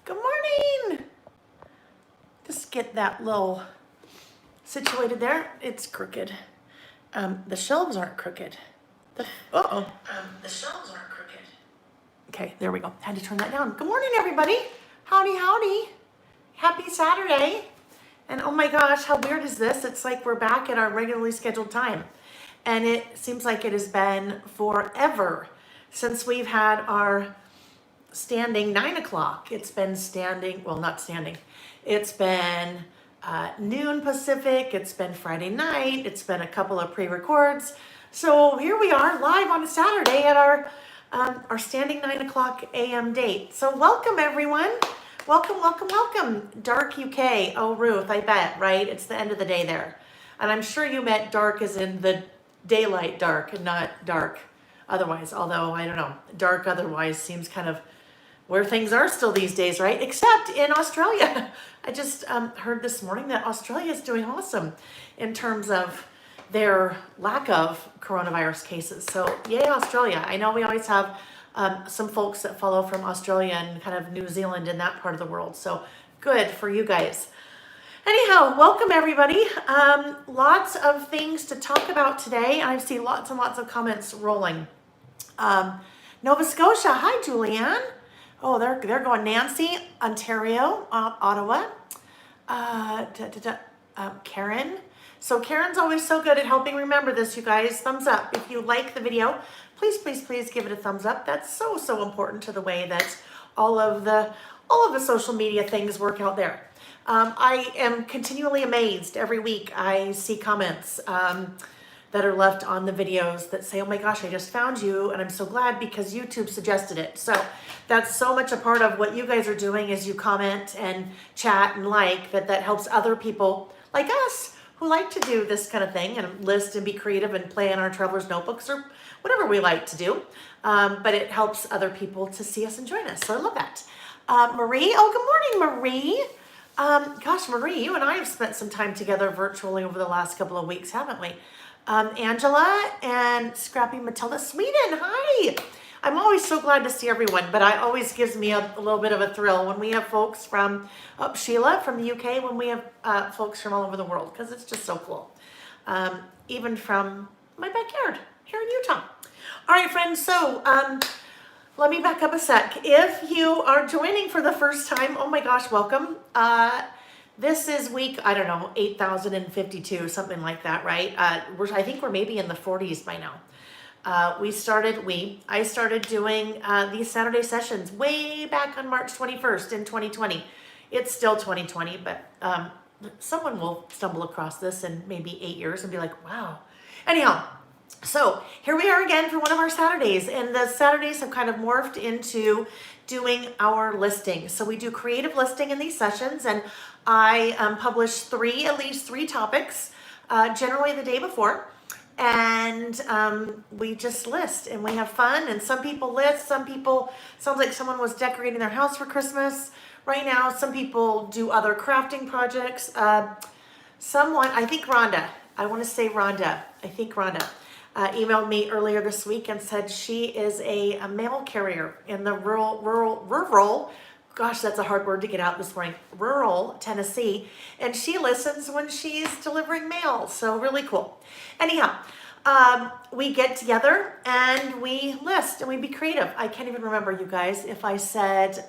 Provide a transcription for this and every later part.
Good morning. Just get that little situated there. It's crooked. The shelves aren't crooked. The shelves aren't crooked. Okay, there we go. Had to turn that down. Good morning, everybody. Howdy, howdy. Happy Saturday. And oh my gosh, how weird is this? It's like we're back at our regularly scheduled time. And it seems like it has been forever since we've had our standing 9 o'clock. It's been standing, well, not standing. It's been noon Pacific. It's been Friday night. It's been a couple of pre-records. So here we are live on a Saturday at our standing 9 o'clock a.m. date. So welcome everyone. Welcome, welcome, welcome. Dark UK. Oh, Ruth, I bet, right? It's the end of the day there. And I'm sure you meant dark as in the daylight dark and not dark otherwise. Although, I don't know, dark otherwise seems kind of where things are still these days, right? Except in Australia. I just heard this morning that Australia is doing awesome in terms of their lack of coronavirus cases. So yay, Australia. I know we always have some folks that follow from Australia and kind of New Zealand in that part of the world. So good for you guys. Anyhow, welcome everybody. Lots of things to talk about today. I see lots and lots of comments rolling. Nova Scotia, hi Julianne. Oh, they're going Nancy, Ontario, Ottawa, Karen. So Karen's always so good at helping remember this, you guys. Thumbs up. If you like the video, please, please, please give it a thumbs up. That's so, so important to the way that all of the social media things work out there. I am continually amazed every week. I see comments that are left on the videos that say, oh my gosh, I just found you and I'm so glad because YouTube suggested it. So that's so much a part of what you guys are doing is you comment and chat and like that helps other people like us who like to do this kind of thing and list and be creative and play in our traveler's notebooks or whatever we like to do. But it helps other people to see us and join us. So I love that. Marie, oh, good morning, Marie. Gosh, Marie, you and I have spent some time together virtually over the last couple of weeks, haven't we? Angela and Scrappy Matilda Sweden, hi. I'm always so glad to see everyone, but it always gives me a little bit of a thrill when we have folks from Sheila from the UK, when we have folks from all over the world, because it's just so cool. Even from my backyard here in Utah. All right, friends, so let me back up a sec. If you are joining for the first time, oh my gosh, welcome. This is week, I don't know, 8,052, something like that, right? I think we're maybe in the 40s by now. I started doing these Saturday sessions way back on March 21st in 2020. It's still 2020, but someone will stumble across this in maybe 8 years and be like, wow. Anyhow, so here we are again for one of our Saturdays, and the Saturdays have kind of morphed into doing our listing. So we do creative listing in these sessions, and I publish at least three topics, generally the day before. And we just list and we have fun, and some people list, some people, sounds like someone was decorating their house for Christmas right now. Some people do other crafting projects. Someone, I think Rhonda, emailed me earlier this week and said she is a mail carrier in the rural, gosh, that's a hard word to get out this morning, rural Tennessee, and she listens when she's delivering mail, so really cool. Anyhow, we get together and we list and we be creative. I can't even remember, you guys, if I said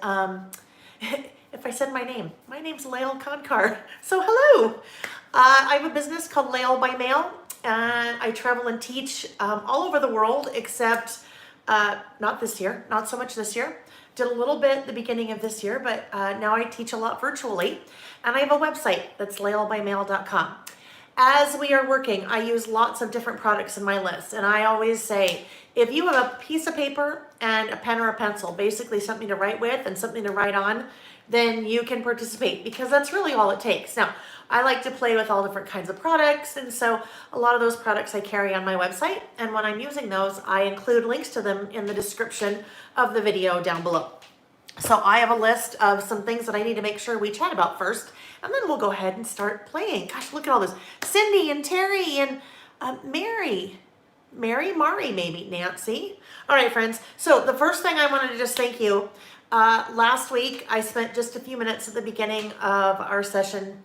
my name. My name's Lael Konkar, so hello. I have a business called Lael by Mail, and I travel and teach all over the world, except not this year, not so much this year. Did a little bit at the beginning of this year, but now I teach a lot virtually. And I have a website that's laelbymail.com. As we are working, I use lots of different products in my list. And I always say, if you have a piece of paper and a pen or a pencil, basically something to write with and something to write on, then you can participate, because that's really all it takes. Now, I like to play with all different kinds of products, and so a lot of those products I carry on my website, and when I'm using those, I include links to them in the description of the video down below. So I have a list of some things that I need to make sure we chat about first, and then we'll go ahead and start playing. Gosh, look at all this. Cindy and Terry and Mari, maybe, Nancy. All right, friends. So the first thing I wanted to just thank you Last week, I spent just a few minutes at the beginning of our session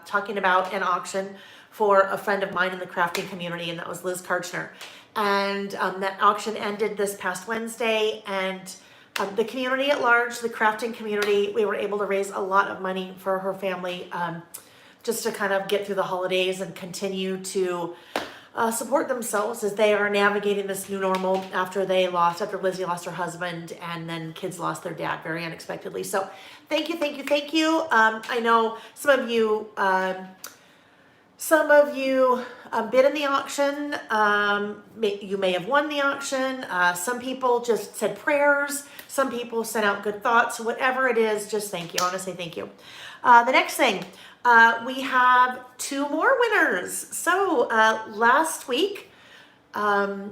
talking about an auction for a friend of mine in the crafting community, and that was Liz Karchner. And that auction ended this past Wednesday, and the community at large, the crafting community, we were able to raise a lot of money for her family just to kind of get through the holidays and continue to support themselves as they are navigating this new normal after Lizzie lost her husband and then kids lost their dad very unexpectedly. So thank you, thank you, thank you. I know some of you bid in the auction. You may have won the auction. Some people just said prayers. Some people sent out good thoughts. Whatever it is, just thank you. I want to say thank you. The next thing, we have 2 more winners. So last week, I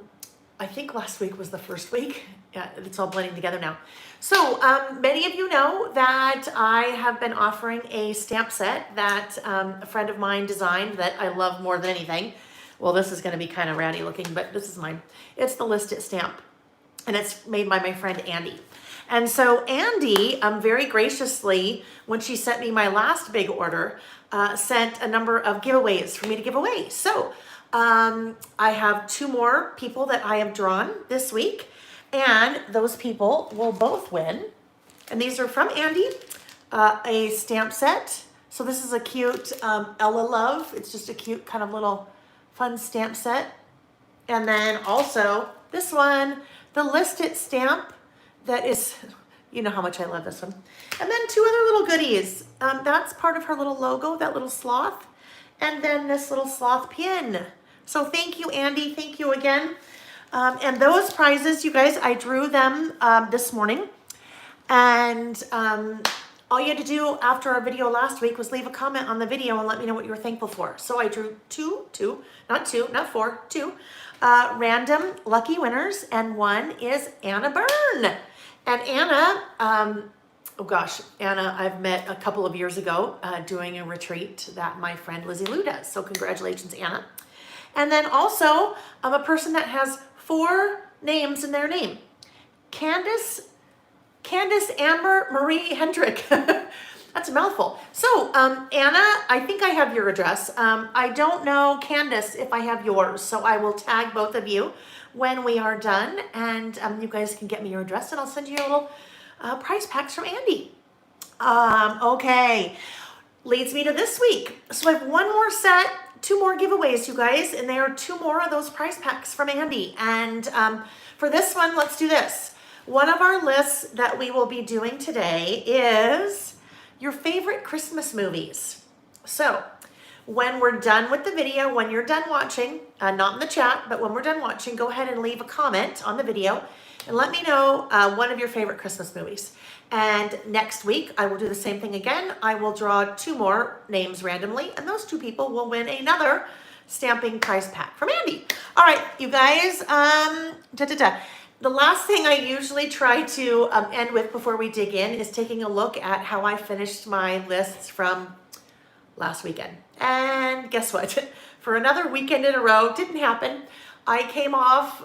think last week was the first week. Yeah, it's all blending together now. So many of you know that I have been offering a stamp set that a friend of mine designed that I love more than anything. Well, this is going to be kind of ratty looking, but this is mine. It's the List It stamp, and it's made by my friend Andy. And so Andy, very graciously, when she sent me my last big order, sent a number of giveaways for me to give away. So I have 2 more people that I have drawn this week, and those people will both win. And these are from Andy, a stamp set. So this is a cute Ella Love. It's just a cute kind of little fun stamp set. And then also this one, the List It stamp. That is, you know how much I love this one. And then 2 other little goodies. That's part of her little logo, that little sloth. And then this little sloth pin. So thank you, Andy. Thank you again. And those prizes, you guys, I drew them this morning. And all you had to do after our video last week was leave a comment on the video and let me know what you were thankful for. So I drew not four, 2 random lucky winners, and one is Anna Byrne. And Anna, Anna, I've met a couple of years ago doing a retreat that my friend Lizzie Lou does. So congratulations, Anna. And then also, I'm a person that has 4 names in their name. Candace Amber Marie Hendrick. That's a mouthful. So, Anna, I think I have your address. I don't know, Candace, if I have yours. So I will tag both of you when we are done, and you guys can get me your address, and I'll send you a little prize packs from Andy. Okay, leads me to this week. So I have 1 more set, 2 more giveaways, you guys, and there are 2 more of those prize packs from Andy. And for this one, let's do this. One of our lists that we will be doing today is your favorite Christmas movies. So when we're done with the video, when you're done watching, not in the chat, but when we're done watching, go ahead and leave a comment on the video and let me know one of your favorite Christmas movies. And next week, I will do the same thing again. I will draw 2 more names randomly, and those 2 people will win another stamping prize pack from Andy. All right, you guys, the last thing I usually try to end with before we dig in is taking a look at how I finished my lists from last weekend. And guess what? For another weekend in a row, didn't happen. I came off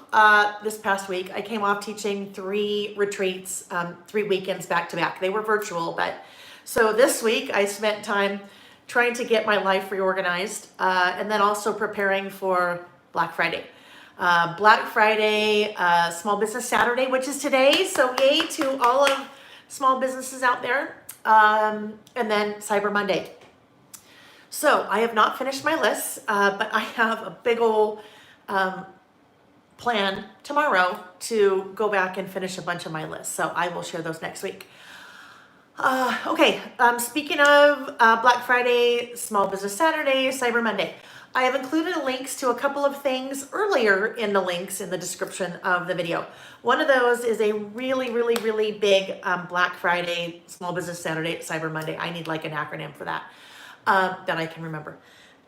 this past week. I came off teaching 3 retreats, 3 weekends back to back. They were virtual, but so this week I spent time trying to get my life reorganized and then also preparing for Black Friday. Black Friday, Small Business Saturday, which is today. So yay to all of small businesses out there. And then Cyber Monday. So I have not finished my lists, but I have a big old plan tomorrow to go back and finish a bunch of my lists. So I will share those next week. Okay, speaking of Black Friday, Small Business Saturday, Cyber Monday, I have included links to a couple of things earlier in the links in the description of the video. One of those is a really, really, really big Black Friday, Small Business Saturday, Cyber Monday. I need like an acronym for that that I can remember.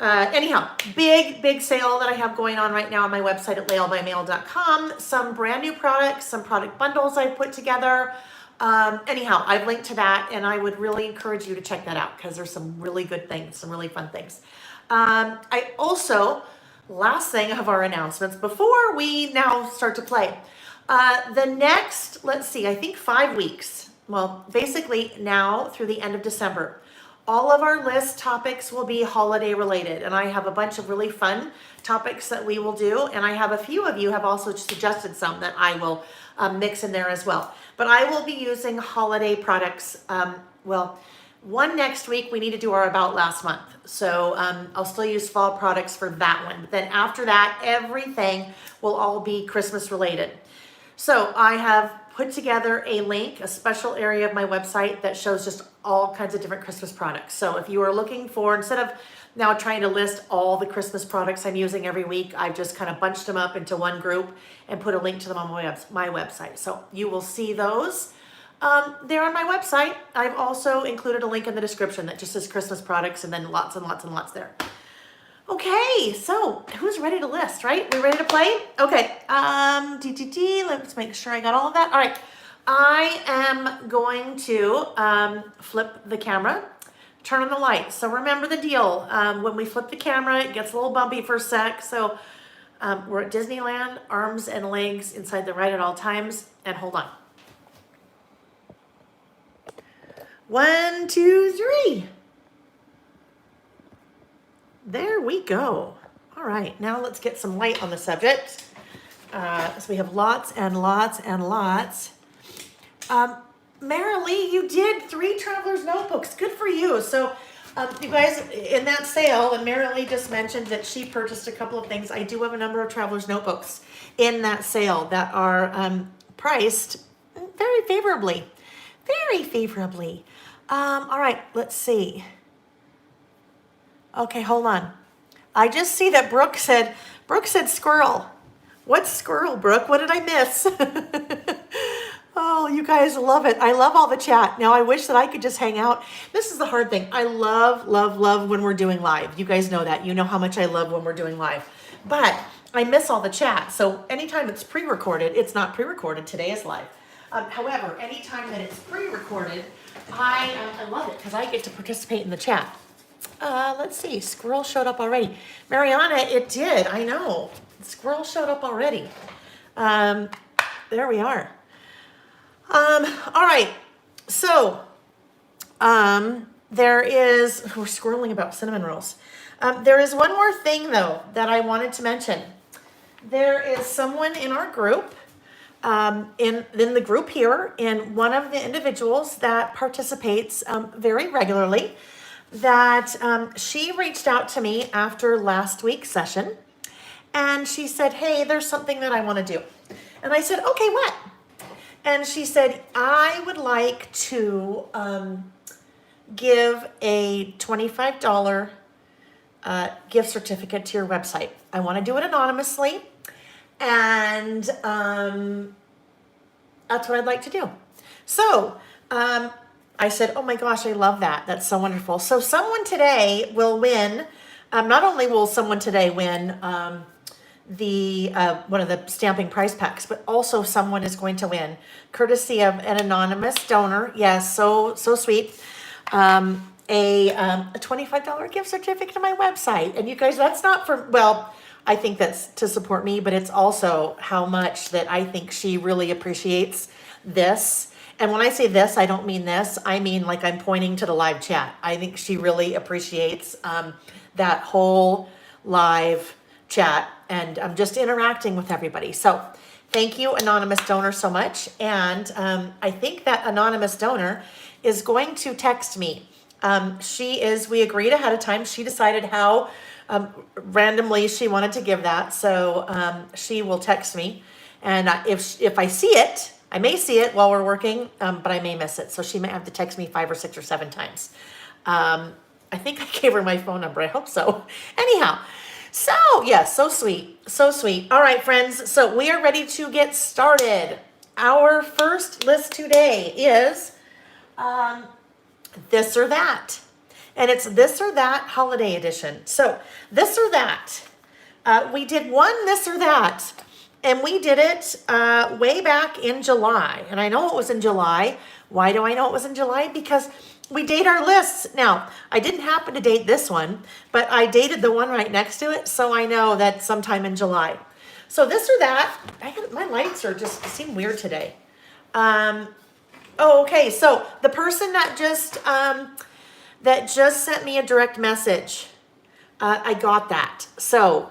Anyhow, big sale that I have going on right now on my website at laelbymail.com. Some brand new products, some product bundles I've put together. Anyhow, I've linked to that, and I would really encourage you to check that out because there's some really good things, some really fun things. I also, last thing of our announcements before we now start to play, the next, let's see, I think 5 weeks, well, basically now through the end of December. All of our list topics will be holiday related, and I have a bunch of really fun topics that we will do, and I have a few of you have also suggested some that I will mix in there as well. But I will be using holiday products. Well, one next week we need to do our about last month, so I'll still use fall products for that one. But then after that, everything will all be Christmas related. So I have put together a link, a special area of my website that shows just all kinds of different Christmas products. So if you are looking for, instead of now trying to list all the Christmas products I'm using every week, I've just kind of bunched them up into one group and put a link to them on my website. So you will see those there on my website. I've also included a link in the description that just says Christmas products and then lots and lots and lots there. Okay, so who's ready to list, right? We ready to play? Okay, let's make sure I got all of that. All right, I am going to flip the camera, turn on the lights. So remember the deal. When we flip the camera, it gets a little bumpy for a sec. So we're at Disneyland, arms and legs inside the ride at all times, and hold on. 1, 2, 3. There we go. All right, now let's get some light on the subject. So we have lots and lots and lots. Marilee, you did 3 Traveler's Notebooks. Good for you. So you guys, in that sale, and Marilee just mentioned that she purchased a couple of things. I do have a number of Traveler's Notebooks in that sale that are priced very favorably. Very favorably. All right, let's see. Okay, hold on. I just see that Brooke said squirrel. What's squirrel, Brooke? What did I miss? Oh, you guys love it. I love all the chat. Now I wish that I could just hang out. This is the hard thing. I love, love, love when we're doing live. You guys know that. You know how much I love when we're doing live. But I miss all the chat. So anytime it's pre-recorded, it's not pre-recorded. Today is live. However, anytime that it's pre-recorded, I love it because I get to participate in the chat. Let's see. Squirrel showed up already. Mariana, it did. I know. Squirrel showed up already. There we are. All right. So, we're squirreling about cinnamon rolls. There is one more thing though that I wanted to mention. There is someone in our group, in the group here, and one of the individuals that participates very regularly, that she reached out to me after last week's session, and she said, hey, there's something that I want to do. And I said, okay, what? And she said, I would like to give a $25 gift certificate to your website. I want to do it anonymously, and that's what I'd like to do. So I said, oh my gosh, I love that. That's so wonderful. So someone today will win. Not only will someone today win the one of the stamping prize packs, but also someone is going to win, courtesy of an anonymous donor. Yes, so sweet. A $25 gift certificate to my website. And you guys, that's not for, well, I think that's to support me, but it's also how much that I think she really appreciates this. And when I say this, I don't mean this. I mean like I'm pointing to the live chat. I think she really appreciates that whole live chat, and I'm just interacting with everybody. So thank you, anonymous donor, so much. And I think that anonymous donor is going to text me. We agreed ahead of time. She decided how randomly she wanted to give that. So she will text me. And if I see it, I may see it while we're working, but I may miss it. So she may have to text me 5 or 6 or 7 times. I think I gave her my phone number. I hope so. Anyhow, so yes, so sweet. So sweet. All right, friends. So we are ready to get started. Our first list today is this or that. And it's this or that holiday edition. So this or that. We did one this or that. And we did it way back in July. And I know it was in July. Why do I know it was in July? Because we date our lists. Now, I didn't happen to date this one, but I dated the one right next to it. So I know that sometime in July. So this or that, my lights are just seem weird today. Oh, okay. So the person that just sent me a direct message, I got that. So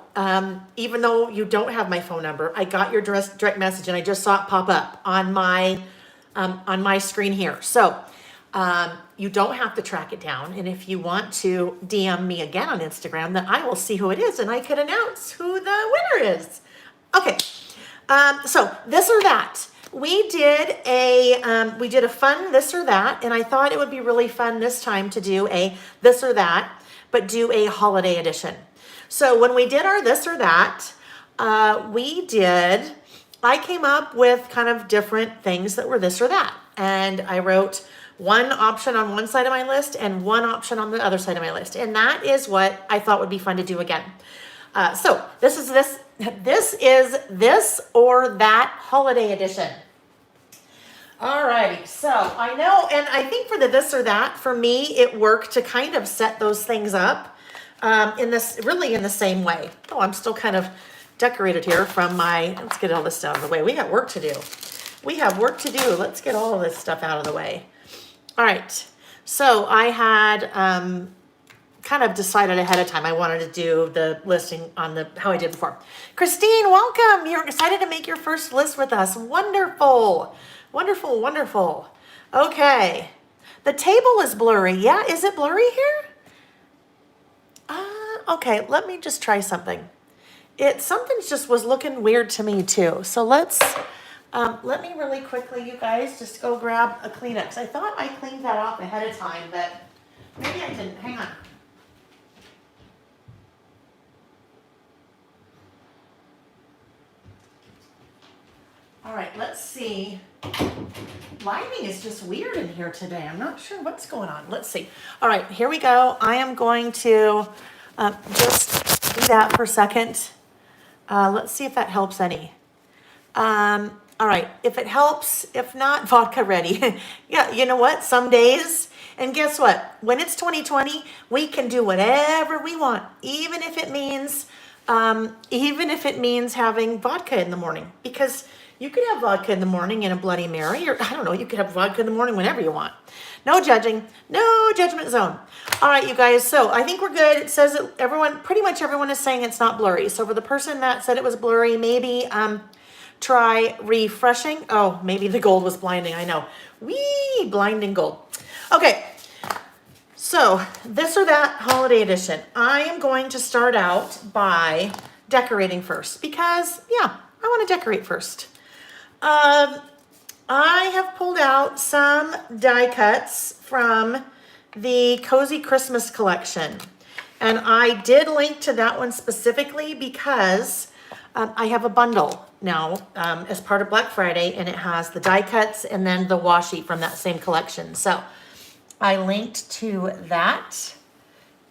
even though you don't have my phone number, I got your direct message, and I just saw it pop up on my screen here. So you don't have to track it down, and if you want to DM me again on Instagram, then I will see who it is, and I could announce who the winner is. Okay. So this or that. We did a fun this or that, and I thought it would be really fun this time to do a this or that, but do a holiday edition. So when we did our this or that, I came up with kind of different things that were this or that. And I wrote one option on one side of my list and one option on the other side of my list. And that is what I thought would be fun to do again. So this is this or that holiday edition. Alrighty, so I know, and I think for the this or that, for me, it worked to kind of set those things up in the same way. Oh, I'm still kind of decorated here from let's get all this out of the way. We got work to do. We have work to do. Let's get all this stuff out of the way. All right, so I had kind of decided ahead of time I wanted to do the listing on how I did before. Christine, welcome. You're excited to make your first list with us. Wonderful. Wonderful, wonderful. Okay. The table is blurry. Yeah, is it blurry here? Okay, let me just try something. Something just was looking weird to me too. So let me really quickly, you guys, just go grab a Kleenex. I thought I cleaned that off ahead of time, but maybe I didn't. Hang on. All right, let's see. Lighting is just weird in here today. I'm not sure what's going on. Let's see. All right, here we go. I am going to just do that for a second. Let's see if that helps any. All right, if it helps, if not, vodka ready. Yeah, you know what? Some days, and guess what? When it's 2020, we can do whatever we want, even if it means having vodka in the morning, because you could have vodka in the morning in a Bloody Mary, or I don't know, you could have vodka in the morning whenever you want. No judging, no judgment zone. All right, you guys, so I think we're good. It says that pretty much everyone is saying it's not blurry. So for the person that said it was blurry, maybe try refreshing. Oh, maybe the gold was blinding, I know. Whee, blinding gold. Okay, so this or that holiday edition. I am going to start out by decorating first because, yeah, I want to decorate first. I have pulled out some die cuts from the Cozy Christmas collection. And I did link to that one specifically because I have a bundle now as part of Black Friday, and it has the die cuts and then the washi from that same collection. So I linked to that.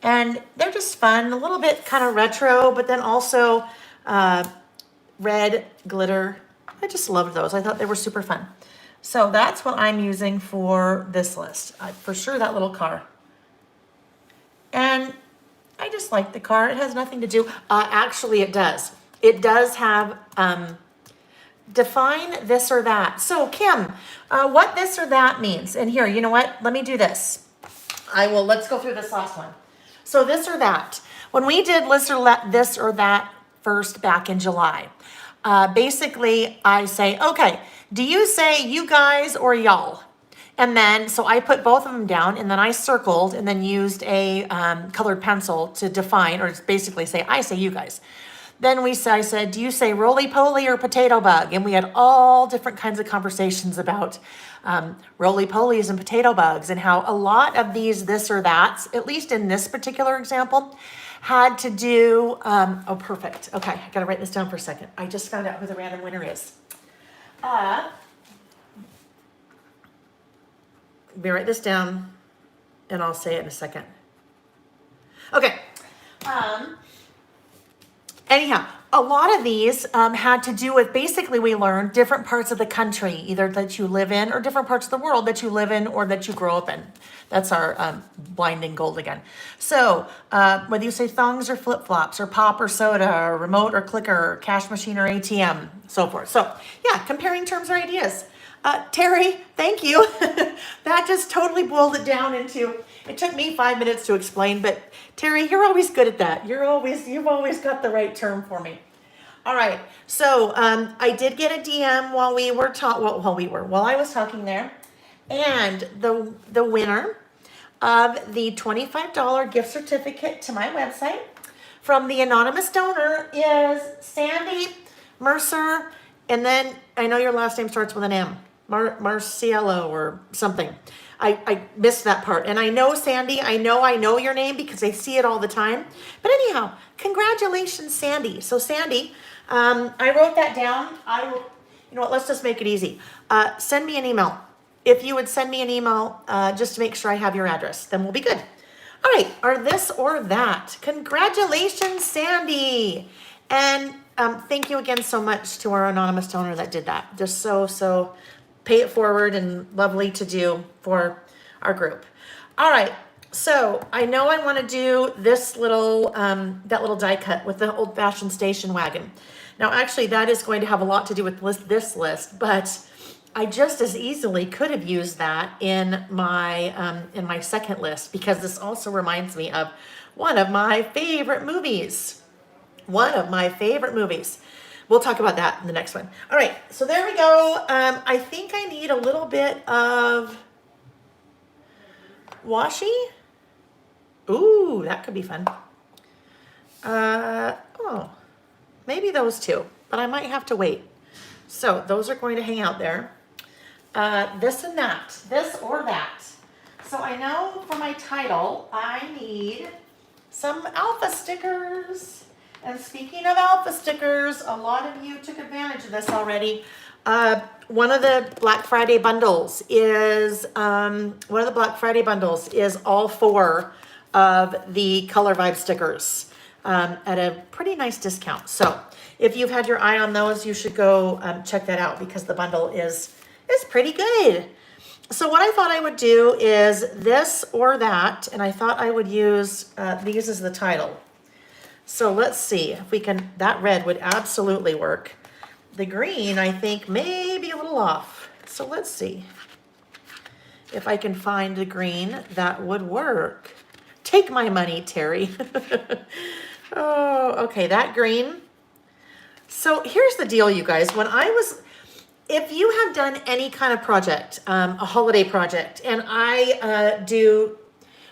And they're just fun, a little bit kind of retro, but then also red glitter. I just loved those. I thought they were super fun. So that's what I'm using for this list. For sure, that little car. And I just like the car. It has nothing to do. Actually, it does. It does have define this or that. So Kim, what this or that means. And here, you know what? Let me do this. Let's go through this last one. So this or that. When we did this or that first back in July, basically I say, okay, do you say you guys or y'all? And then, so I put both of them down, and then I circled and then used a colored pencil to define, or basically say, I say you guys. Then I said, do you say roly-poly or potato bug? And we had all different kinds of conversations about roly-polies and potato bugs, and how a lot of these this or that's, at least in this particular example, had to do, oh, perfect. Okay, I gotta write this down for a second. I just found out who the random winner is. Let me write this down, and I'll say it in a second. Okay. Anyhow, a lot of these had to do with, basically we learned different parts of the country, either that you live in or different parts of the world that you live in or that you grow up in. That's our blinding gold again. So whether you say thongs or flip-flops or pop or soda or remote or clicker or cash machine or ATM, so forth. So yeah, comparing terms or ideas. Terry, thank you. That just totally boiled it down into, it took me 5 minutes to explain, but Terry, you're always good at that. You've always got the right term for me. All right, so I did get a DM while I was talking there, and the winner of the $25 gift certificate to my website from the anonymous donor is Sandy Mercer, and then I know your last name starts with an M, Marciello or something. I missed that part. And I know, Sandy, I know your name because I see it all the time. But anyhow, congratulations, Sandy. So Sandy, I wrote that down. I will, you know what, let's just make it easy. Send me an email. If you would send me an email just to make sure I have your address, then we'll be good. All right, or this or that. Congratulations, Sandy. And thank you again so much to our anonymous donor that did that. Just so pay it forward and lovely to do for our group. All right, so I know I want to do this little, that little die cut with the old-fashioned station wagon. Now, actually, that is going to have a lot to do with this list, but I just as easily could have used that in my second list because this also reminds me of one of my favorite movies. We'll talk about that in the next one. All right, so there we go. I think I need a little bit of washi. Ooh, that could be fun. Maybe those two, but I might have to wait. So those are going to hang out there. This and that, this or that. So I know for my title, I need some alpha stickers. And speaking of alpha stickers, a lot of you took advantage of this already. One of the Black Friday bundles is all 4 of the Color Vibe stickers at a pretty nice discount. So if you've had your eye on those, you should go check that out because the bundle is pretty good. So what I thought I would do is this or that, and I thought I would use these as the title. So let's see if we can, that red would absolutely work. The green, I think, may be a little off. So let's see if I can find the green that would work. Take my money, Terry. Oh, okay, that green. So here's the deal, you guys. If you have done any kind of project, a holiday project, and I do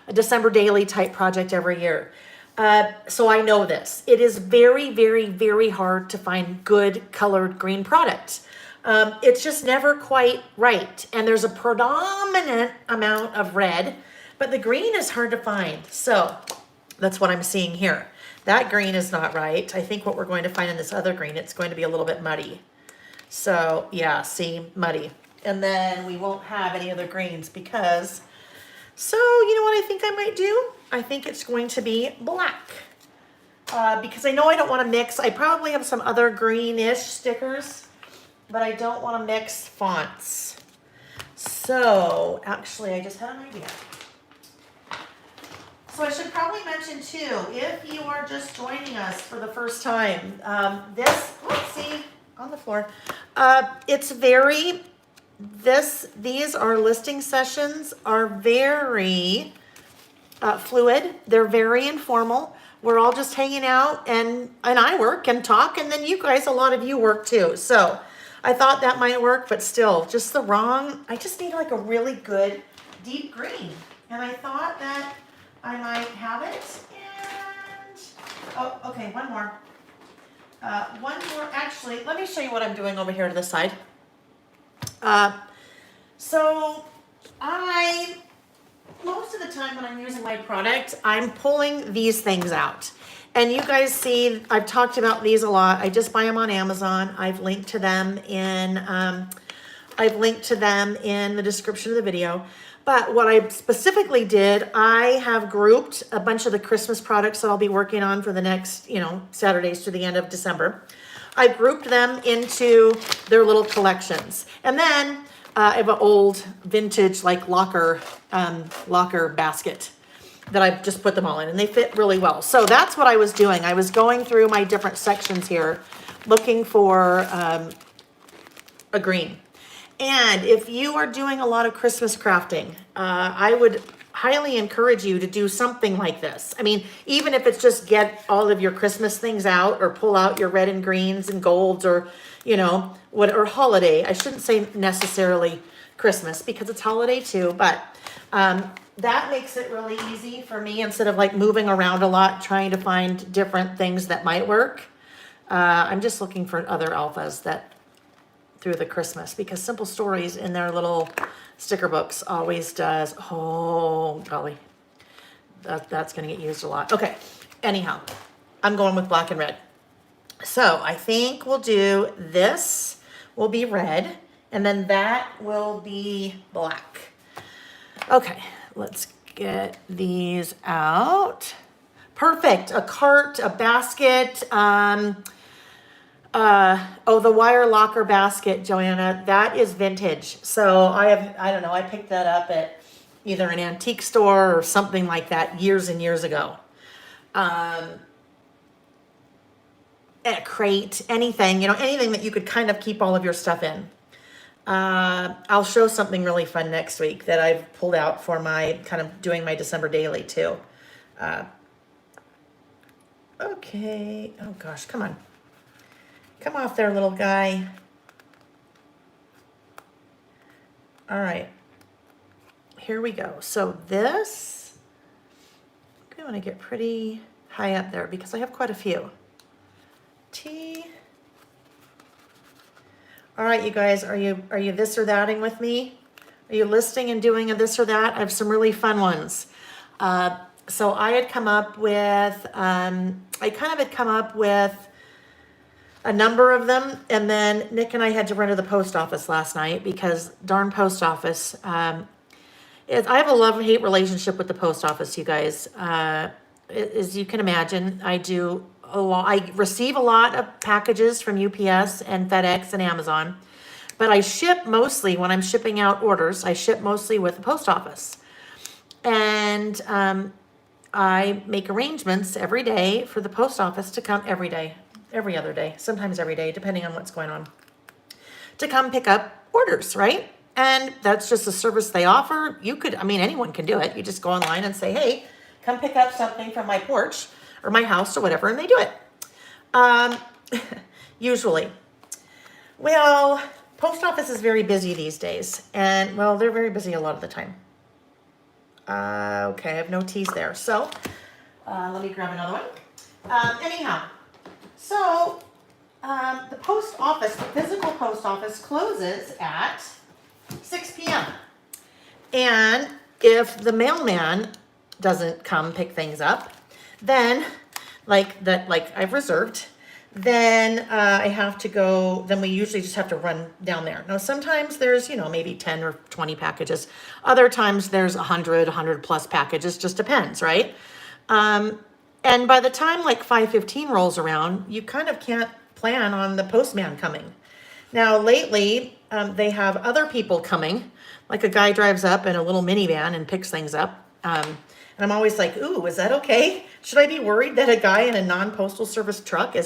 a December daily type project every year, so I know this. It is very, very, very hard to find good colored green product. It's just never quite right. And there's a predominant amount of red, but the green is hard to find. So that's what I'm seeing here. That green is not right. I think what we're going to find in this other green, it's going to be a little bit muddy. So yeah, see, muddy. And then we won't have any other greens because, so you know what I think I might do? I think it's going to be black because I know I don't want to mix. I probably have some other greenish stickers, but I don't want to mix fonts. So actually, I just had an idea. So I should probably mention too, if you are just joining us for the first time, let's see, on the floor. These are listing sessions are very fluid. They're very informal. We're all just hanging out and I work and talk and then you guys, a lot of you work too. So I thought that might work, but still just I just need like a really good deep green. And I thought that I might have it. And, oh, okay, one more. Actually, let me show you what I'm doing over here to the side. So most of the time when I'm using my product, I'm pulling these things out. And you guys see, I've talked about these a lot. I just buy them on Amazon. I've linked to them in the description of the video. But what I specifically did, I have grouped a bunch of the Christmas products that I'll be working on for the next, Saturdays to the end of December. I grouped them into their little collections. And then I have an old vintage like locker basket that I've just put them all in and they fit really well. So that's what I was doing. I was going through my different sections here looking for a green. And if you are doing a lot of Christmas crafting, I would highly encourage you to do something like this. I mean, even if it's just get all of your Christmas things out or pull out your red and greens and golds or, you know, what, or holiday. I shouldn't say necessarily Christmas because it's holiday too, but that makes it really easy for me instead of like moving around a lot, trying to find different things that might work. I'm just looking for other alphas that through the Christmas because Simple Stories in their little sticker books always does. Oh, golly. That's going to get used a lot. Okay. Anyhow, I'm going with black and red. So I think we'll do this will be red and then that will be black. Okay. Let's get these out. Perfect. A cart, a basket, oh, the wire locker basket, Joanna, that is vintage. So I don't know, I picked that up at either an antique store or something like that years and years ago. A crate, anything, you know, anything that you could kind of keep all of your stuff in. I'll show something really fun next week that I've pulled out for my kind of doing my December daily too. Okay. Oh gosh, come on. Come off there, little guy. All right. Here we go. So this, I want to get pretty high up there because I have quite a few. T. All right, you guys, are you this or thatting with me? Are you listing and doing a this or that? I have some really fun ones. So I had come up with, a number of them, and then Nick and I had to run to the post office last night because darn post office. I have a love-hate relationship with the post office, you guys. As you can imagine, I do a lot. I receive a lot of packages from UPS and FedEx and Amazon, but I ship mostly when I'm shipping out orders. I ship mostly with the post office, and I make arrangements every day for the post office to come every day, every other day, sometimes every day, depending on what's going on, to come pick up orders, right? And that's just a service they offer. You could, I mean, anyone can do it. You just go online and say, hey, come pick up something from my porch or my house or whatever, and they do it. Usually. Well, post office is very busy these days, and well, they're very busy a lot of the time. Okay, I have no T's there. So let me grab another one. Anyhow, so the post office, the physical post office closes at 6 p.m. And if the mailman doesn't come pick things up, then like I've reserved, then I have to go, then we usually just have to run down there. Now, sometimes there's, you know, maybe 10 or 20 packages. Other times there's 100 plus packages, just depends, right? And by the time like 5:15 rolls around, you kind of can't plan on the postman coming. Now, lately, they have other people coming, like a guy drives up in a little minivan and picks things up. And I'm always like, ooh, is that okay? Should I be worried that a guy in a non-postal service truck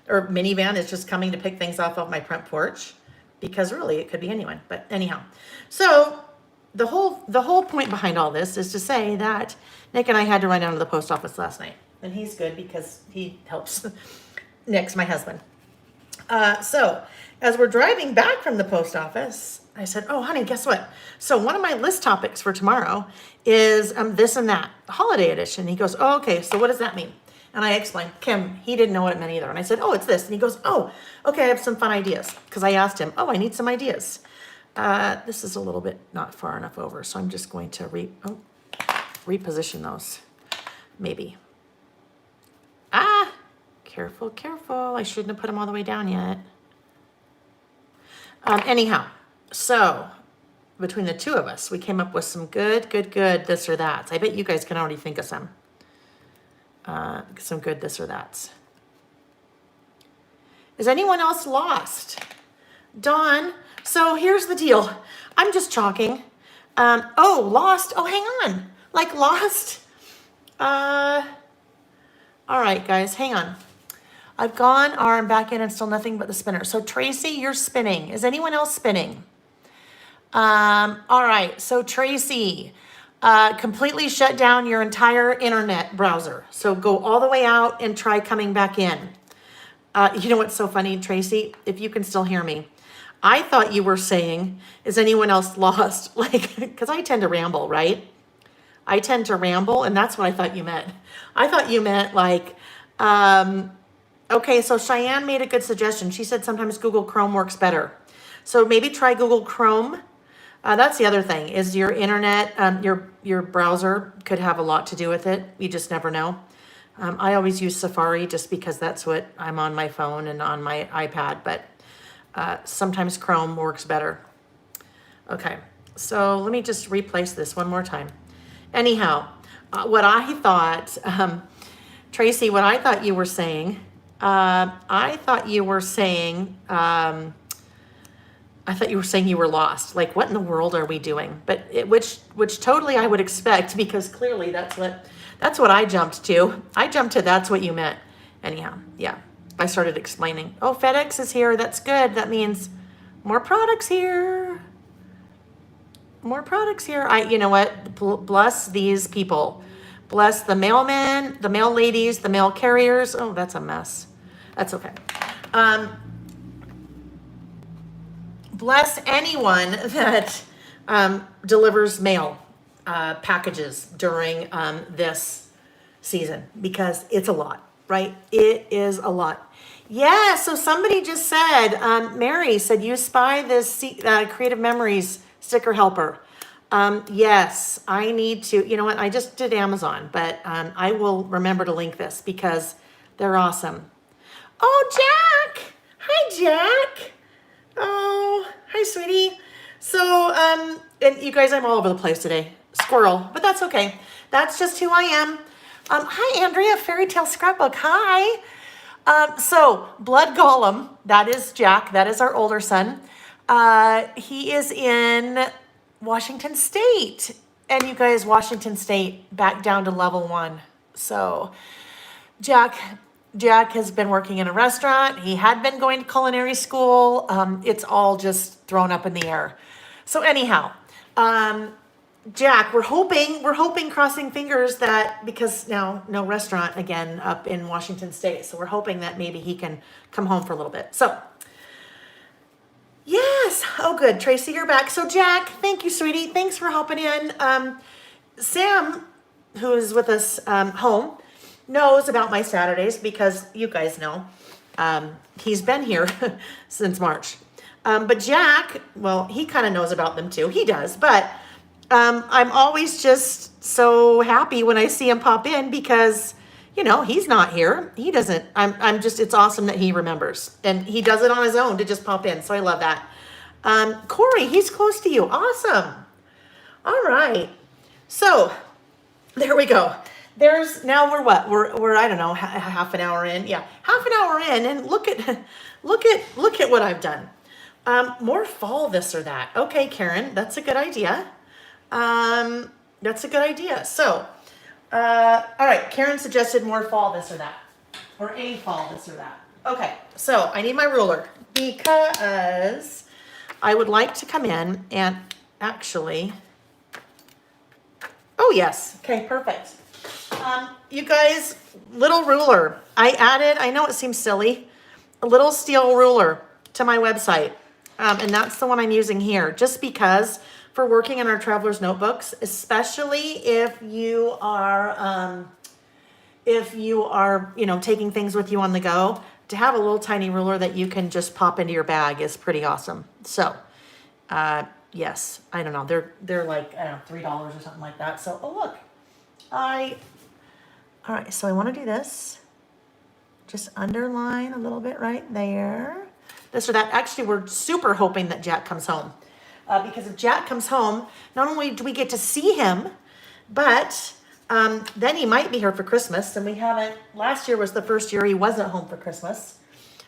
or minivan is just coming to pick things off of my front porch? Because really, it could be anyone. But anyhow, so the whole point behind all this is to say that Nick and I had to run down to the post office last night. And he's good because he helps. Nick's my husband. So as we're driving back from the post office, I said, oh, honey, guess what? So one of my list topics for tomorrow is this and that, holiday edition. He goes, oh, okay, so what does that mean? And I explained, Kim, he didn't know what it meant either. And I said, oh, it's this. And he goes, oh, okay, I have some fun ideas. Because I asked him, oh, I need some ideas. This is a little bit not far enough over, so I'm just going to reposition those, maybe. Careful, careful. I shouldn't have put them all the way down yet. Anyhow, so between the two of us, we came up with some good this or that's. I bet you guys can already think of some good this or that's. Is anyone else lost? Dawn, so here's the deal. I'm just chalking. Oh, lost. Oh, hang on. Like lost. All right, guys, hang on. I've gone arm back in and still nothing but the spinner. So Tracy, you're spinning. Is anyone else spinning? All right, so Tracy, completely shut down your entire internet browser. So go all the way out and try coming back in. You know what's so funny, Tracy? If you can still hear me. I thought you were saying, is anyone else lost? Like, because I tend to ramble, right? I tend to ramble, and that's what I thought you meant. I thought you meant like, okay, so Cheyenne made a good suggestion. She said sometimes Google Chrome works better. So maybe try Google Chrome. That's the other thing is your internet, your browser could have a lot to do with it. You just never know. I always use Safari just because that's what I'm on my phone and on my iPad, but sometimes Chrome works better. Okay, so let me just replace this one more time. Anyhow, what I thought, Tracy, what I thought you were saying, I thought you were saying you were lost. Like, what in the world are we doing? But which totally I would expect, because clearly that's what I jumped to. I jumped to that's what you meant. Anyhow, yeah. I started explaining. Oh, FedEx is here. That's good. That means more products here. More products here. You know what? Bless these people. Bless the mailmen, the mail ladies, the mail carriers. Oh, that's a mess. That's okay. Bless anyone that delivers mail packages during this season, because it's a lot, right? It is a lot. Yeah, so somebody just said, Mary said, you spy this Creative Memories sticker helper. Yes, I need to, you know what? I just did Amazon, but I will remember to link this because they're awesome. Oh, Jack. Hi, Jack. Oh, hi, sweetie. So, and you guys, I'm all over the place today. Squirrel, but that's okay. That's just who I am. Hi, Andrea, Fairy Tale Scrapbook. Hi. So, Blood Golem, that is Jack. That is our older son. He is in Washington State. And you guys, Washington State back down to level 1. So, Jack has been working in a restaurant. He had been going to culinary school. It's all just thrown up in the air. So anyhow, Jack, we're hoping, crossing fingers that, because now no restaurant again up in Washington State. So we're hoping that maybe he can come home for a little bit. So yes. Oh, good. Tracy, you're back. So Jack, thank you, sweetie. Thanks for hopping in. Sam, who is with us home, knows about my Saturdays because you guys know he's been here since March. But Jack, well, he kind of knows about them too. He does, but I'm always just so happy when I see him pop in because, you know, he's not here. He doesn't. I'm just. It's awesome that he remembers and he does it on his own to just pop in. So I love that. Corey, he's close to you. Awesome. All right. So there we go. Now we're what? We're I don't know, half an hour in. Yeah, half an hour in, and look at what I've done. More fall this or that. Okay, Karen, that's a good idea. That's a good idea. So, all right, Karen suggested more fall this or that, or a fall this or that. Okay, so I need my ruler because I would like to come in and actually. Oh yes. Okay, perfect. You guys, little ruler. I know it seems silly, a little steel ruler to my website. And that's the one I'm using here, just because for working in our traveler's notebooks, especially if you are, you know, taking things with you on the go, to have a little tiny ruler that you can just pop into your bag is pretty awesome. So, yes, I don't know. They're like, I don't know, $3 or something like that. So, oh look, all right, so I want to do this. Just underline a little bit right there. This or that. Actually, we're super hoping that Jack comes home. Because if Jack comes home, not only do we get to see him, but then he might be here for Christmas. And we haven't, last year was the first year he wasn't home for Christmas.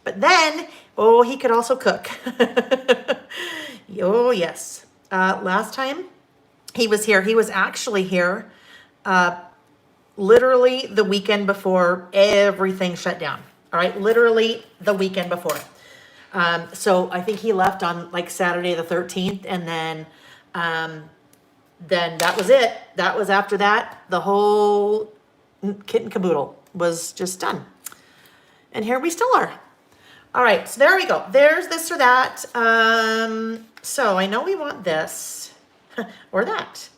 But then, oh, he could also cook. Oh, yes. Last time he was here, he was actually here literally the weekend before everything shut down. All right, literally the weekend before. So I think he left on like Saturday the 13th, and then that was it. That was after that, the whole kit and caboodle was just done. And here we still are. All right, so there we go. There's this or that. So I know we want this or that.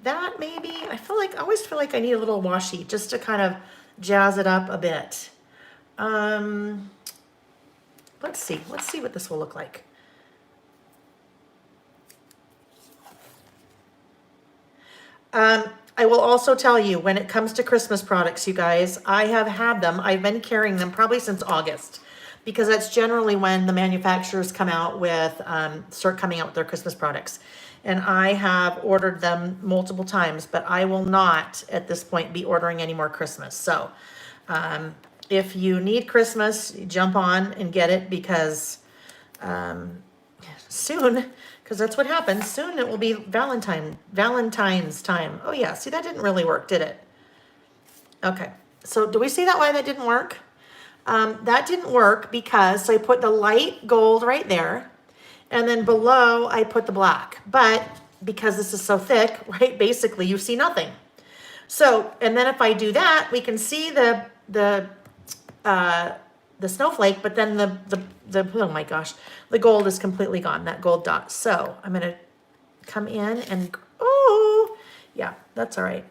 That maybe, I always feel like I need a little washi just to kind of jazz it up a bit. Let's see what this will look like. I will also tell you, when it comes to Christmas products, you guys, I have had them. I've been carrying them probably since August, because that's generally when the manufacturers come out with, start coming out with their Christmas products. And I have ordered them multiple times, but I will not at this point be ordering any more Christmas. So, if you need Christmas, jump on and get it, because soon, because that's what happens, soon it will be Valentine's time. Oh yeah, see, that didn't really work, did it? Okay, so do we see that why that didn't work? That didn't work because, so I put the light gold right there, and then below I put the black. But because this is so thick, right, basically you see nothing. So, and then if I do that, we can see the snowflake, but then oh my gosh, the gold is completely gone, that gold dot. So I'm gonna come in and, oh, yeah, that's all right.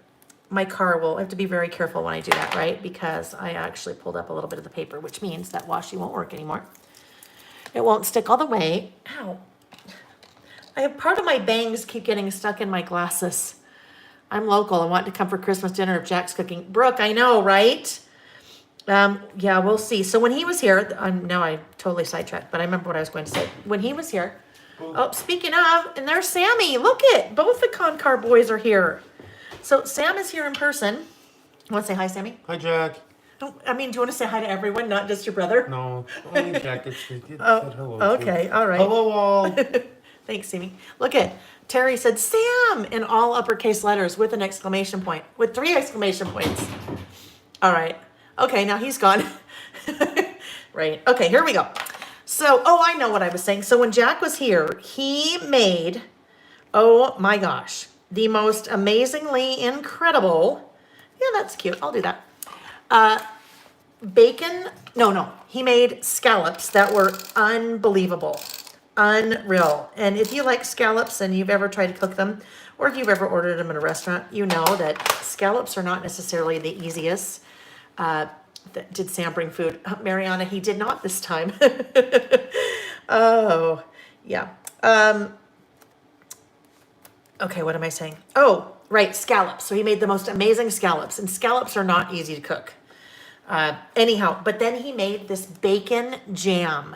My car will, I have to be very careful when I do that, right? Because I actually pulled up a little bit of the paper, which means that washi won't work anymore. It won't stick all the way. Ow. I have part of my bangs keep getting stuck in my glasses. I'm local. I want to come for Christmas dinner if Jack's cooking. Brooke, I know, right? Yeah, we'll see. So when he was here, now I totally sidetracked, but I remember what I was going to say. When he was here, oh, speaking of, and there's Sammy. Look it, both the Concar boys are here. So Sam is here in person. You want to say hi, Sammy? Hi, Jack. Oh, I mean, do you want to say hi to everyone, not just your brother? No, only Jack gets to said hello. Okay, all right. Hello, all. Thanks, Sammy. Look at Terry said Sam in all uppercase letters with an exclamation point, with 3 exclamation points. All right. Okay, now he's gone. Right. Okay, here we go. So, oh, I know what I was saying. So when Jack was here, he made, oh my gosh, the most amazingly incredible, yeah, that's cute. I'll do that. Bacon, no, he made scallops that were unbelievable, unreal. And if you like scallops and you've ever tried to cook them, or if you've ever ordered them in a restaurant, you know that scallops are not necessarily the easiest. Did Sam bring food? Mariana, he did not this time. Oh, yeah. Okay, what am I saying? Oh, right, scallops. So he made the most amazing scallops, and scallops are not easy to cook. Anyhow, but then he made this bacon jam.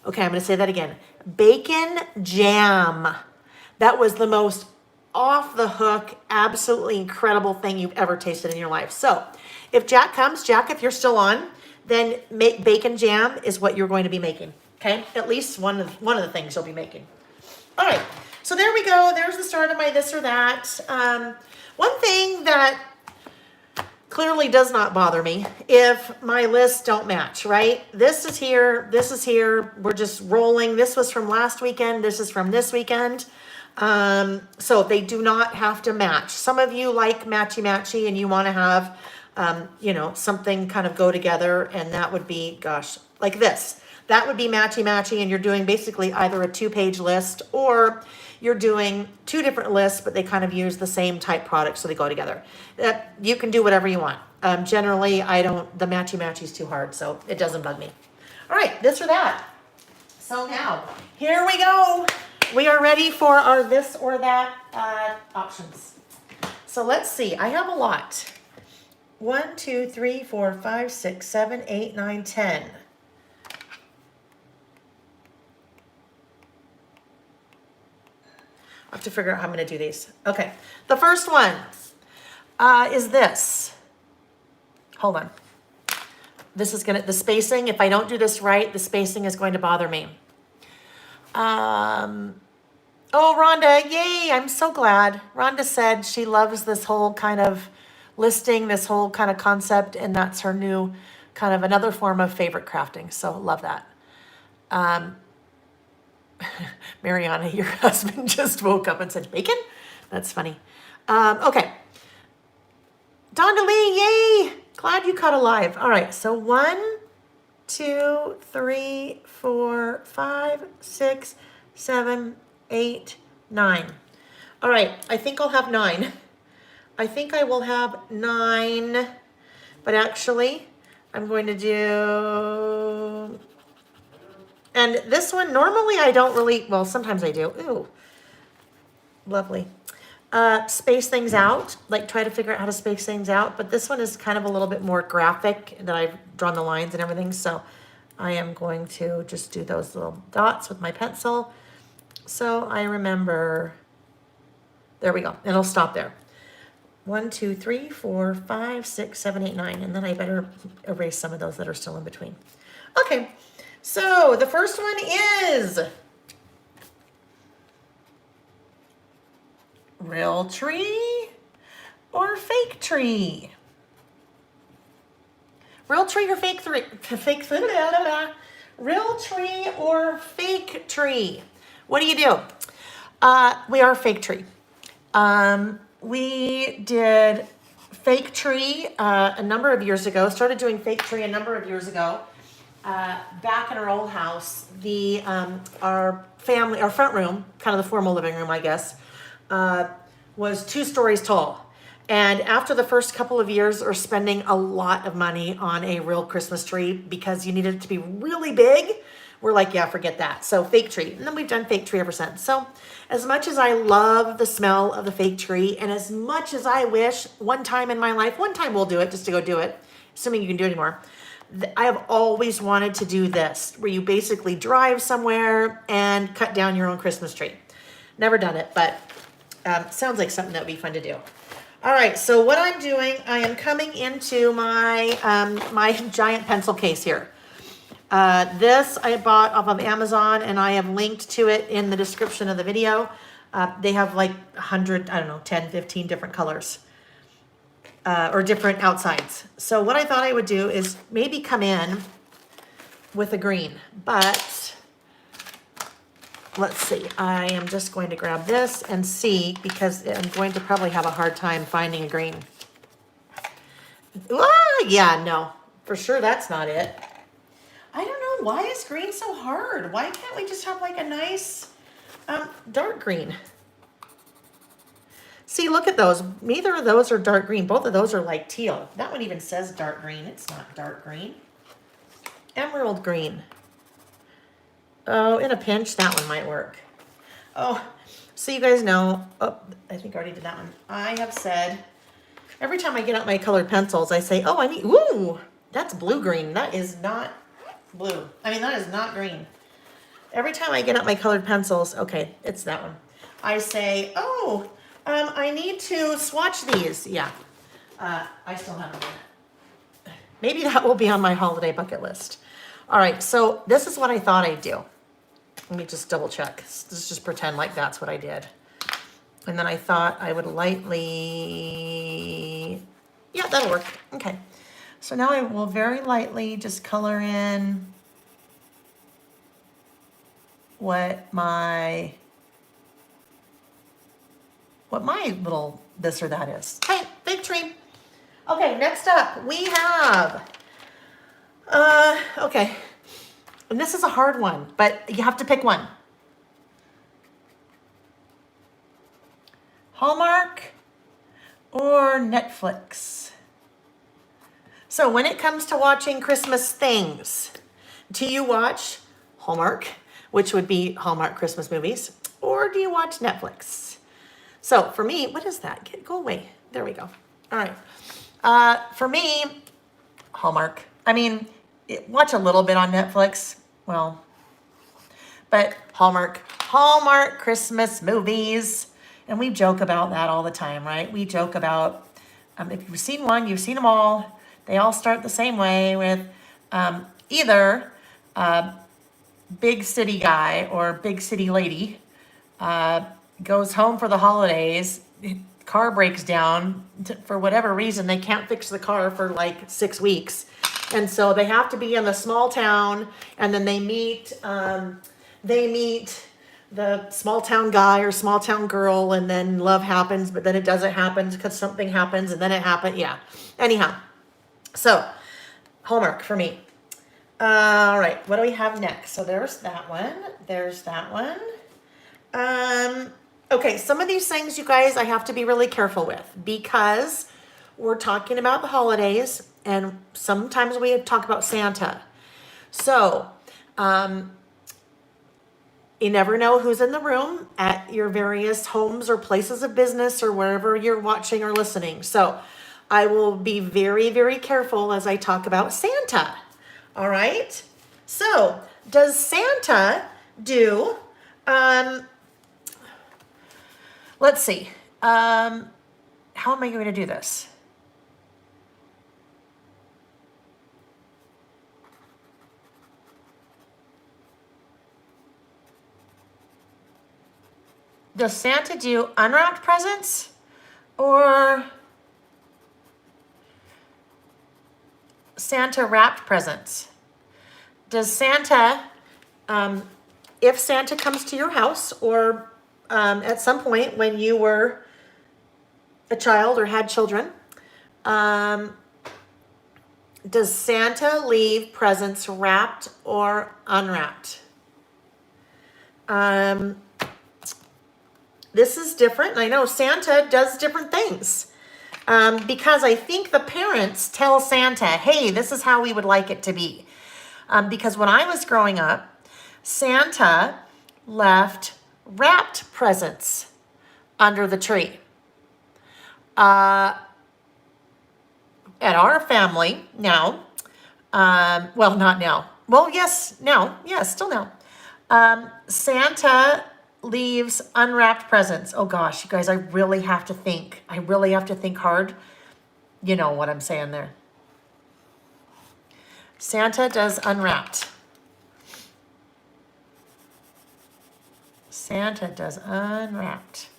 Okay, I'm going to say that again. Bacon jam. That was the most off the hook, absolutely incredible thing you've ever tasted in your life. So if Jack comes, Jack, if you're still on, then bacon jam is what you're going to be making. Okay, at least one of the things you'll be making. All right, so there we go. There's the start of my this or that. One thing that clearly does not bother me if my lists don't match, right? This is here, we're just rolling. This was from last weekend, this is from this weekend. So they do not have to match. Some of you like matchy and you want to have, something kind of go together, and that would be, gosh, like this. That would be matchy, and you're doing basically either a 2-page list, or you're doing 2 different lists, but they kind of use the same type product, so they go together. You can do whatever you want. Generally, the matchy is too hard, so it doesn't bug me. All right, this or that. So now, here we go. We are ready for our this or that options. So let's see, I have a lot. 1, 2, 3, 4, 5, 6, 7, 8, 9, 10. I have to figure out how I'm going to do these. Okay, the first one is this. Hold on. This is the spacing, if I don't do this right, the spacing is going to bother me. Oh, Rhonda, yay, I'm so glad. Rhonda said she loves this whole kind of listing, this whole kind of concept, and that's her new kind of another form of favorite crafting. So love that. Mariana, your husband just woke up and said, bacon? That's funny. Okay. Donda Lee, yay! Glad you caught alive. All right, so 1, 2, 3, 4, 5, 6, 7, 8, 9. All right, I think I'll have 9. I think I will have 9, but actually I'm going to do, and this one, normally I don't really, well, sometimes I do. Ooh, lovely. Space things out, like try to figure out how to space things out. But this one is kind of a little bit more graphic that I've drawn the lines and everything. So I am going to just do those little dots with my pencil. So I remember, there we go. And I'll stop there. 1, 2, 3, 4, 5, 6, 7, 8, 9. And then I better erase some of those that are still in between. Okay, so the first one is real tree or fake tree? Real tree or fake tree? Real tree or fake tree? What do you do? We are fake tree. We did fake tree a number of years ago. Started doing fake tree a number of years ago. Back in our old house, our front room, kind of the formal living room, I guess, was 2 stories tall. And after the first couple of years of spending a lot of money on a real Christmas tree because you needed it to be really big, we're like, yeah, forget that. So fake tree. And then we've done fake tree ever since. So as much as I love the smell of the fake tree, and as much as I wish one time in my life, one time we'll do it just to go do it, assuming you can do it anymore. I have always wanted to do this, where you basically drive somewhere and cut down your own Christmas tree. Never done it, but sounds like something that would be fun to do. All right, so what I'm doing, I am coming into my my giant pencil case here. This I bought off of Amazon, and I have linked to it in the description of the video. They have like 100, I don't know, 10, 15 different colors. Or different outsides. So what I thought I would do is maybe come in with a green, but let's see. I am just going to grab this and see, because I'm going to probably have a hard time finding a green. Yeah, no, for sure that's not it. I don't know, why is green so hard? Why can't we just have like a nice dark green? See, look at those. Neither of those are dark green. Both of those are like teal. That one even says dark green. It's not dark green. Emerald green. Oh, in a pinch, that one might work. Oh, so you guys know, oh, I think I already did that one. I have said, every time I get out my colored pencils, I say, oh, I need, ooh, that's blue-green. That is not blue. I mean, that is not green. Every time I get out my colored pencils, okay, it's that one. I say, oh, I need to swatch these. Yeah, I still haven't done it. Maybe that will be on my holiday bucket list. All right, so this is what I thought I'd do. Let me just double check. Let's just pretend like that's what I did. And then I thought I would lightly, yeah, that'll work. Okay, so now I will very lightly just color in what my little this or that is. Okay, fig tree. Okay, next up we have, okay, and this is a hard one, but you have to pick one. Hallmark or Netflix? So when it comes to watching Christmas things, do you watch Hallmark, which would be Hallmark Christmas movies, or do you watch Netflix? So for me, what is that? Go away. There we go. All right. For me, Hallmark. I mean, watch a little bit on Netflix. Well, but Hallmark Christmas movies. And we joke about that all the time, right? We joke about, if you've seen one, you've seen them all. They all start the same way with either big city guy or big city lady goes home for the holidays, car breaks down for whatever reason. They can't fix the car for like 6 weeks. And so they have to be in the small town, and then they meet the small town guy or small town girl, and then love happens, but then it doesn't happen because something happens, and then it happened. Yeah. Anyhow, so Hallmark for me. All right, what do we have next? So there's that one. There's that one. Okay, some of these things, you guys, I have to be really careful with because we're talking about the holidays, and sometimes we talk about Santa. So, you never know who's in the room at your various homes or places of business or wherever you're watching or listening. So, I will be very, very careful as I talk about Santa. All right? So, does Santa do, let's see, how am I going to do this? Does Santa do unwrapped presents or Santa wrapped presents? Does Santa, if Santa comes to your house or at some point when you were a child or had children, does Santa leave presents wrapped or unwrapped? This is different. I know Santa does different things because I think the parents tell Santa, hey, this is how we would like it to be. Because when I was growing up, Santa left wrapped presents under the tree. At our family now, well, not now. Well, yes, now. Yes, still now. Santa leaves unwrapped presents. Oh gosh, you guys, I really have to think. I really have to think hard. You know what I'm saying there. Santa does unwrapped. Santa does unwrapped.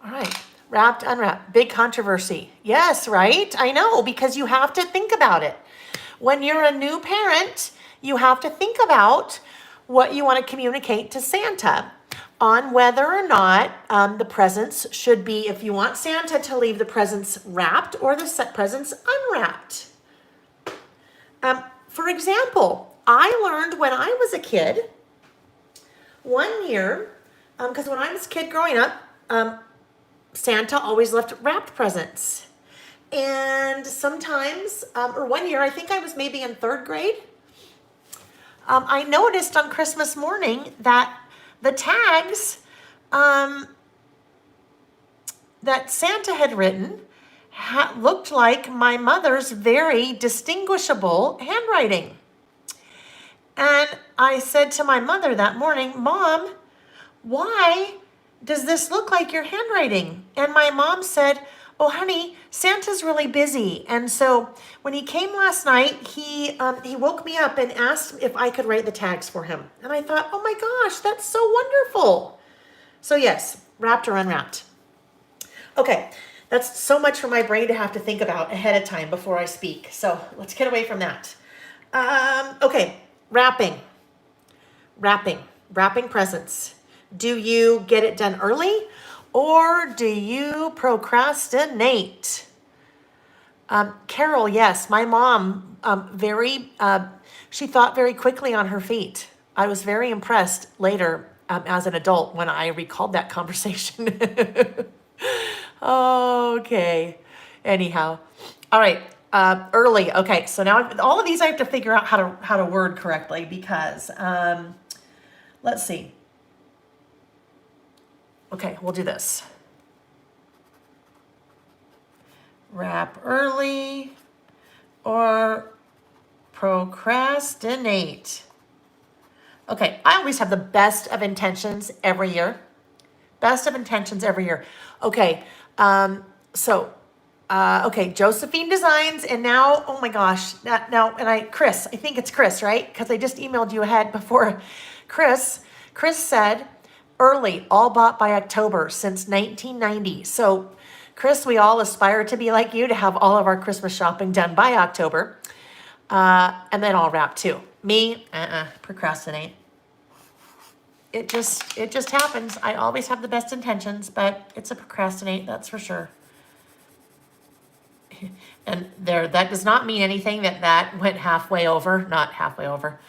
All right. Wrapped, unwrapped. Big controversy. Yes, right? I know, because you have to think about it. When you're a new parent, you have to think about what you want to communicate to Santa on whether or not the presents should be, if you want Santa to leave the presents wrapped or the presents unwrapped. For example, I learned when I was a kid, one year, because when I was a kid growing up, Santa always left wrapped presents. And sometimes, or one year, I think I was maybe in third grade, I noticed on Christmas morning that the tags that Santa had written looked like my mother's very distinguishable handwriting. And I said to my mother that morning, Mom, why does this look like your handwriting? And my mom said, oh, honey, Santa's really busy. And so when he came last night, he woke me up and asked if I could write the tags for him. And I thought, oh my gosh, that's so wonderful. So yes, wrapped or unwrapped. Okay, that's so much for my brain to have to think about ahead of time before I speak. So let's get away from that. Okay, wrapping presents. Do you get it done early or do you procrastinate? Carol, yes, my mom, she thought very quickly on her feet. I was very impressed later as an adult when I recalled that conversation. Okay. Anyhow. All right. Early. Okay. So now all of these I have to figure out how to word correctly because, let's see. Okay. We'll do this. Wrap early or procrastinate. Okay. I always have the best of intentions every year. Best of intentions every year. Okay. Okay, Josephine Designs, and now, oh my gosh, Chris, I think it's Chris, right? Because I just emailed you ahead before. Chris said, early, all bought by October since 1990. So, Chris, we all aspire to be like you, to have all of our Christmas shopping done by October. And then all wrap too. Me, procrastinate. It just happens. I always have the best intentions, but it's a procrastinate, that's for sure. And that does not mean anything that went halfway over, not halfway over.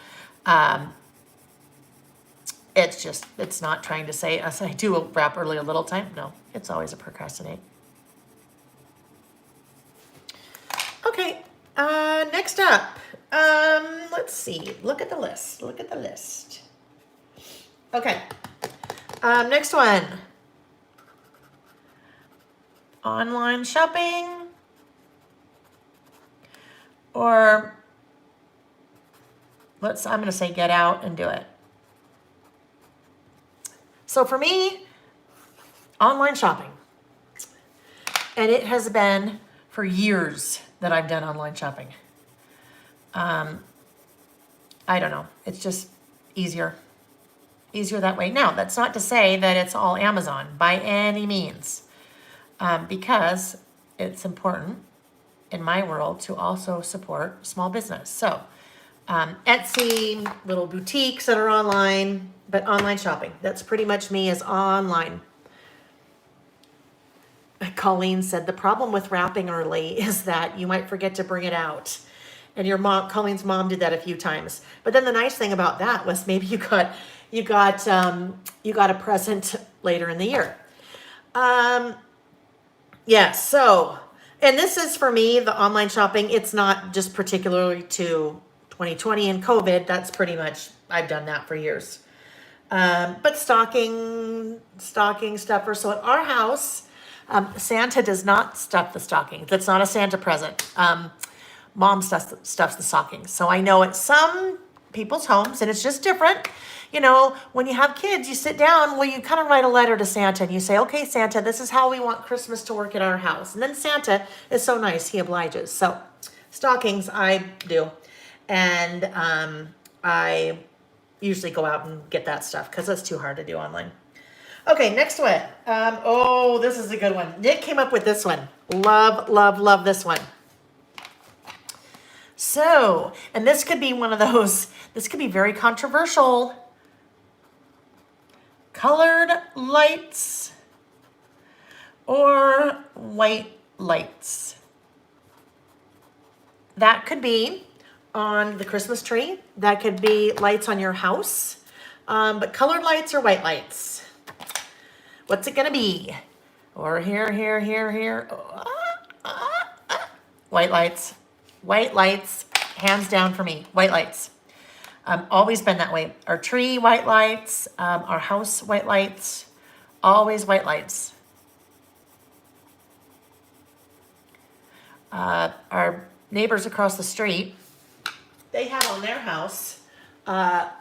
It's not trying to say us, I do wrap early a little time. No, it's always a procrastinate. Okay, next up, let's see, look at the list, Okay, next one. Online shopping or I'm going to say get out and do it. So for me, online shopping. And it has been for years that I've done online shopping. I don't know. It's just easier that way. Now, that's not to say that it's all Amazon by any means, because it's important in my world to also support small business. So, Etsy, little boutiques that are online, but online shopping. That's pretty much me, is online. Colleen said the problem with wrapping early is that you might forget to bring it out. And Colleen's mom did that a few times. But then the nice thing about that was maybe you got a present later in the year. Yeah, so, and this is for me, the online shopping, it's not just particularly to 2020 and COVID. That's pretty much, I've done that for years. But stocking stuffer. So at our house, Santa does not stuff the stockings. That's not a Santa present. Mom stuffs the stockings. So I know at some people's homes, and it's just different. You know, when you have kids, you sit down, well, you kind of write a letter to Santa and you say, okay, Santa, this is how we want Christmas to work at our house. And then Santa is so nice, he obliges. So stockings, I do. And I usually go out and get that stuff because it's too hard to do online. Okay, next one. Oh, this is a good one. Nick came up with this one. Love this one. So, and this could be one of those, this could be very controversial. Colored lights or white lights. That could be on the Christmas tree. That could be lights on your house. But colored lights or white lights? What's it gonna be? Or here. White lights. White lights, hands down for me. White lights. Always been that way. Our tree, white lights. Our house, white lights. Always white lights. Our neighbors across the street, they have on their house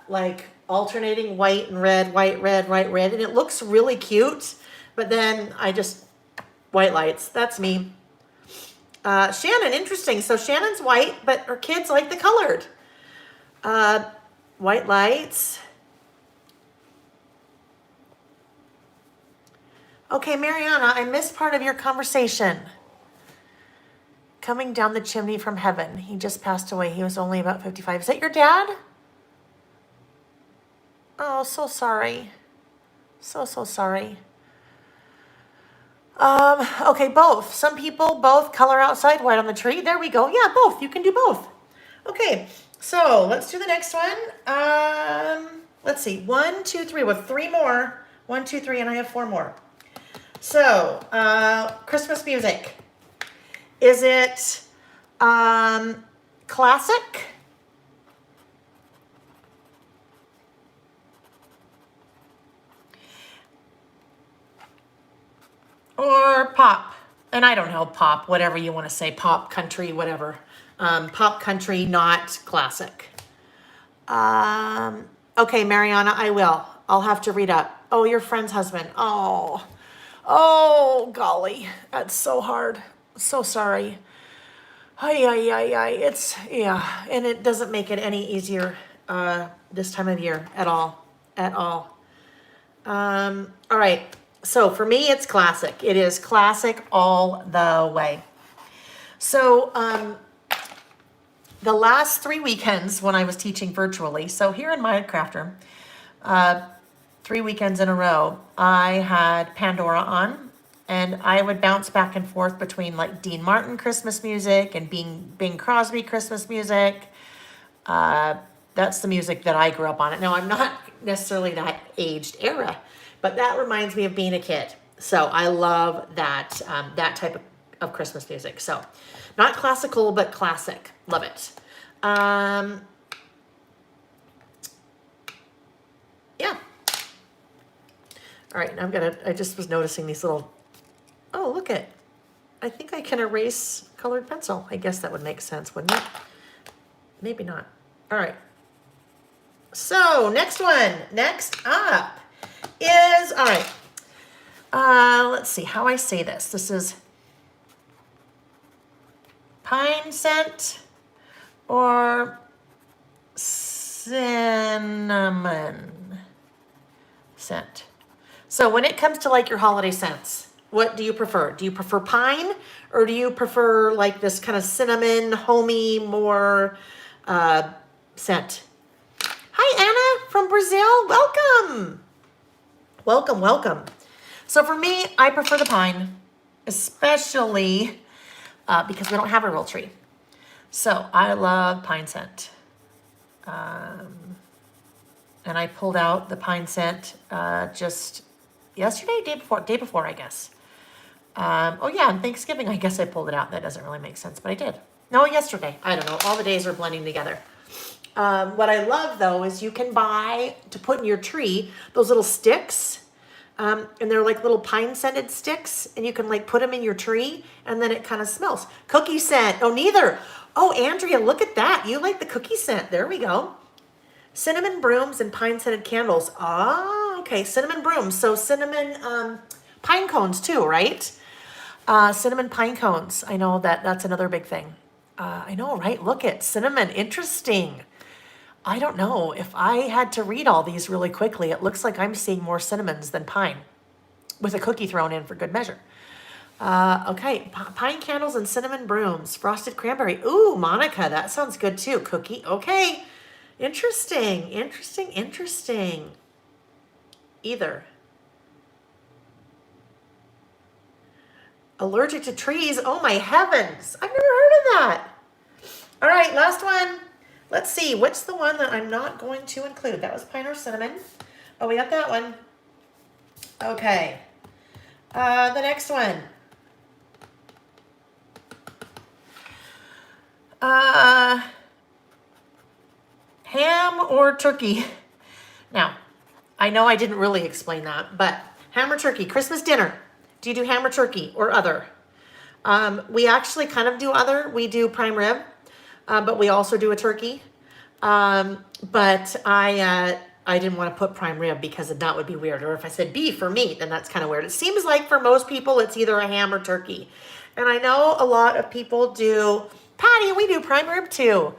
like alternating white and red, white, red, white, red. And it looks really cute. But then white lights. That's me. Shannon, interesting. So Shannon's white, but her kids like the colored. White lights. Okay, Mariana, I missed part of your conversation. Coming down the chimney from heaven. He just passed away. He was only about 55. Is that your dad? Oh, so sorry. So sorry. Okay, both. Some people both color outside, white on the tree. There we go. Yeah, both. You can do both. Okay, so let's do the next one. Let's see. 1, 2, 3. We have 3 more. 1, 2, 3, and I have 4 more. So, Christmas music. Is it classic? Or pop? And I don't know, pop, whatever you want to say, pop, country, whatever. Pop, country, not classic. Okay, Mariana, I will. I'll have to read up. Oh, your friend's husband. Oh, golly. That's so hard. So sorry. It's, yeah. And it doesn't make it any easier this time of year at all. All right. So for me, it's classic. It is classic all the way. So, the last 3 weekends when I was teaching virtually, so here in my craft room, 3 weekends in a row, I had Pandora on, and I would bounce back and forth between like Dean Martin Christmas music and Bing Crosby Christmas music. That's the music that I grew up on. Now, I'm not necessarily that aged era, but that reminds me of being a kid. So I love that that type of Christmas music. So not classical, but classic. Love it. Yeah. All right, now I just was noticing these little, oh, look it. I think I can erase colored pencil. I guess that would make sense, wouldn't it? Maybe not. All right. So next up is, all right. Let's see how I say this. This is pine scent or cinnamon scent. So when it comes to like your holiday scents, what do you prefer? Do you prefer pine or do you prefer like this kind of cinnamon, homey, more scent? Hi, Anna from Brazil. Welcome. Welcome, welcome. So for me, I prefer the pine, especially because we don't have a real tree. So I love pine scent. And I pulled out the pine scent just yesterday, day before, I guess. Oh yeah, on Thanksgiving, I guess I pulled it out. That doesn't really make sense, but I did. No, yesterday. I don't know. All the days are blending together. What I love though is you can buy to put in your tree those little sticks. And they're like little pine scented sticks, and you can like put them in your tree, and then it kind of smells. Cookie scent. Oh, neither. Oh, Andrea, look at that. You like the cookie scent. There we go. Cinnamon brooms and pine scented candles. Ah, okay. Cinnamon brooms. So cinnamon pine cones too, right? Cinnamon pine cones. I know that's another big thing. I know, right? Look at cinnamon. Interesting. I don't know. If I had to read all these really quickly, it looks like I'm seeing more cinnamons than pine, with a cookie thrown in for good measure. Okay, pine candles and cinnamon brooms, frosted cranberry. Ooh, Monica, that sounds good too. Cookie, okay. Interesting. Either. Allergic to trees. Oh my heavens. I've never heard of that. All right, last one. Let's see, what's the one that I'm not going to include? That was pine or cinnamon. Oh, we got that one. Okay. The next one. Ham or turkey? Now, I know I didn't really explain that, but ham or turkey, Christmas dinner. Do you do ham or turkey or other? We actually kind of do other. We do prime rib. But we also do a turkey. But I didn't want to put prime rib because that would be weird. Or if I said beef or meat, then that's kind of weird. It seems like for most people, it's either a ham or turkey. And I know a lot of people do, Patty, we do prime rib too.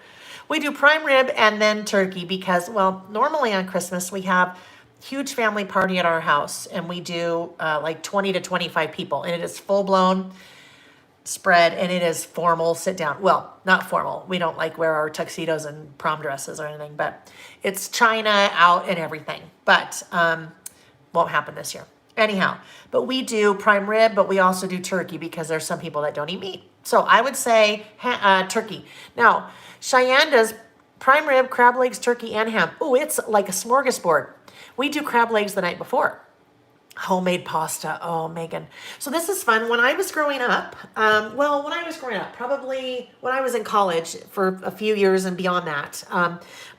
We do prime rib and then turkey because, well, normally on Christmas we have huge family party at our house and we do like 20 to 25 people and it is full blown spread and it is formal sit down. Well, not formal. We don't like wear our tuxedos and prom dresses or anything, but it's china out and everything. But won't happen this year. Anyhow, but we do prime rib, but we also do turkey because there's some people that don't eat meat. So I would say turkey. Now, Cheyenne does prime rib, crab legs, turkey, and ham. Oh, it's like a smorgasbord. We do crab legs the night before. Homemade pasta. Oh, Megan. So this is fun. When I was growing up, probably when I was in college for a few years and beyond that,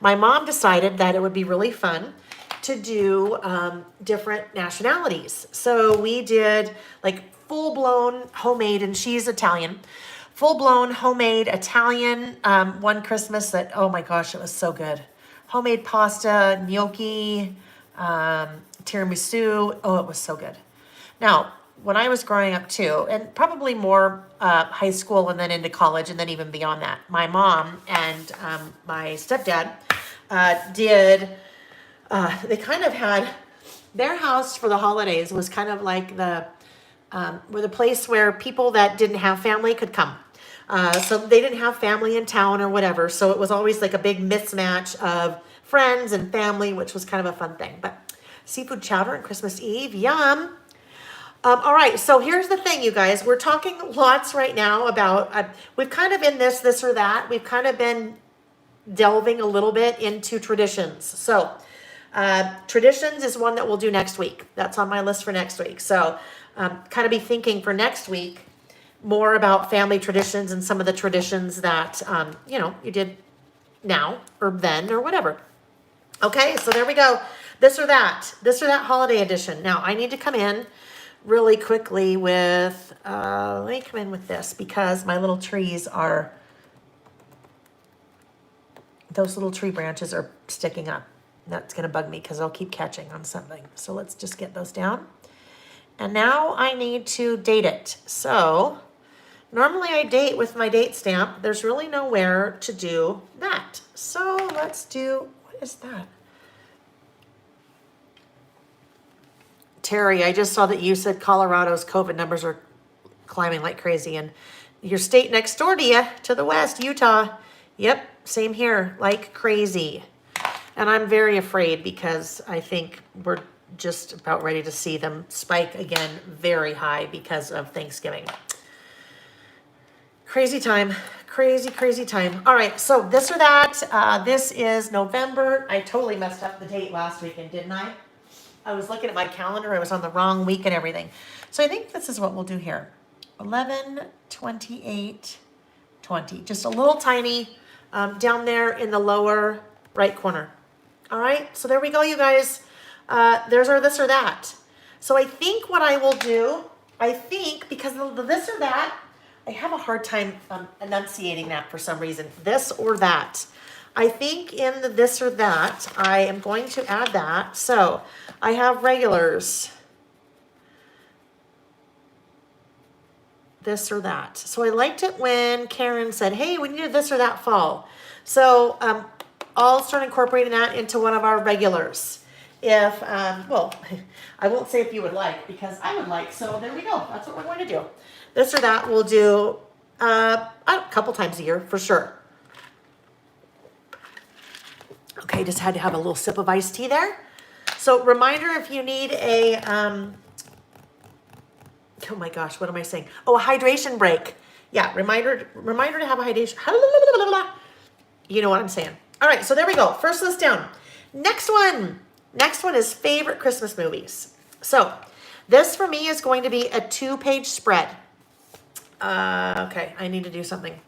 my mom decided that it would be really fun to do different nationalities. So we did like full-blown homemade, and she's Italian, full-blown homemade Italian one Christmas that, oh my gosh, it was so good. Homemade pasta, gnocchi, tiramisu. Oh, it was so good. Now, when I was growing up too, and probably more high school and then into college and then even beyond that, my mom and my stepdad did, they kind of had their house for the holidays was kind of like the place where people that didn't have family could come. So they didn't have family in town or whatever. So it was always like a big mismatch of friends and family, which was kind of a fun thing. But seafood chowder on Christmas Eve, yum. All right, so here's the thing, you guys. We're talking lots right now about, we've kind of in this or that. We've kind of been delving a little bit into traditions. So traditions is one that we'll do next week. That's on my list for next week. So kind of be thinking for next week more about family traditions and some of the traditions that, you did now or then or whatever. Okay, so there we go. This or that holiday edition. Now I need to come in really quickly with, let me come in with this because my little trees are, those little tree branches are sticking up. That's going to bug me because I'll keep catching on something. So let's just get those down. And now I need to date it. So normally I date with my date stamp. There's really nowhere to do that. So let's do, what is that? Terry, I just saw that you said Colorado's COVID numbers are climbing like crazy, and your state next door to you, to the west, Utah. Yep, same here, like crazy. And I'm very afraid because I think we're just about ready to see them spike again very high because of Thanksgiving. Crazy time, crazy time. All right, so this or that, this is November. I totally messed up the date last weekend, didn't I? I was looking at my calendar. I was on the wrong week and everything. So I think this is what we'll do here. 11, 28, 20. Just a little tiny down there in the lower right corner. All right. So there we go, you guys. There's our this or that. So I think what I will do, because the this or that, I have a hard time enunciating that for some reason. This or that. I think in the this or that, I am going to add that. So I have regulars, this or that. So I liked it when Karen said, hey, we need a this or that fall. So I'll start incorporating that into one of our regulars. If, well, I won't say if you would like, because I would like. So there we go. That's what we're going to do. This or that we'll do a couple times a year for sure. Okay, just had to have a little sip of iced tea there. So reminder, if you need a, oh my gosh, what am I saying? Oh, a hydration break. Yeah, reminder to have a hydration. You know what I'm saying. All right, so there we go. First list down. Next one is favorite Christmas movies. So this for me is going to be a 2-page spread. Okay, I need to do something.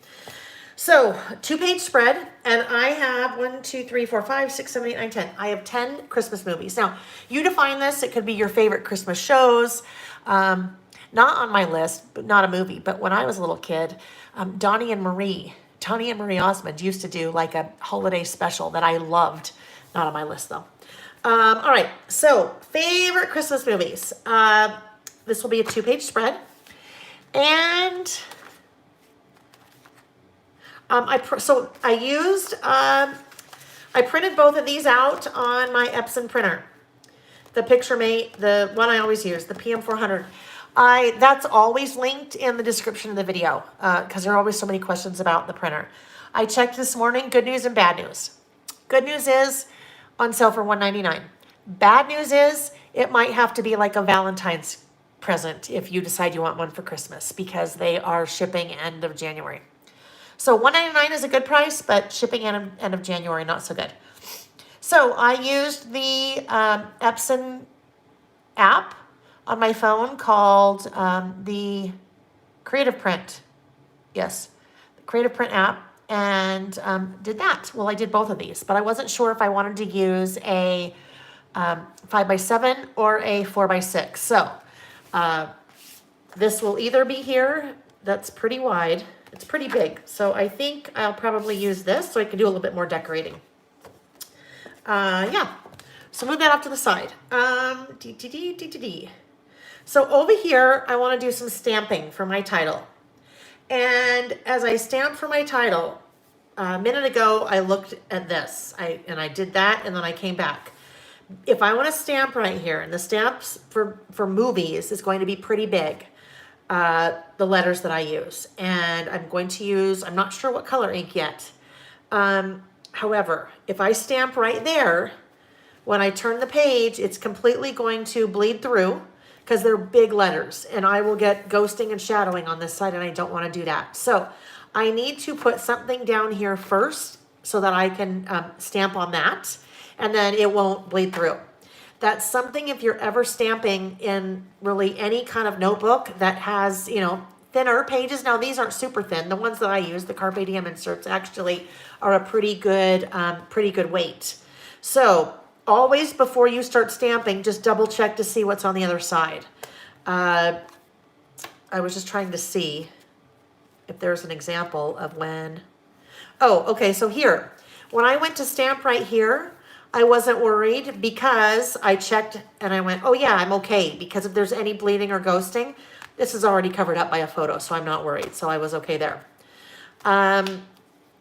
So 2-page spread, and I have 1, 2, 3, 4, 5, 6, 7, 8, 9, 10. I have 10 Christmas movies. Now, you define this. It could be your favorite Christmas shows. Not on my list, but not a movie. But when I was a little kid, Donnie and Marie Osmond used to do like a holiday special that I loved. Not on my list though. All right, so favorite Christmas movies. This will be a 2-page spread, and I printed both of these out on my Epson printer. The PictureMate, the one I always use, the PM400. That's always linked in the description of the video because there are always so many questions about the printer. I checked this morning, good news and bad news. Good news is on sale for $199. Bad news is it might have to be like a Valentine's present if you decide you want one for Christmas because they are shipping end of January. So $199 is a good price, but shipping end of January, not so good. So I used the Epson app on my phone called the Creative Print. Yes, the Creative Print app, and did that. Well, I did both of these, but I wasn't sure if I wanted to use a 5x7 or a 4x6. So this will either be here, that's pretty wide. It's pretty big, so I think I'll probably use this so I can do a little bit more decorating. Yeah, so move that off to the side. So over here, I want to do some stamping for my title. And as I stamp for my title, a minute ago, I looked at this. I did that, and then I came back. If I want to stamp right here, and the stamps for movies is going to be pretty big, the letters that I use. And I'm going to use, I'm not sure what color ink yet. However, if I stamp right there, when I turn the page, it's completely going to bleed through because they're big letters, and I will get ghosting and shadowing on this side, and I don't want to do that. So I need to put something down here first so that I can stamp on that, and then it won't bleed through. That's something if you're ever stamping in really any kind of notebook that has, you know, thinner pages. Now these aren't super thin. The ones that I use, the Carpe Diem inserts, actually are a pretty good weight. So always before you start stamping, just double check to see what's on the other side. I was just trying to see if there's an example of when. Oh, okay, so here, when I went to stamp right here, I wasn't worried because I checked and I went, oh yeah, I'm okay. Because if there's any bleeding or ghosting, this is already covered up by a photo, so I'm not worried. So I was okay there.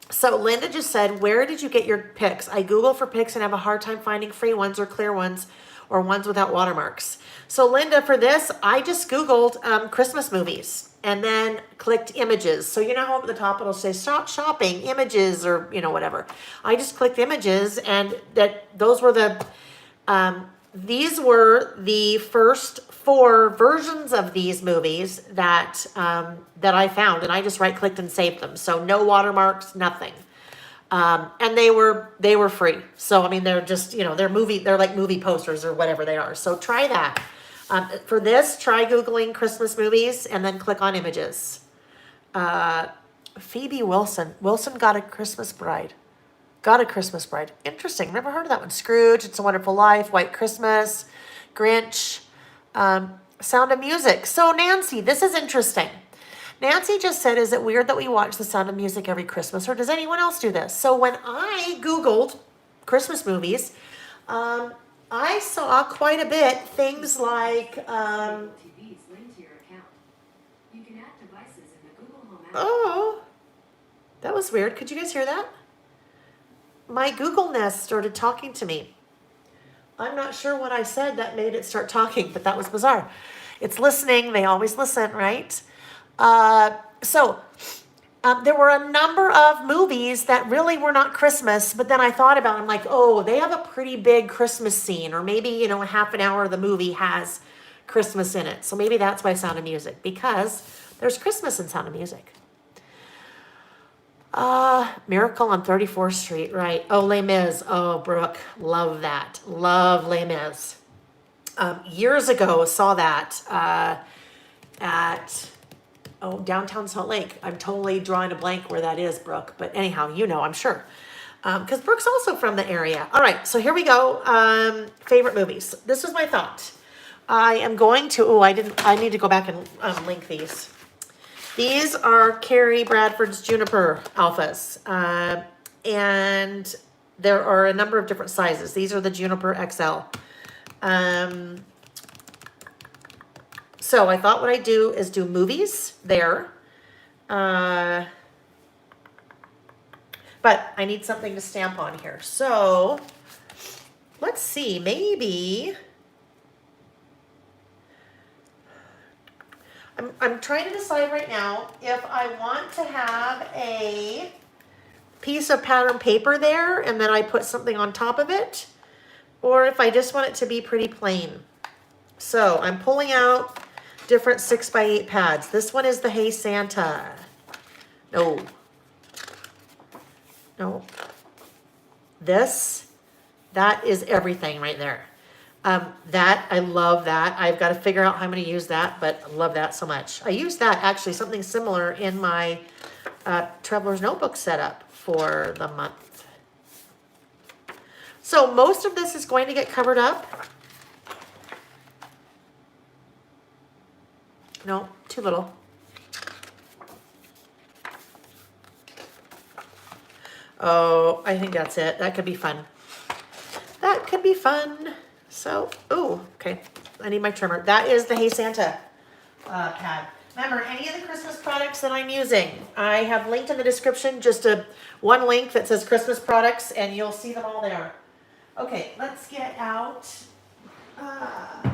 So Linda just said, where did you get your pics? I Google for pics and have a hard time finding free ones or clear ones or ones without watermarks. So Linda, for this, I just Googled Christmas movies and then clicked images. So you know how at the top it'll say stop shopping, images, or you know, whatever. I just clicked images, and those were these were the first 4 versions of these movies that I found, and I just right clicked and saved them. So no watermarks, nothing. And they were free. So I mean, they're just, you know, they're like movie posters or whatever they are. So try that. For this, try Googling Christmas movies and then click on images. Phoebe Wilson got a Christmas Bride. Got a Christmas Bride. Interesting. Never heard of that one. Scrooge, It's a Wonderful Life, White Christmas, Grinch, Sound of Music. So Nancy, this is interesting. Nancy just said, is it weird that we watch The Sound of Music every Christmas, or does anyone else do this? So when I Googled Christmas movies, I saw quite a bit things like, oh, that was weird. Could you guys hear that? My Google Nest started talking to me. I'm not sure what I said that made it start talking, but that was bizarre. It's listening. They always listen, right? So there were a number of movies that really were not Christmas, but then I thought about it. I'm like, oh, they have a pretty big Christmas scene, or maybe, you know, a half an hour of the movie has Christmas in it. So maybe that's why Sound of Music, because there's Christmas in Sound of Music. Miracle on 34th Street, right? Oh, Les Mis. Oh, Brooke, love that. Love Les Mis. Years ago, saw that at downtown Salt Lake. I'm totally drawing a blank where that is, Brooke. But anyhow, you know, I'm sure. Because Brooke's also from the area. All right, so here we go. Favorite movies. This was my thought. I am going to, I need to go back and link these. These are Carrie Bradford's Juniper Alphas. And there are a number of different sizes. These are the Juniper XL. So I thought what I'd do is do movies there. But I need something to stamp on here. So let's see, maybe I'm trying to decide right now if I want to have a piece of pattern paper there and then I put something on top of it, or if I just want it to be pretty plain. So I'm pulling out different 6x8 pads. This one is the Hey Santa. No. That is everything right there. That, I love that. I've got to figure out how I'm going to use that, but I love that so much. I use that, actually, something similar in my Traveler's Notebook setup for the month. So most of this is going to get covered up. No, too little. Oh, I think that's it. That could be fun. That could be fun. So, oh, okay. I need my trimmer. That is the Hey Santa pad. Remember, any of the Christmas products that I'm using, I have linked in the description, just one link that says Christmas products, and you'll see them all there. Okay, let's get out. I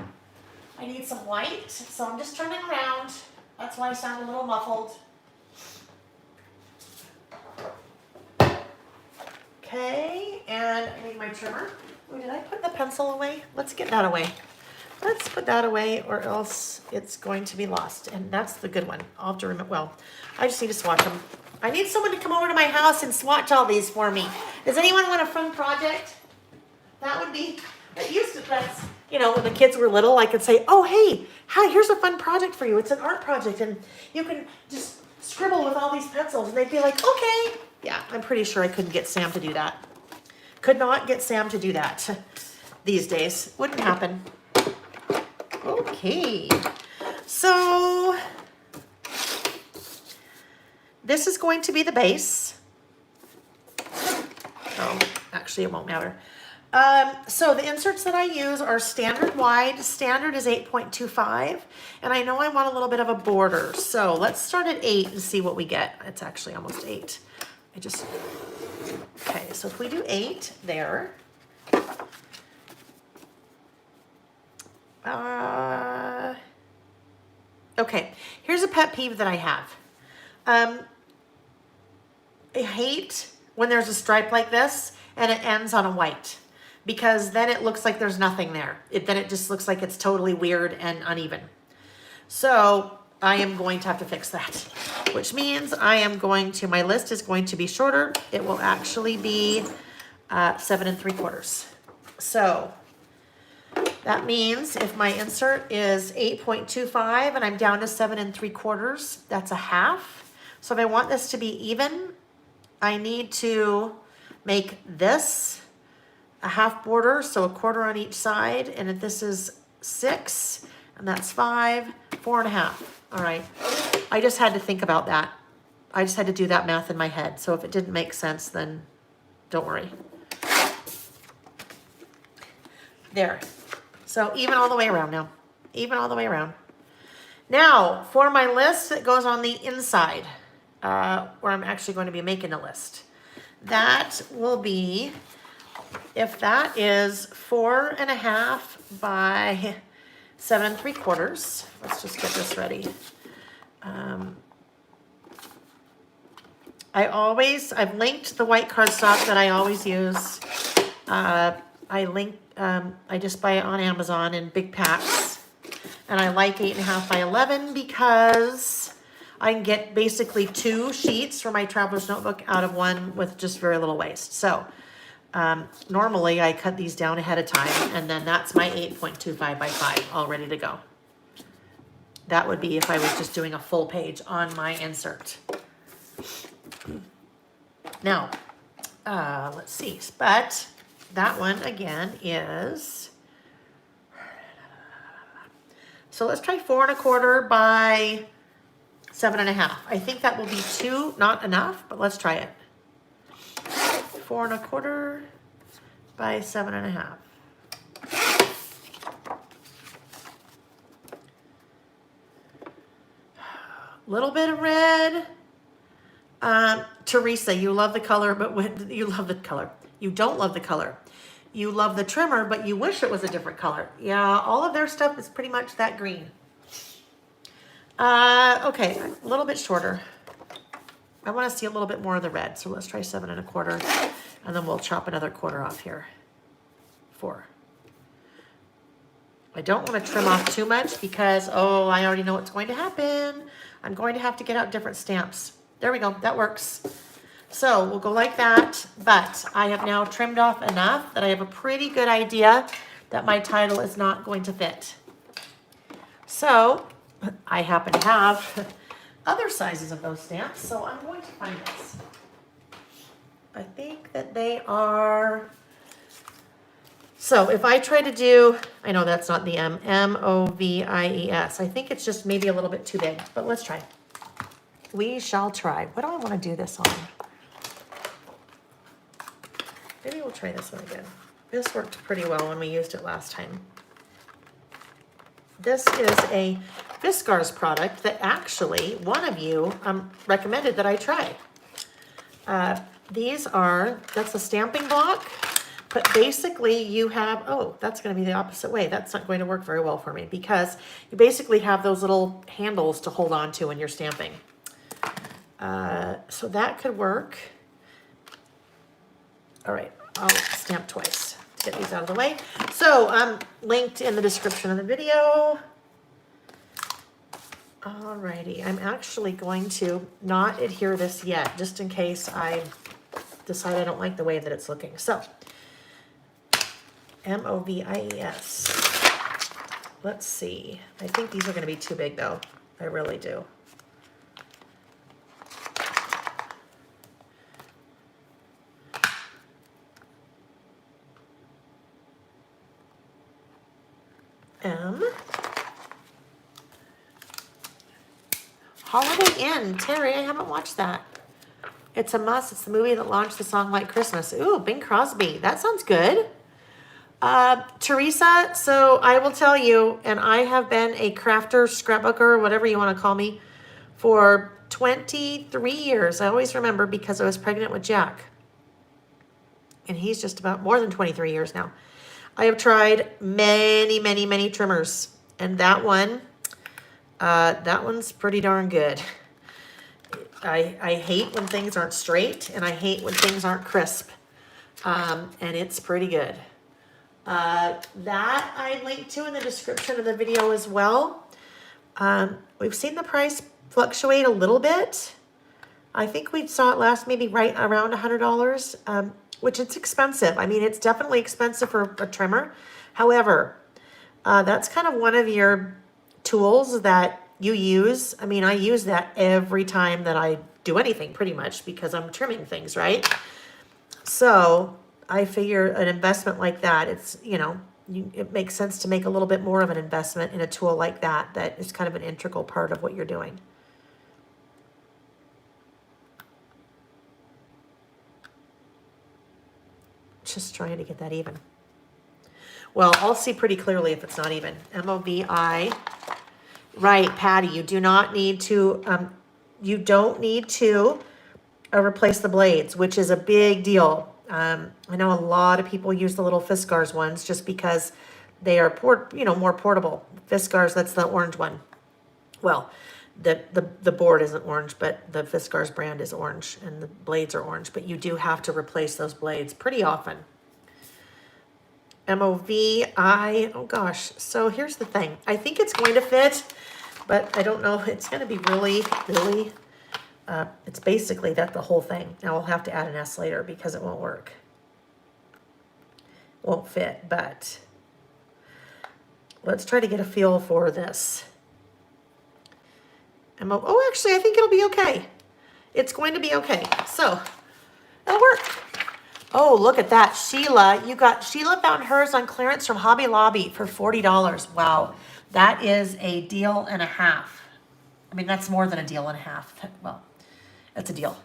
need some white, so I'm just turning around. That's why I sound a little muffled. Okay, and I need my trimmer. Oh, did I put the pencil away? Let's get that away. Let's put that away or else it's going to be lost. And that's the good one. I'll have to remember. Well, I just need to swatch them. I need someone to come over to my house and swatch all these for me. Does anyone want a fun project? That would be, it used to, that's, you know, when the kids were little, I could say, oh, hey, hi, here's a fun project for you. It's an art project and you can just scribble with all these pencils. And they'd be like, okay. Yeah, I'm pretty sure I couldn't get Sam to do that. Could not get Sam to do that these days. Wouldn't happen. Okay, so this is going to be the base. Oh, actually it won't matter. So the inserts that I use are standard wide. Standard is 8.25, and I know I want a little bit of a border. So let's start at 8 and see what we get. It's actually almost 8. Okay, so if we do 8 there. Okay, here's a pet peeve that I have. I hate when there's a stripe like this and it ends on a white, because then it looks like there's nothing there. Then it just looks like it's totally weird and uneven. So I am going to have to fix that, which means I am going to, my list is going to be shorter. It will actually be 7 3/4. So that means if my insert is 8.25 and I'm down to 7 3/4, that's a half. So if I want this to be even, I need to make this a half border, so a quarter on each side. And if this is 6, and that's 5, 4 1/2. All right. I just had to think about that. I just had to do that math in my head. So if it didn't make sense, then don't worry. There. So even all the way around now. Even all the way around. Now, for my list that goes on the inside, where I'm actually going to be making a list. That will be, if that is 4 1/2 by 7 3/4. Let's just get this ready. I've linked the white cardstock that I always use. I just buy it on Amazon in big packs. And I like 8 1/2 by 11 because I can get basically 2 sheets for my traveler's notebook out of one with just very little waste. So normally I cut these down ahead of time, and then that's my 8.25 by 5 all ready to go. That would be if I was just doing a full page on my insert. Now, let's see, but that one again is, so let's try 4 1/4 by 7 1/2. I think that will be not enough, but let's try it. 4 1/4 by 7 1/2. Little bit of red. Teresa, you love the color, but you love the color. You don't love the color. You love the trimmer, but you wish it was a different color. Yeah, all of their stuff is pretty much that green. Okay, a little bit shorter. I want to see a little bit more of the red, so let's try 7 1/4, and then we'll chop another quarter off here. 4. I don't want to trim off too much because, oh, I already know what's going to happen. I'm going to have to get out different stamps. There we go, that works. So we'll go like that, but I have now trimmed off enough that I have a pretty good idea that my title is not going to fit. So I happen to have other sizes of those stamps, so I'm going to find this. I think that they are, so if I try to do, I know that's not the M, M-O-V-I-E-S. I think it's just maybe a little bit too big, but let's try. We shall try. What do I want to do this on? Maybe we'll try this one again. This worked pretty well when we used it last time. This is a Fiskars product that actually one of you recommended that I try. That's a stamping block But basically you have, oh, that's going to be the opposite way. That's not going to work very well for me because you basically have those little handles to hold on to when you're stamping. So that could work. All right, I'll stamp twice to get these out of the way. So linked in the description of the video. Alrighty, I'm actually going to not adhere this yet, just in case I decide I don't like the way that it's looking. So, MOVIES. Let's see. I think these are going to be too big, though. I really do. Holiday Inn. Terry, I haven't watched that. It's a must. It's the movie that launched the song Like Christmas. Ooh, Bing Crosby. That sounds good. Teresa, so I will tell you, and I have been a crafter, scrapbooker, whatever you want to call me, for 23 years. I always remember because I was pregnant with Jack. And he's just about more than 23 years now. I have tried many, many, many trimmers. And that one's pretty darn good. I hate when things aren't straight, and I hate when things aren't crisp. And it's pretty good. That I linked to in the description of the video as well. We've seen the price fluctuate a little bit. I think we saw it last maybe right around $100, which it's expensive. I mean, it's definitely expensive for a trimmer. However, that's kind of one of your tools that you use. I mean, I use that every time that I do anything pretty much because I'm trimming things, right? So I figure an investment like that, it's, it makes sense to make a little bit more of an investment in a tool like that, that is kind of an integral part of what you're doing. Just trying to get that even. Well, I'll see pretty clearly if it's not even. MOVI. Right, Patty, you do not need to, replace the blades, which is a big deal. I know a lot of people use the little Fiskars ones just because they are more portable. Fiskars, that's the orange one. Well, the board isn't orange, but the Fiskars brand is orange and the blades are orange, but you do have to replace those blades pretty often. MOVI, oh gosh. So here's the thing. I think it's going to fit, but I don't know. It's going to be really, really, it's basically the whole thing. Now I'll have to add an S later because it won't work. Won't fit, but let's try to get a feel for this. Oh, actually, I think it'll be okay. It's going to be okay. So it'll work. Oh, look at that. Sheila found hers on clearance from Hobby Lobby for $40. Wow. That is a deal and a half. I mean, that's more than a deal and a half. Well, it's a deal.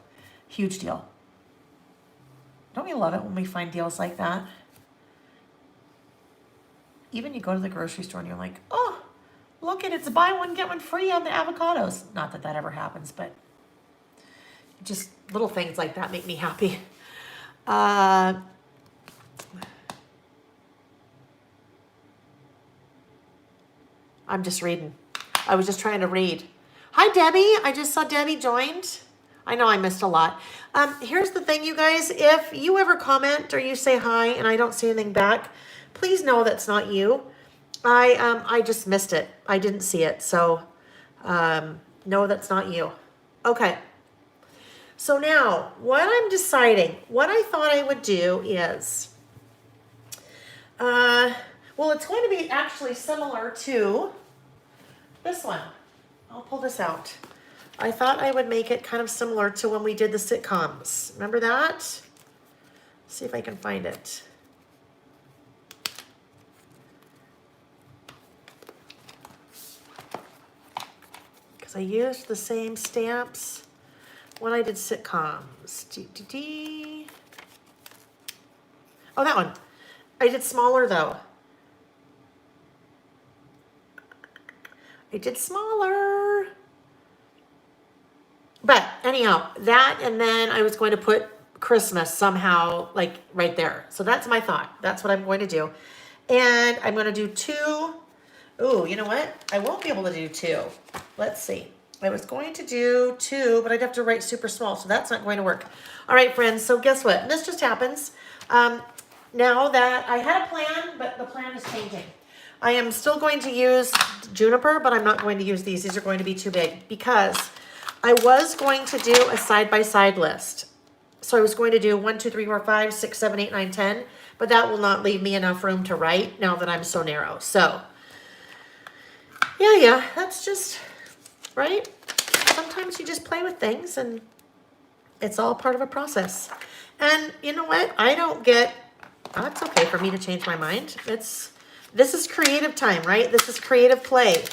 Huge deal. Don't we love it when we find deals like that? Even you go to the grocery store and you're like, oh, look at it's buy one, get one free on the avocados. Not that that ever happens, but just little things like that make me happy. I'm just reading. I was just trying to read. Hi, Debbie. I just saw Debbie joined. I know I missed a lot. Here's the thing, you guys. If you ever comment or you say hi and I don't see anything back, please know that's not you. I just missed it. I didn't see it. So, no, that's not you. Okay. So now, what I'm deciding, what I thought I would do is, well, it's going to be actually similar to this one. I'll pull this out. I thought I would make it kind of similar to when we did the sitcoms. Remember that? Let's see if I can find it. Because I used the same stamps when I did sitcoms. Oh, that one. I did smaller though. I did smaller. But anyhow, that, and then I was going to put Christmas somehow, like right there. So that's my thought. That's what I'm going to do. And I'm going to do 2. Ooh, you know what? I won't be able to do 2. Let's see. I was going to do 2, but I'd have to write super small, so that's not going to work. All right, friends, so guess what? This just happens. Now that I had a plan, but the plan is changing. I am still going to use Juniper, but I'm not going to use these. These are going to be too big because I was going to do a side-by-side list. So I was going to do 1, 2, 3, 4, 5, 6, 7, 8, 9, 10, but that will not leave me enough room to write now that I'm so narrow. So yeah, that's just, right? Sometimes you just play with things and it's all part of a process. And you know what? It's okay for me to change my mind. This is creative time, right? This is creative play.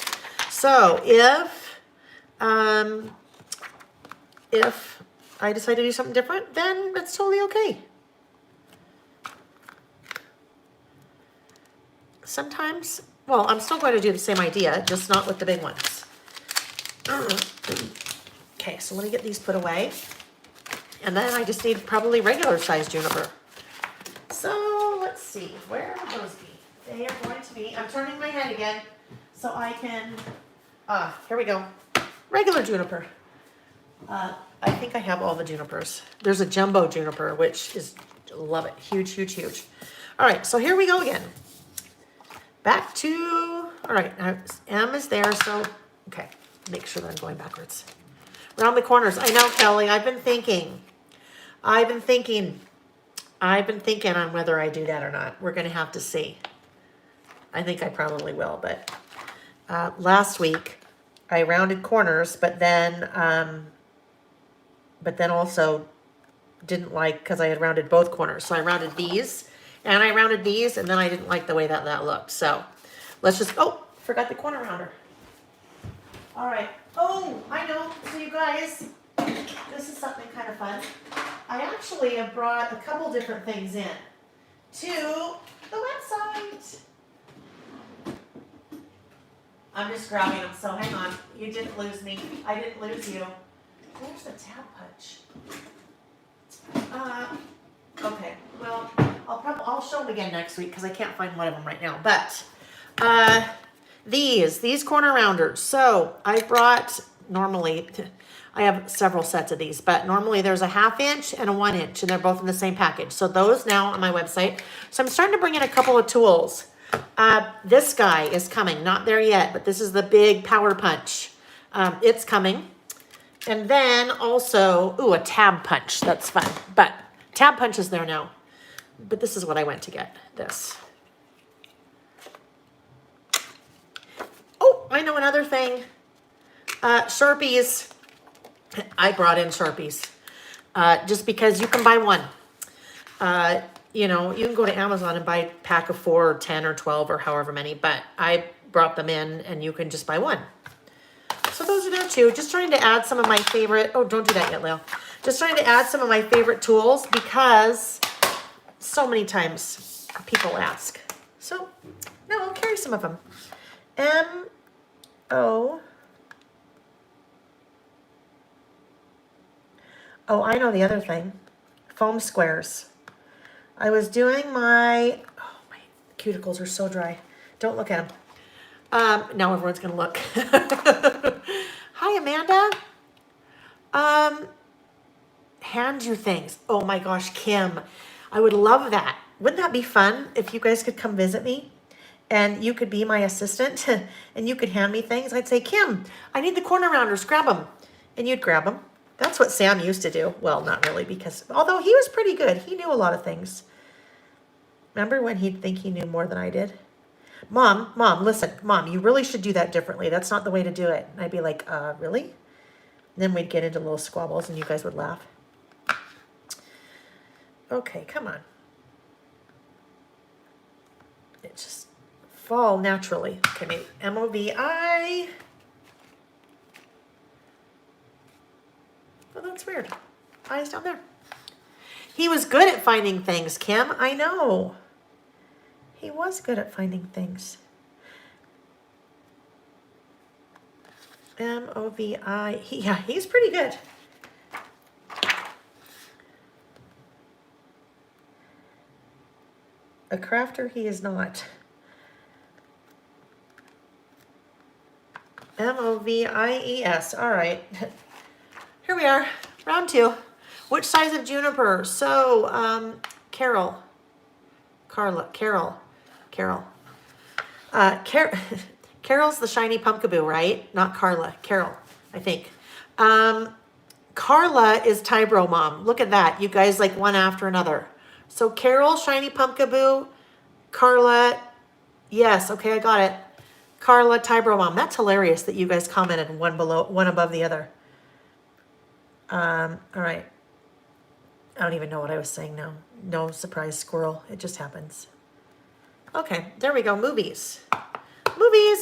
So if I decide to do something different, then that's totally okay. Sometimes, well, I'm still going to do the same idea, just not with the big ones. Okay, so let me get these put away. And then I just need probably regular size Juniper. So let's see, where would those be? They are going to be, I'm turning my head again so I can, here we go. Regular Juniper. I think I have all the Junipers. There's a jumbo Juniper, which is, love it, huge, huge, huge. All right, so here we go again. Back to, all right, M is there, so, okay, make sure that I'm going backwards. Around the corners. I know, Kelly, I've been thinking on whether I do that or not. We're going to have to see. I think I probably will, but last week I rounded corners, but then also didn't like, because I had rounded both corners. So I rounded these and I rounded these, and then I didn't like the way that looked. So let's just, oh, forgot the corner rounder. All right. Oh, I know. So you guys, this is something kind of fun. I actually have brought a couple different things in to the website. I'm just grabbing them, so hang on. You didn't lose me. I didn't lose you. Where's the tab punch? Okay, well, I'll show them again next week because I can't find one of them right now. But these corner rounders. So I brought, normally I have several sets of these, but normally there's a 1/2 inch and a 1 inch, and they're both in the same package. So those now on my website. So I'm starting to bring in a couple of tools. This guy is coming, not there yet, but this is the big power punch. It's coming. And then also, ooh, a tab punch. That's fun. But tab punch is there now. But this is what I went to get. This. Oh, I know another thing. Sharpies. I brought in Sharpies. Just because you can buy one. You know, you can go to Amazon and buy a pack of 4 or 10 or 12 or however many. But I brought them in and you can just buy one. So those are there too. Just trying to add some of my favorite, oh, don't do that yet, Lil. Just trying to add some of my favorite tools because so many times people ask. So, no, I'll carry some of them. M-O. Oh, I know the other thing. Foam squares. I was doing my cuticles are so dry. Don't look at them. Now everyone's going to look. Hi, Amanda. Hand you things. Oh my gosh, Kim. I would love that. Wouldn't that be fun if you guys could come visit me and you could be my assistant and you could hand me things? I'd say, Kim, I need the corner rounders. Grab them. And you'd grab them. That's what Sam used to do. Well, not really, because although he was pretty good, he knew a lot of things. Remember when he'd think he knew more than I did? Mom, listen, Mom, you really should do that differently. That's not the way to do it. And I'd be like, really? And then we'd get into little squabbles and you guys would laugh. Okay, come on. It just fall naturally. Okay, maybe M-O-V-I. Oh, that's weird. I's down there. He was good at finding things, Kim. I know. He was good at finding things. M-O-V-I. Yeah, he's pretty good. A crafter he is not. Movies. All right. Here we are. Round 2. Which size of juniper? So, Carol. Carol. Carol's the shiny pumpkaboo, right? Not Carla. Carol, I think. Carla is Tybro Mom. Look at that. You guys like one after another. So Carol, shiny pumpkaboo. Carla, yes. Okay, I got it. Carla, Tybro Mom. That's hilarious that you guys commented one above the other. All right. I don't even know what I was saying now. No surprise, squirrel. It just happens. Okay, there we go. Movies.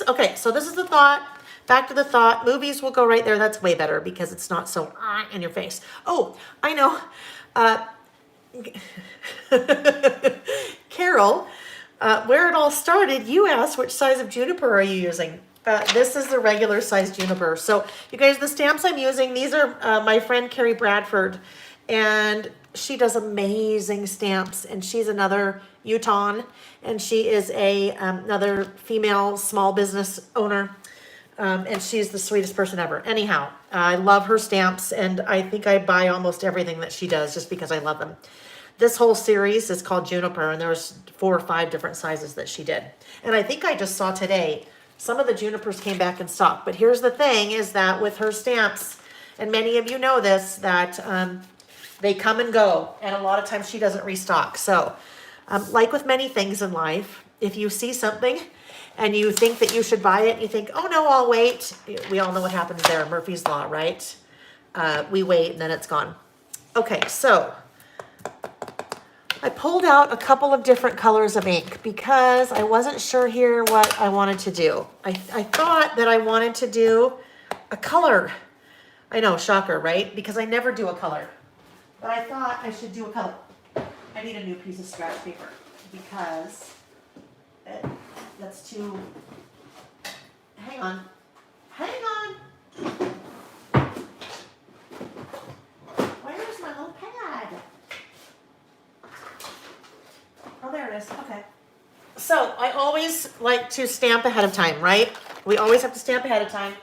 Okay, so this is the thought. Back to the thought. Movies will go right there. That's way better because it's not so in your face. Oh, I know. Carol, where it all started, you asked which size of juniper are you using? This is the regular size juniper. So you guys, the stamps I'm using, these are my friend Carrie Bradford, and she does amazing stamps, and she's another Utah, and she is another female small business owner, and she's the sweetest person ever. Anyhow, I love her stamps, and I think I buy almost everything that she does just because I love them. This whole series is called Juniper, and there's 4 or 5 different sizes that she did. And I think I just saw today, some of the junipers came back in stock. But here's the thing, is that with her stamps, and many of you know this, that they come and go, and a lot of times she doesn't restock. So, like with many things in life, if you see something and you think that you should buy it, and you think, oh no, I'll wait. We all know what happens there, Murphy's Law, right? We wait and then it's gone. Okay, so I pulled out a couple of different colors of ink because I wasn't sure here what I wanted to do. I thought that I wanted to do a color. I know, shocker, right? Because I never do a color. But I thought I should do a color. I need a new piece of scratch paper because that's too... Hang on. Where's my little pad? Oh, there it is. Okay. So I always like to stamp ahead of time, right? We always have to stamp ahead of time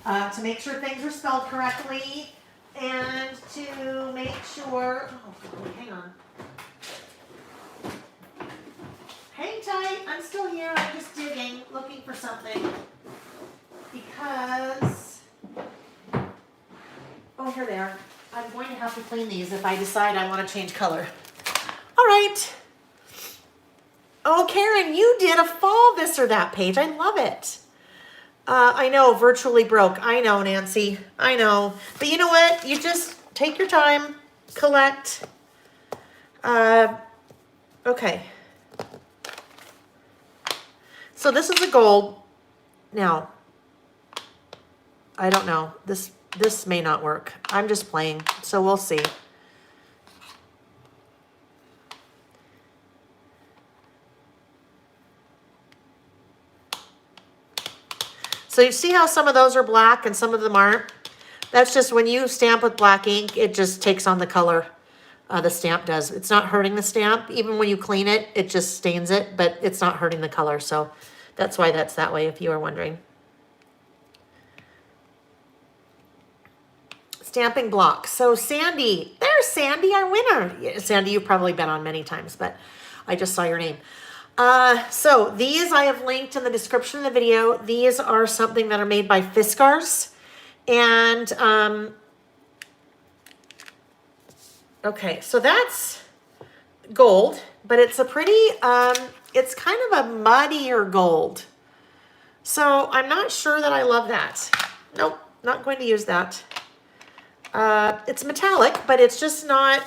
to make sure things are spelled correctly and to make sure... Oh, hang on. Hang tight. I'm still here. I'm just digging, looking for something because... Oh, here they are. I'm going to have to clean these if I decide I want to change color. All right. Oh, Karen, you did a fall this or that page. I love it. I know, virtually broke. I know, Nancy. I know. But you know what? You just take your time, collect. Okay. So this is a gold. Now, I don't know. This may not work. I'm just playing, so we'll see. So you see how some of those are black and some of them aren't? That's just when you stamp with black ink, it just takes on the color the stamp does. It's not hurting the stamp. Even when you clean it, it just stains it, but it's not hurting the color. So that's why that's that way, if you were wondering. Stamping blocks. So Sandy, there's Sandy, our winner. Yeah, Sandy, you've probably been on many times, but I just saw your name. So these I have linked in the description of the video. These are something that are made by Fiskars. And, okay, so that's gold, but it's a pretty, it's kind of a muddier gold. So I'm not sure that I love that. Nope, not going to use that. It's metallic, but it's just not,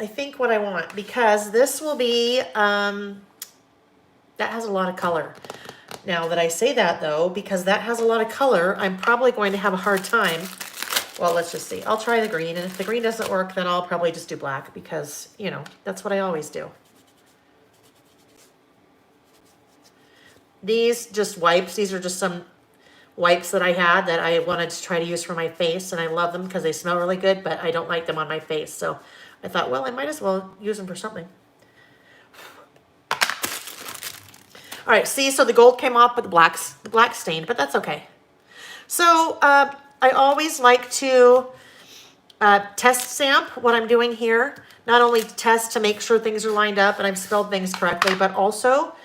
I think what I want, because this will be, that has a lot of color. Now that I say that though, because that has a lot of color, I'm probably going to have a hard time. Well, let's just see. I'll try the green, and if the green doesn't work, then I'll probably just do black because, you know, that's what I always do. These just wipes. These are just some wipes that I had that I wanted to try to use for my face, and I love them because they smell really good, but I don't like them on my face, so I thought, well, I might as well use them for something. All right, see, so the gold came off, but the black stained, but that's okay. So I always like to test stamp what I'm doing here. Not only to test to make sure things are lined up and I've spelled things correctly, but also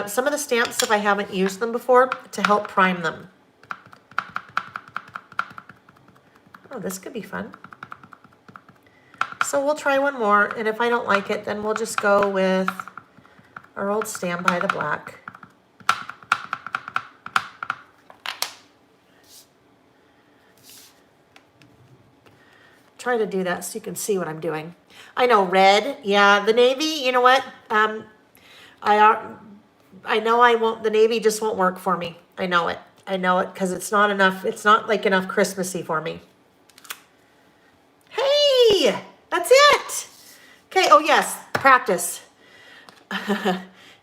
some of the stamps, if I haven't used them before, to help prime them. Oh, this could be fun. So we'll try one more, and if I don't like it, then we'll just go with our old Stand By the Black. Try to do that so you can see what I'm doing. I know red, yeah, the navy, you know what? I know I won't, the navy just won't work for me. I know it because it's not enough, it's not like enough Christmassy for me. Hey, that's it. Okay, oh yes, practice.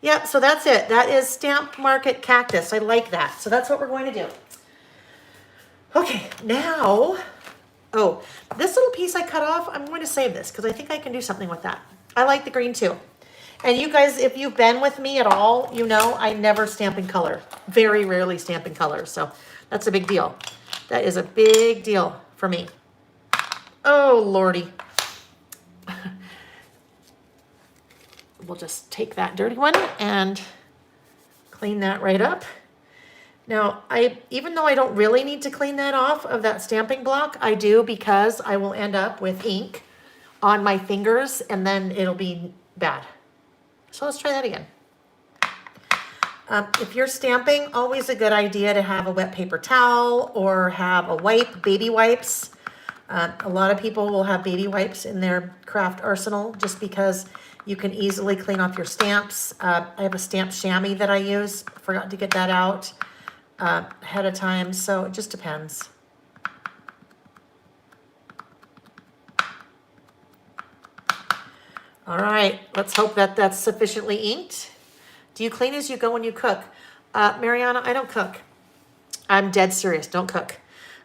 Yep, so that's it. That is Stamp Market Cactus. I like that. So that's what we're going to do. Okay, now, oh, this little piece I cut off, I'm going to save this because I think I can do something with that. I like the green too. And you guys, if you've been with me at all, you know I never stamp in color. Very rarely stamp in color. So that's a big deal. That is a big deal for me. Oh, Lordy. We'll just take that dirty one and clean that right up. Now, even though I don't really need to clean that off of that stamping block, I do because I will end up with ink on my fingers and then it'll be bad. So let's try that again. If you're stamping, always a good idea to have a wet paper towel or have a wipe, baby wipes. A lot of people will have baby wipes in their craft arsenal just because you can easily clean off your stamps. I have a stamp chamois that I use. Forgot to get that out ahead of time, so it just depends. All right, let's hope that that's sufficiently inked. Do you clean as you go when you cook? Mariana, I don't cook. I'm dead serious, don't cook.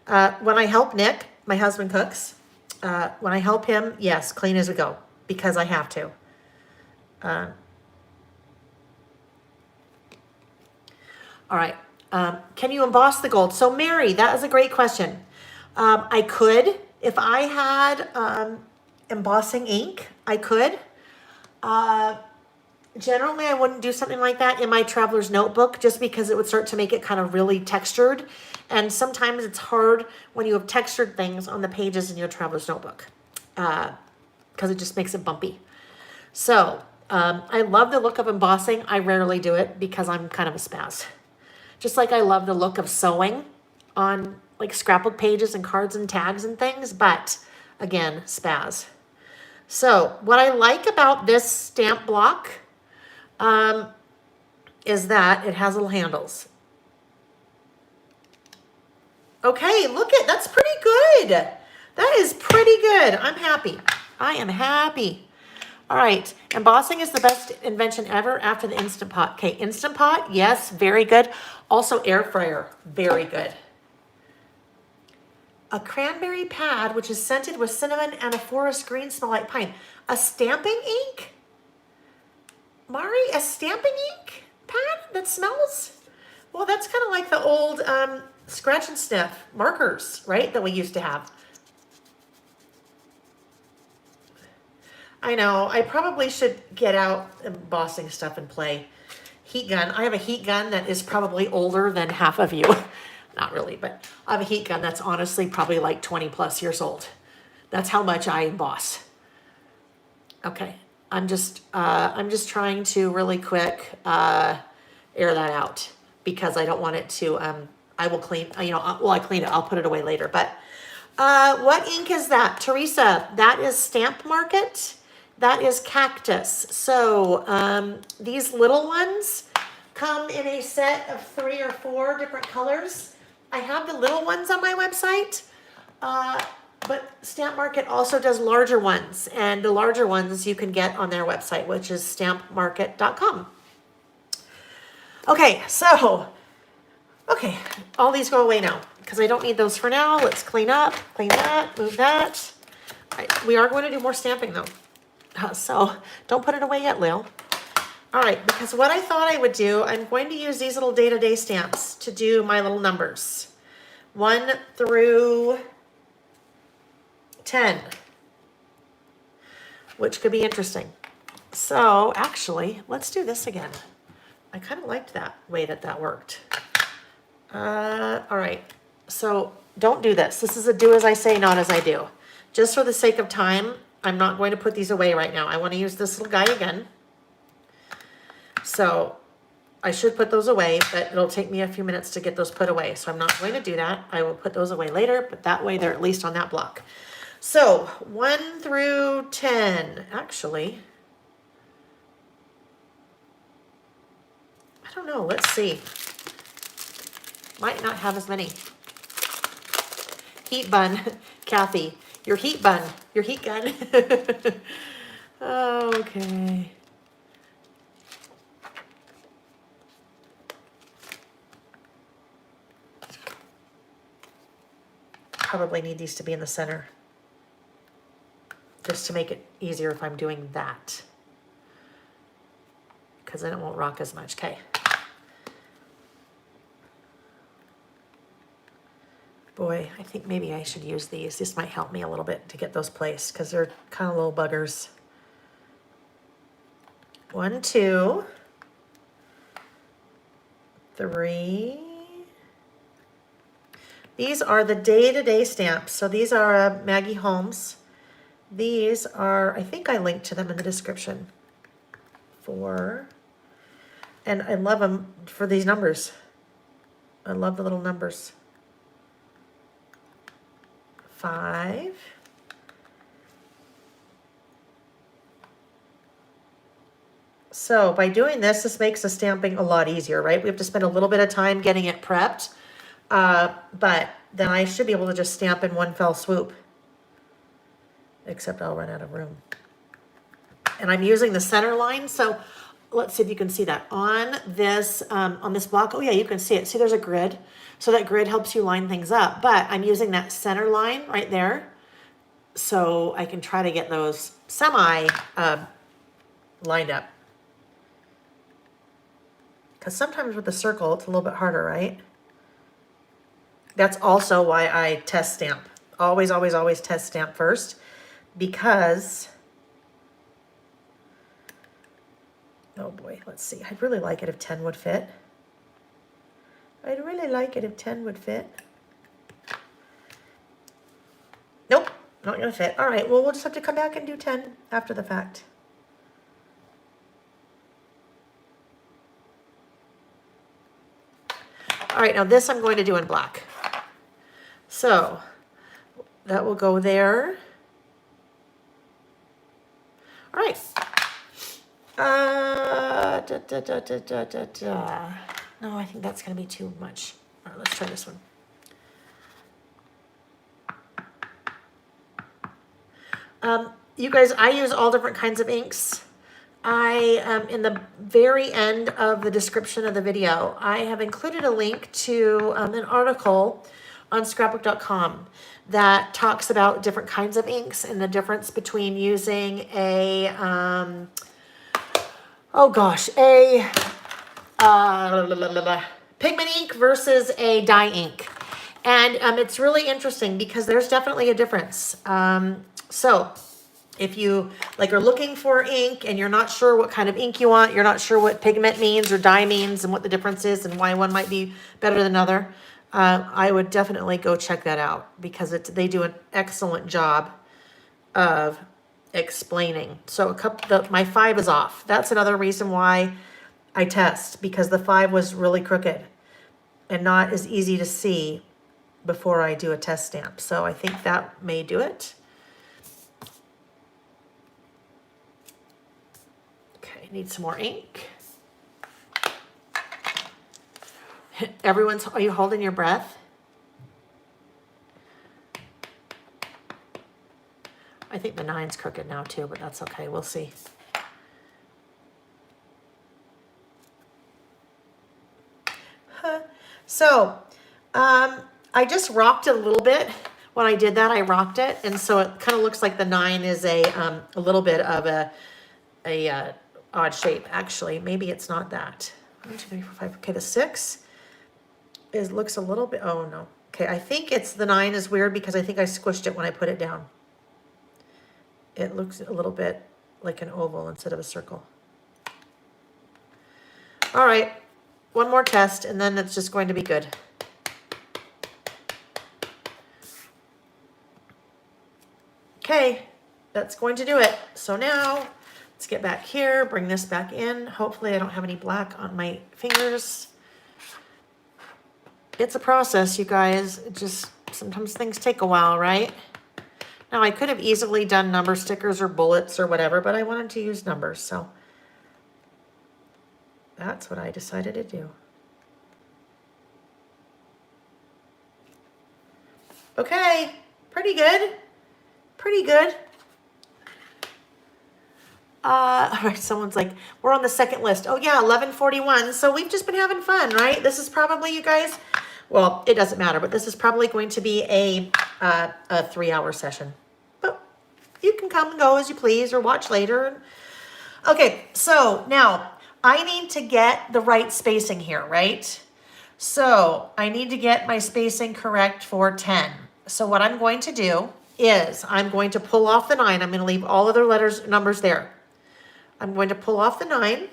When I help Nick, my husband cooks. When I help him, yes, clean as we go, because I have to. All right, can you emboss the gold? So Mary, that is a great question. I could, if I had embossing ink, I could. Generally, I wouldn't do something like that in my traveler's notebook just because it would start to make it kind of really textured. And sometimes it's hard when you have textured things on the pages in your traveler's notebook because it just makes it bumpy. So I love the look of embossing. I rarely do it because I'm kind of a spaz. Just like I love the look of sewing on like scrapbook pages and cards and tags and things, but again, spaz. So what I like about this stamp block is that it has little handles. Okay, look at, that's pretty good. That is pretty good. I'm happy. I am happy. All right, embossing is the best invention ever after the Instant Pot. Okay, Instant Pot, yes, very good. Also air fryer, very good. A cranberry pad, which is scented with cinnamon and a forest green smell like pine. A stamping ink? Mari, a stamping ink pad that smells? Well, that's kind of like the old scratch and sniff markers, right, that we used to have. I know, I probably should get out embossing stuff and play. Heat gun, I have a heat gun that is probably older than half of you. Not really, but I have a heat gun that's honestly probably like 20 plus years old. That's how much I emboss. Okay, I'm just trying to really quick air that out because I don't want it to, I will clean, I clean it, I'll put it away later. But what ink is that? Teresa, that is Stamp Market. That is Cactus. So these little ones come in a set of 3 or 4 different colors. I have the little ones on my website, but Stamp Market also does larger ones, and the larger ones you can get on their website, which is stampmarket.com. Okay, so, all these go away now, because I don't need those for now. Let's clean up, clean that, move that. We are going to do more stamping though. So don't put it away yet, Lil. All right, because what I thought I would do, I'm going to use these little day-to-day stamps to do my little numbers. 1 through 10, which could be interesting. So actually, let's do this again. I kind of liked that way that worked. All right, so don't do this. This is a do as I say, not as I do. Just for the sake of time, I'm not going to put these away right now. I want to use this little guy again. So I should put those away, but it'll take me a few minutes to get those put away. So I'm not going to do that. I will put those away later, but that way they're at least on that block. So 1 through 10, actually, I don't know, let's see. Might not have as many. Heat bun, Kathy, your heat bun, your heat gun. Okay. Probably need these to be in the center, just to make it easier if I'm doing that, because then it won't rock as much. Okay. Boy, I think maybe I should use these. This might help me a little bit to get those placed, because they're kind of little buggers. 1, 2, 3. These are the day-to-day stamps. So these are Maggie Holmes. These are, I think I linked to them in the description. 4. And I love them for these numbers. I love the little numbers. 5. So by doing this, this makes the stamping a lot easier, right? We have to spend a little bit of time getting it prepped. But then I should be able to just stamp in one fell swoop. Except I'll run out of room. And I'm using the center line, so let's see if you can see that. On this block, oh yeah, you can see it. See, there's a grid. So that grid helps you line things up. But I'm using that center line right there, so I can try to get those semi lined up. Because sometimes with the circle, it's a little bit harder, right? That's also why I test stamp. Always, always, always test stamp first, because, oh boy, let's see. I'd really like it if 10 would fit. I'd really like it if 10 would fit. Nope, not gonna fit. All right, well, we'll just have to come back and do 10 after the fact. All right, now this I'm going to do in black. So that will go there. All right. No, I think that's going to be too much. All right, let's try this one. You guys, I use all different kinds of inks. In the very end of the description of the video, I have included a link to an article on scrapbook.com that talks about different kinds of inks and the difference between using a, pigment ink versus a dye ink. And it's really interesting because there's definitely a difference. So if you are looking for ink and you're not sure what kind of ink you want, you're not sure what pigment means or dye means and what the difference is and why one might be better than another, I would definitely go check that out because they do an excellent job of explaining. So my 5 is off. That's another reason why I test, because the 5 was really crooked and not as easy to see before I do a test stamp. So I think that may do it. Okay, need some more ink. Are you holding your breath? I think the 9's crooked now too, but that's okay, we'll see. So, I just rocked it a little bit when I did that, I rocked it. And so it kind of looks like the 9 is a little bit of a odd shape. Actually, maybe it's not that. 1, 2, 3, 4, 5. Okay, the 6 looks a little bit, oh no. Okay, I think it's the 9 is weird because I think I squished it when I put it down. It looks a little bit like an oval instead of a circle. All right, one more test and then it's just going to be good. Okay, that's going to do it. So now let's get back here, bring this back in. Hopefully I don't have any black on my fingers. It's a process, you guys. It just, sometimes things take a while, right? Now I could have easily done number stickers or bullets or whatever, but I wanted to use numbers, so that's what I decided to do. Okay, pretty good. Pretty good. All right, someone's like, we're on the second list. Oh yeah, 11:41. So we've just been having fun, right? This is probably, you guys, well, it doesn't matter, but this is probably going to be a 3-hour session. But you can come and go as you please or watch later. Okay, so now I need to get the right spacing here, right? So I need to get my spacing correct for 10. So what I'm going to do is I'm going to pull off the 9. I'm going to leave all other numbers there. I'm going to pull off the 9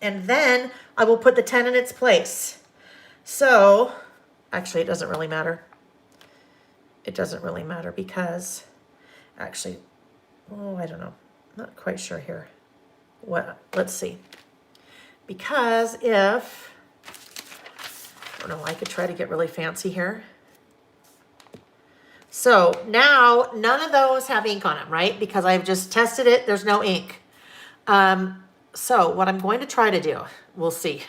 and then I will put the 10 in its place. So actually it doesn't really matter. It doesn't really matter because actually, oh, I don't know. Not quite sure here. What? Let's see. Because if, I don't know, I could try to get really fancy here. So now none of those have ink on them, right? Because I've just tested it. There's no ink. So what I'm going to try to do, we'll see.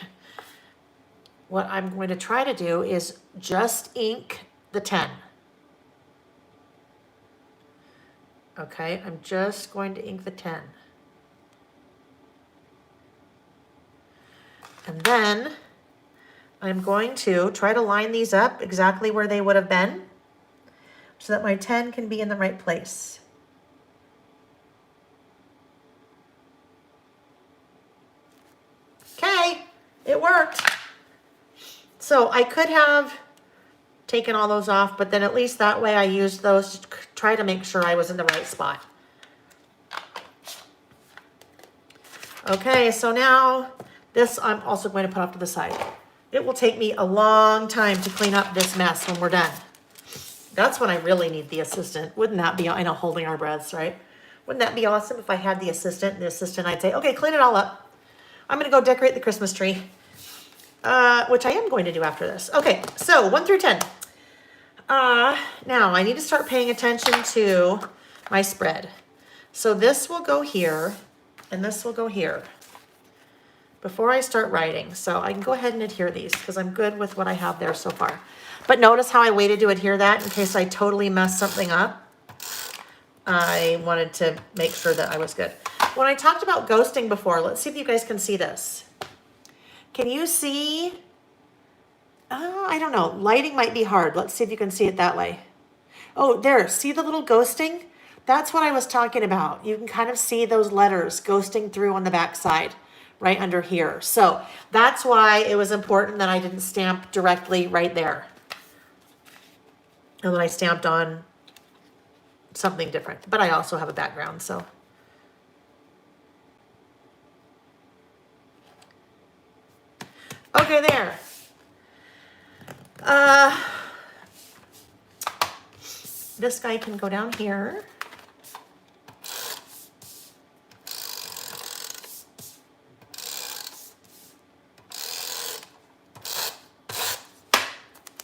What I'm going to try to do is just ink the 10. Okay, I'm just going to ink the 10. And then I'm going to try to line these up exactly where they would have been so that my 10 can be in the right place. Okay, it worked. So I could have taken all those off, but then at least that way I used those to try to make sure I was in the right spot. Okay, so now this I'm also going to put off to the side. It will take me a long time to clean up this mess when we're done. That's when I really need the assistant. Wouldn't that be, I know, holding our breaths, right? Wouldn't that be awesome if I had the assistant? The assistant, I'd say, okay, clean it all up. I'm going to go decorate the Christmas tree, which I am going to do after this. Okay, so 1 through 10. Now I need to start paying attention to my spread. So this will go here, and this will go here before I start writing. So I can go ahead and adhere these because I'm good with what I have there so far. But notice how I waited to adhere that in case I totally messed something up. I wanted to make sure that I was good. When I talked about ghosting before, let's see if you guys can see this. Can you see? I don't know. Lighting might be hard. Let's see if you can see it that way. Oh, there. See the little ghosting? That's what I was talking about. You can kind of see those letters ghosting through on the back side, right under here. So that's why it was important that I didn't stamp directly right there. And then I stamped on something different. But I also have a background, so. Okay, there. This guy can go down here.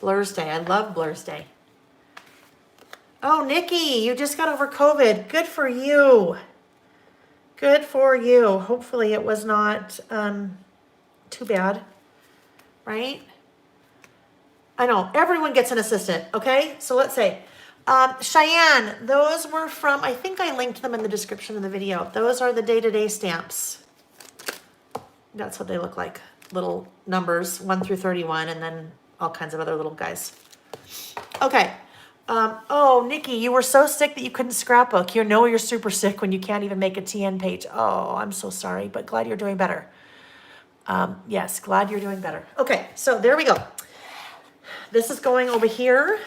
Blur's Day. I love Blur's Day. Oh, Nikki, you just got over COVID. Good for you. Good for you. Hopefully it was not too bad, right? I know, everyone gets an assistant, okay? So let's say, Cheyenne, those were from, I think I linked them in the description of the video. Those are the day-to-day stamps. That's what they look like. Little numbers, 1 through 31, and then all kinds of other little guys. Okay, Oh, Nikki, you were so sick that you couldn't scrapbook. You know you're super sick when you can't even make a TN page. Oh, I'm so sorry, but glad you're doing better. Yes, glad you're doing better. Okay, so there we go. This is going over here.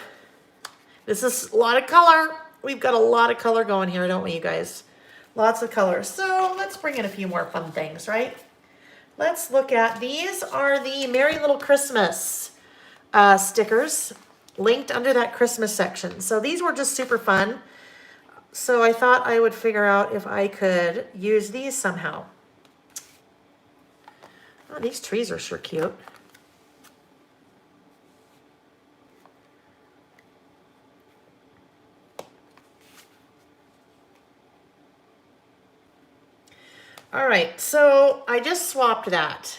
This is a lot of color. We've got a lot of color going here, don't we, you guys? Lots of color. So let's bring in a few more fun things, right? Let's look at, these are the Merry Little Christmas stickers linked under that Christmas section. So these were just super fun. So I thought I would figure out if I could use these somehow. Oh, these trees are sure cute. All right, so I just swapped that.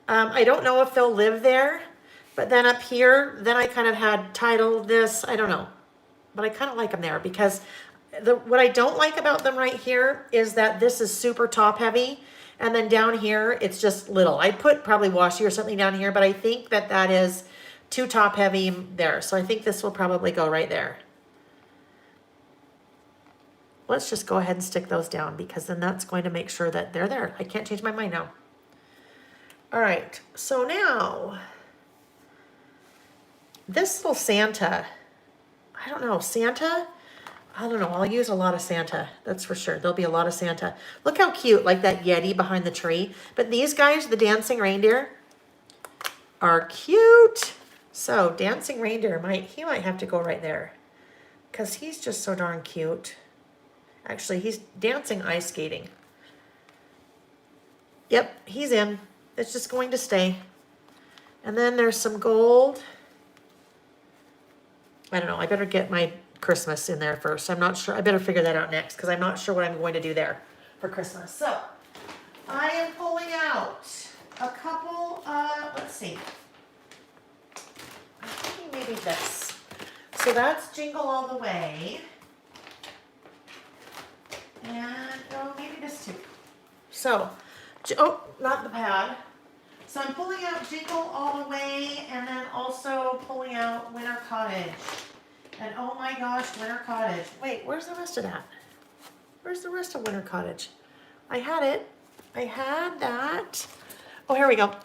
I don't know if they'll live there, but then up here, then I kind of had titled this, I don't know, but I kind of like them there because what I don't like about them right here is that this is super top heavy, and then down here, it's just little. I'd put probably washi or something down here, but I think that that is too top heavy there. So I think this will probably go right there. Let's just go ahead and stick those down because then that's going to make sure that they're there. I can't change my mind now. All right, so now this little Santa, I don't know, Santa? I don't know, I'll use a lot of Santa, that's for sure. There'll be a lot of Santa. Look how cute, like that Yeti behind the tree. But these guys, the dancing reindeer, are cute. So dancing reindeer, he might have to go right there because he's just so darn cute. Actually, he's dancing ice skating. Yep, he's in. It's just going to stay. And then there's some gold. I don't know, I better get my Christmas in there first. I'm not sure, I better figure that out next because I'm not sure what I'm going to do there for Christmas. So, I am pulling out a couple, let's see. I'm thinking maybe this. So that's Jingle All the Way. And, oh, maybe this too. So, oh, not the pad. So I'm pulling out Jingle All the Way and then also pulling out Winter Cottage. And oh my gosh, Winter Cottage. Wait, where's the rest of that? Where's the rest of Winter Cottage? I had it. I had that. Oh, here we go.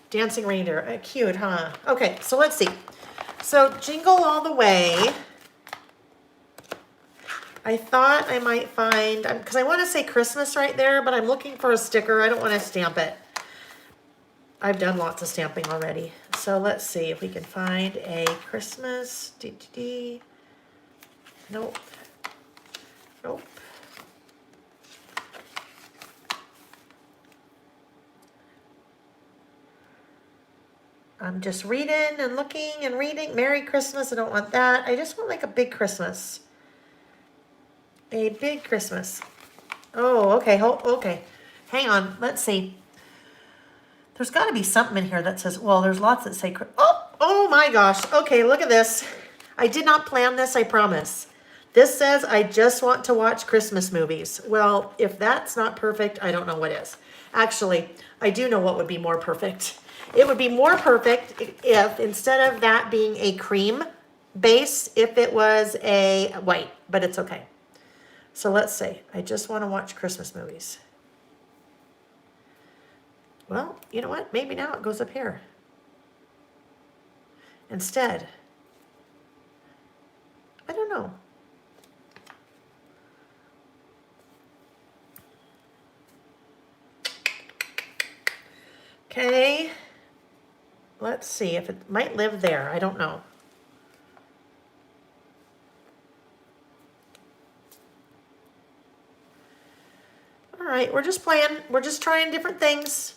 Dancing Reindeer. Cute, huh? Okay, so let's see. So Jingle All the Way. I thought I might find, because I want to say Christmas right there, but I'm looking for a sticker. I don't want to stamp it. I've done lots of stamping already. So let's see if we can find a Christmas. Nope. Nope. I'm just reading and looking and reading. Merry Christmas. I don't want that. I just want like a big Christmas. A big Christmas. Oh, okay. Okay. Hang on. Let's see. There's got to be something in here that says, well, there's lots that say, oh my gosh. Okay, look at this. I did not plan this, I promise. This says, I just want to watch Christmas movies. Well, if that's not perfect, I don't know what is. Actually, I do know what would be more perfect. It would be more perfect if instead of that being a cream base, if it was a white, but it's okay. So let's say, I just want to watch Christmas movies. Well, you know what? Maybe now it goes up here. Instead. I don't know. Okay. Let's see if it might live there. I don't know. All right, we're just playing. We're just trying different things.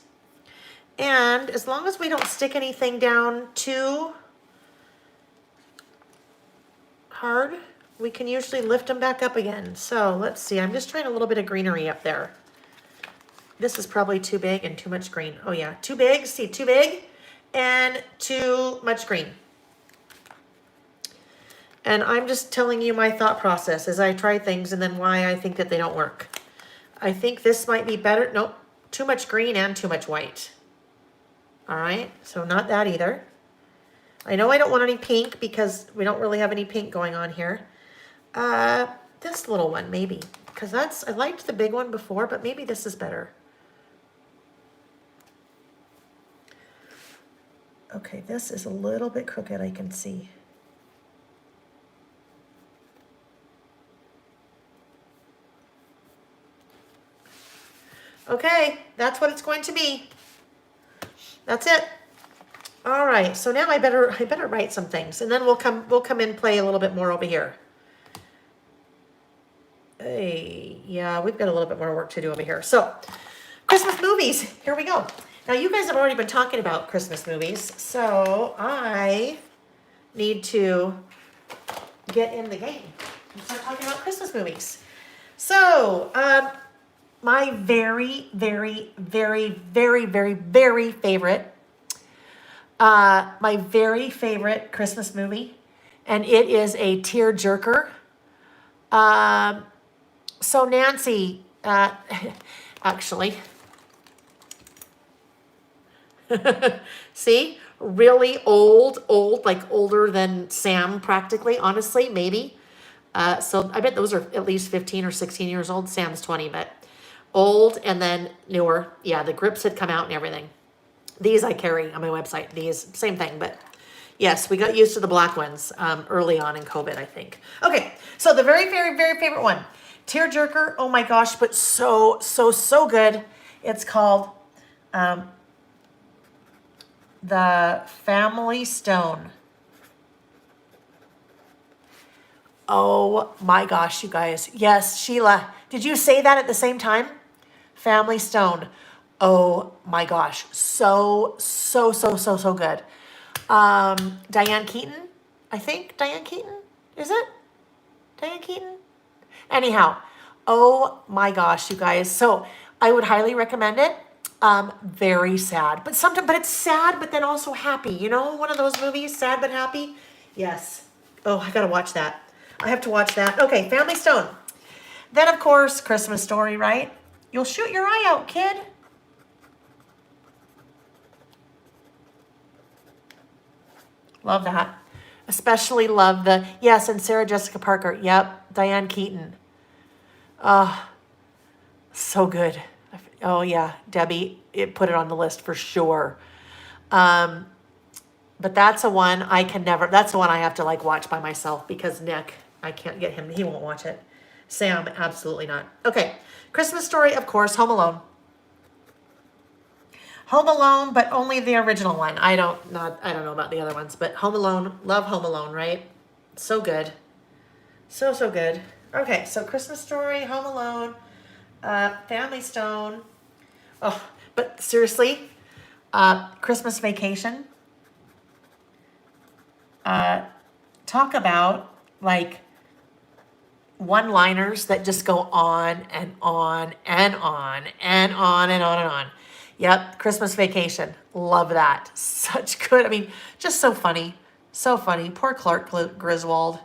And as long as we don't stick anything down too hard, we can usually lift them back up again. So let's see, I'm just trying a little bit of greenery up there. This is probably too big and too much green. Oh yeah, too big, see, too big and too much green. And I'm just telling you my thought process as I try things and then why I think that they don't work. I think this might be better. Nope, too much green and too much white. All right, so not that either. I know I don't want any pink because we don't really have any pink going on here. This little one, maybe. Because I liked the big one before, but maybe this is better. Okay, this is a little bit crooked, I can see. Okay, that's what it's going to be. That's it. All right, so now I better write some things, and then we'll come in and play a little bit more over here. Hey, yeah, we've got a little bit more work to do over here. So, Christmas movies. Here we go. Now, you guys have already been talking about Christmas movies, so I need to get in the game and start talking about Christmas movies. So, my very, very, very, very, very, very favorite, my very favorite Christmas movie, and it is a tearjerker. So Nancy, actually, see, really old, like older than Sam practically, honestly, maybe. So I bet those are at least 15 or 16 years old. Sam's 20, but old and then newer. Yeah, the grips had come out and everything. These I carry on my website. These, same thing, but yes, we got used to the black ones early on in COVID, I think. Okay, so the very, very, very favorite one. Tearjerker, oh my gosh, but so good. It's called The Family Stone. Oh my gosh, you guys. Yes, Sheila, did you say that at the same time? Family Stone. Oh my gosh, so good. Diane Keaton, I think. Diane Keaton, is it? Diane Keaton? Anyhow, oh my gosh, you guys. So I would highly recommend it. Very sad, but it's sad, but then also happy. You know, one of those movies, sad but happy. Yes. Oh, I gotta watch that. I have to watch that. Okay, Family Stone. Then of course, Christmas Story, right? You'll shoot your eye out, kid. Love that. Especially love yes, and Sarah Jessica Parker. Yep, Diane Keaton. So good. Oh yeah, Debbie, put it on the list for sure. But that's a one that's the one I have to like watch by myself because Nick, I can't get him, he won't watch it. Sam, absolutely not. Okay, Christmas Story, of course, Home Alone. Home Alone, but only the original one. I don't know about the other ones, but Home Alone, love Home Alone, right? So good. So good. Okay, so Christmas Story, Home Alone, Family Stone. Oh, but seriously, Christmas Vacation. Talk about like one-liners that just go on and on and on and on and on and on. Yep, Christmas Vacation. Love that. Such good. I mean, just so funny. So funny. Poor Clark Griswold.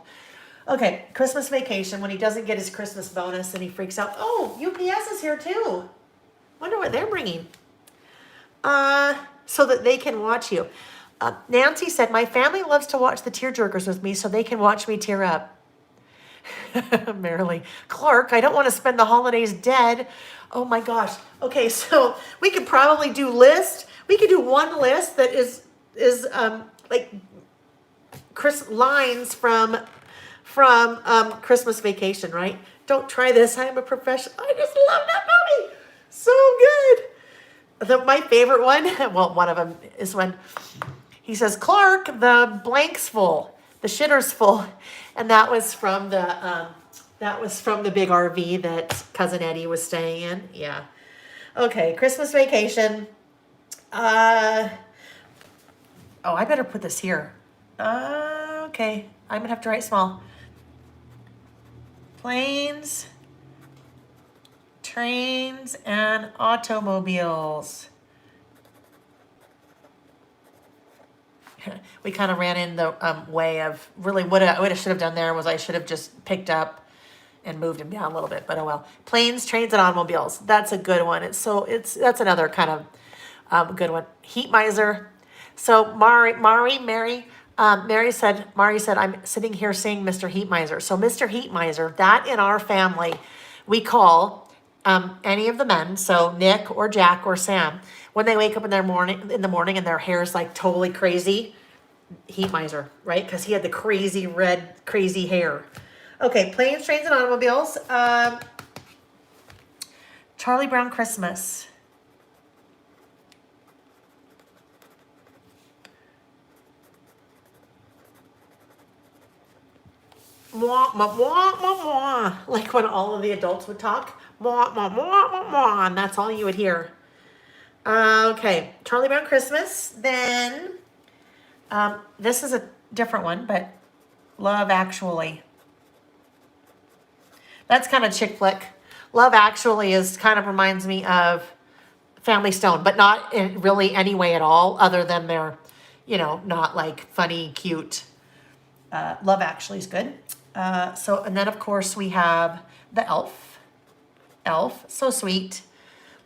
Okay, Christmas Vacation, when he doesn't get his Christmas bonus and he freaks out. Oh, UPS is here too. Wonder what they're bringing. So that they can watch you. Nancy said, my family loves to watch the tearjerkers with me so they can watch me tear up. Merrily. Clark, I don't want to spend the holidays dead. Oh my gosh. Okay, so we could probably do list. We could do one list that is like lines from Christmas Vacation, right? Don't try this. I am a professional. I just love that movie. So good. My favorite one, well, one of them is when he says, Clark, the blank's full, the shitter's full. And that was from the big RV that Cousin Eddie was staying in. Yeah. Okay, Christmas Vacation. Oh, I better put this here. Okay, I'm gonna have to write small. Planes, trains, and automobiles. We kind of ran in the way of really what I should have done there was I should have just picked up and moved him down a little bit, but oh well. Planes, trains, and automobiles. That's a good one. That's another kind of good one. Heat Miser. So Mary, Mari said, I'm sitting here seeing Mr. Heat Miser. So Mr. Heat Miser, that in our family, we call any of the men, so Nick or Jack or Sam, when they wake up in the morning and their hair is like totally crazy, Heat Miser, right? Because he had the crazy red, crazy hair. Okay, Planes, Trains, and Automobiles. Charlie Brown Christmas. Mwah, mwah, mwah, mwah, mwah. Like when all of the adults would talk. Mwah, mwah, mwah, mwah, mwah. And that's all you would hear. Okay, Charlie Brown Christmas. Then, this is a different one, but Love Actually. That's kind of chick flick. Love Actually is kind of reminds me of Family Stone, but not in really any way at all, other than they're, not like funny, cute. Love Actually is good. And then of course we have The Elf. Elf, so sweet.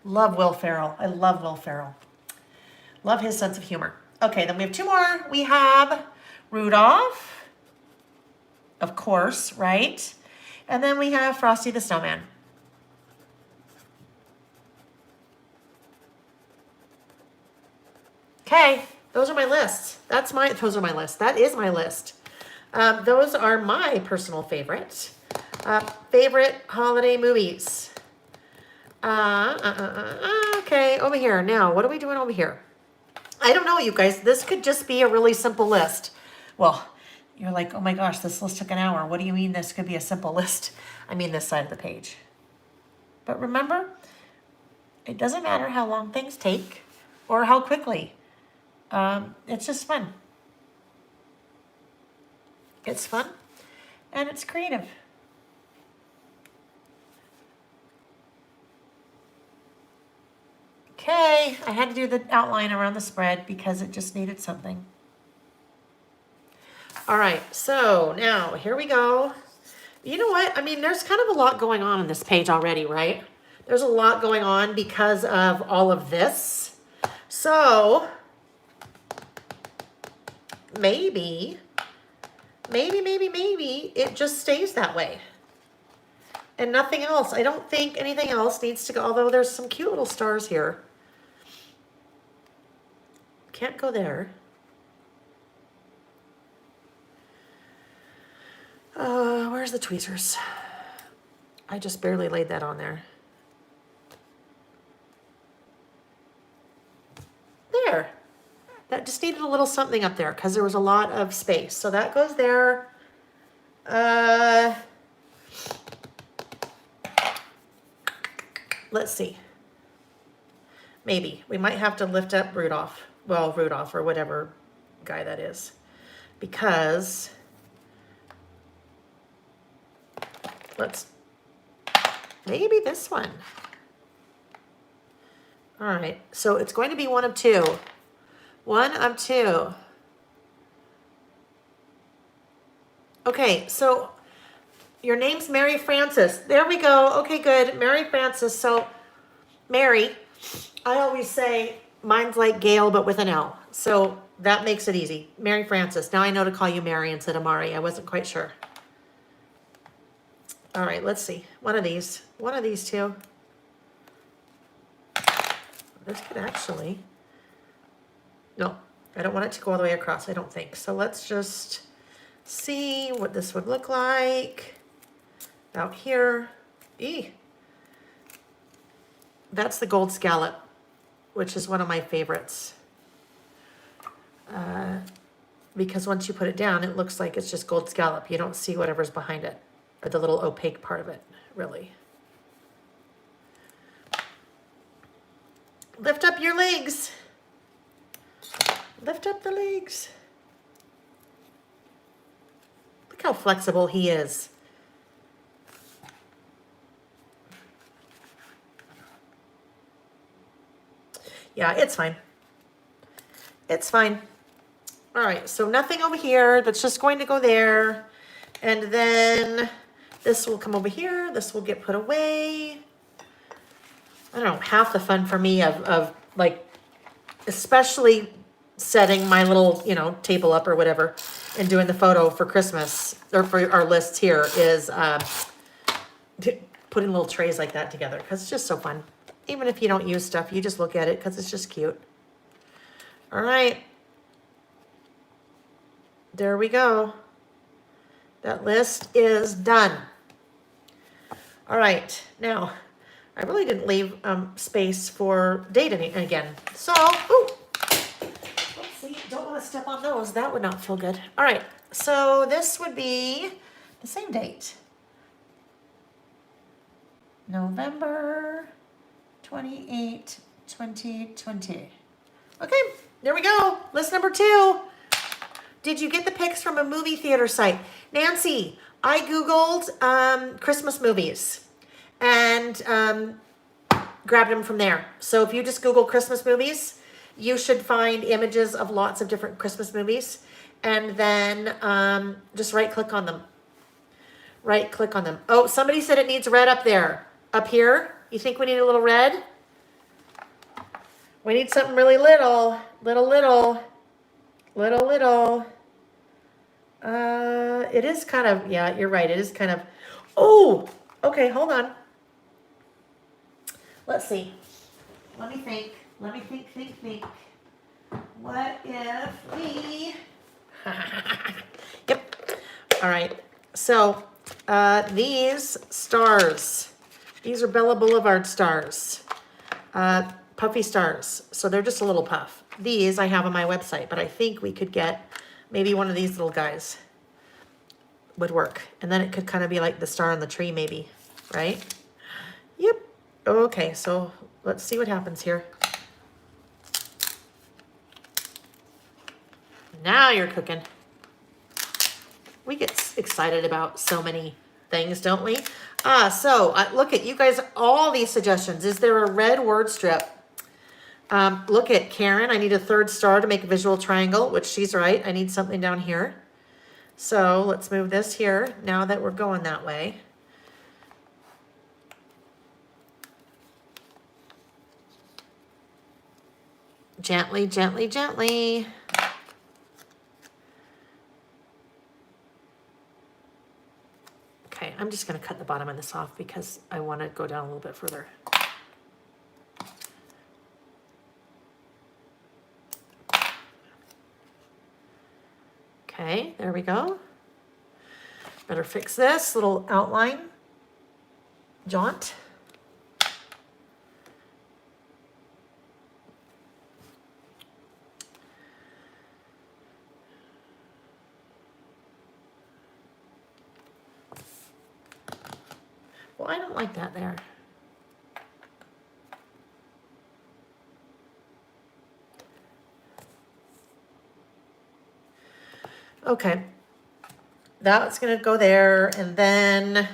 Love Will Ferrell. I love Will Ferrell. Love his sense of humor. Okay, then we have two more. We have Rudolph, of course, right? And then we have Frosty the Snowman. Okay, those are my lists. Those are my list. That is my list. Those are my personal favorites. Favorite holiday movies. Okay, over here. Now, what are we doing over here? I don't know, you guys. This could just be a really simple list. Well, you're like, oh my gosh, this list took an hour. What do you mean this could be a simple list? I mean this side of the page. But remember, it doesn't matter how long things take or how quickly. It's just fun. It's fun and it's creative. Okay, I had to do the outline around the spread because it just needed something. All right, so now here we go. You know what? I mean, there's kind of a lot going on this page already, right? There's a lot going on because of all of this. So maybe it just stays that way. And nothing else. I don't think anything else needs to go, although there's some cute little stars here. Can't go there. Where's the tweezers? I just barely laid that on there. There. That just needed a little something up there because there was a lot of space. So that goes there. Let's see. Maybe. We might have to lift up Rudolph. Well, Rudolph or whatever guy that is. Because maybe this one. All right. So it's going to be one of two. One of two. Okay. So your name's Mary Frances. There we go. Okay, good. Mary Frances. So Mary, I always say mine's like Gail, but with an L. So that makes it easy. Mary Frances. Now I know to call you Mary instead of Mari. I wasn't quite sure. All right, let's see. One of these two. This could actually, no, I don't want it to go all the way across, I don't think. So let's just see what this would look like out here. That's the gold scallop, which is one of my favorites. Because once you put it down, it looks like it's just gold scallop. You don't see whatever's behind it, or the little opaque part of it, really. Lift up your legs. Lift up the legs. Look how flexible he is. Yeah, it's fine. It's fine. All right, so nothing over here. That's just going to go there. And then this will come over here. This will get put away. I don't know, half the fun for me of like, especially setting my little, you know, table up or whatever and doing the photo for Christmas or for our lists here is putting little trays like that together because it's just so fun. Even if you don't use stuff, you just look at it because it's just cute. All right. There we go. That list is done. All right. Now, I really didn't leave space for date again. So, ooh, let's see. Don't want to step on those. That would not feel good. All right. So this would be the same date. November 28, 2020. Okay, there we go. List number 2. Did you get the pics from a movie theater site? Nancy, I Googled Christmas movies and grabbed them from there. So if you just Google Christmas movies, you should find images of lots of different Christmas movies. And then just right click on them. Right click on them. Oh, somebody said it needs red up there. Up here? You think we need a little red? We need something really little. Little. It is kind of, yeah, you're right. It is kind of, oh, okay, hold on. Let's see. Let me think. What if we, yep. All right. So, these stars, these are Bella Boulevard stars, puffy stars. So they're just a little puff. These I have on my website, but I think we could get maybe one of these little guys would work. And then it could kind of be like the star on the tree maybe, right? Yep. Okay, so let's see what happens here. Now you're cooking. We get excited about so many things, don't we? Look at you guys, all these suggestions. Is there a red word strip? Look at Karen. I need a third star to make a visual triangle, which she's right. I need something down here. So let's move this here now that we're going that way. Gently. Okay, I'm just going to cut the bottom of this off because I want to go down a little bit further. Okay, there we go. Better fix this little outline jaunt. Well, I don't like that there. Okay, that's gonna go there, and then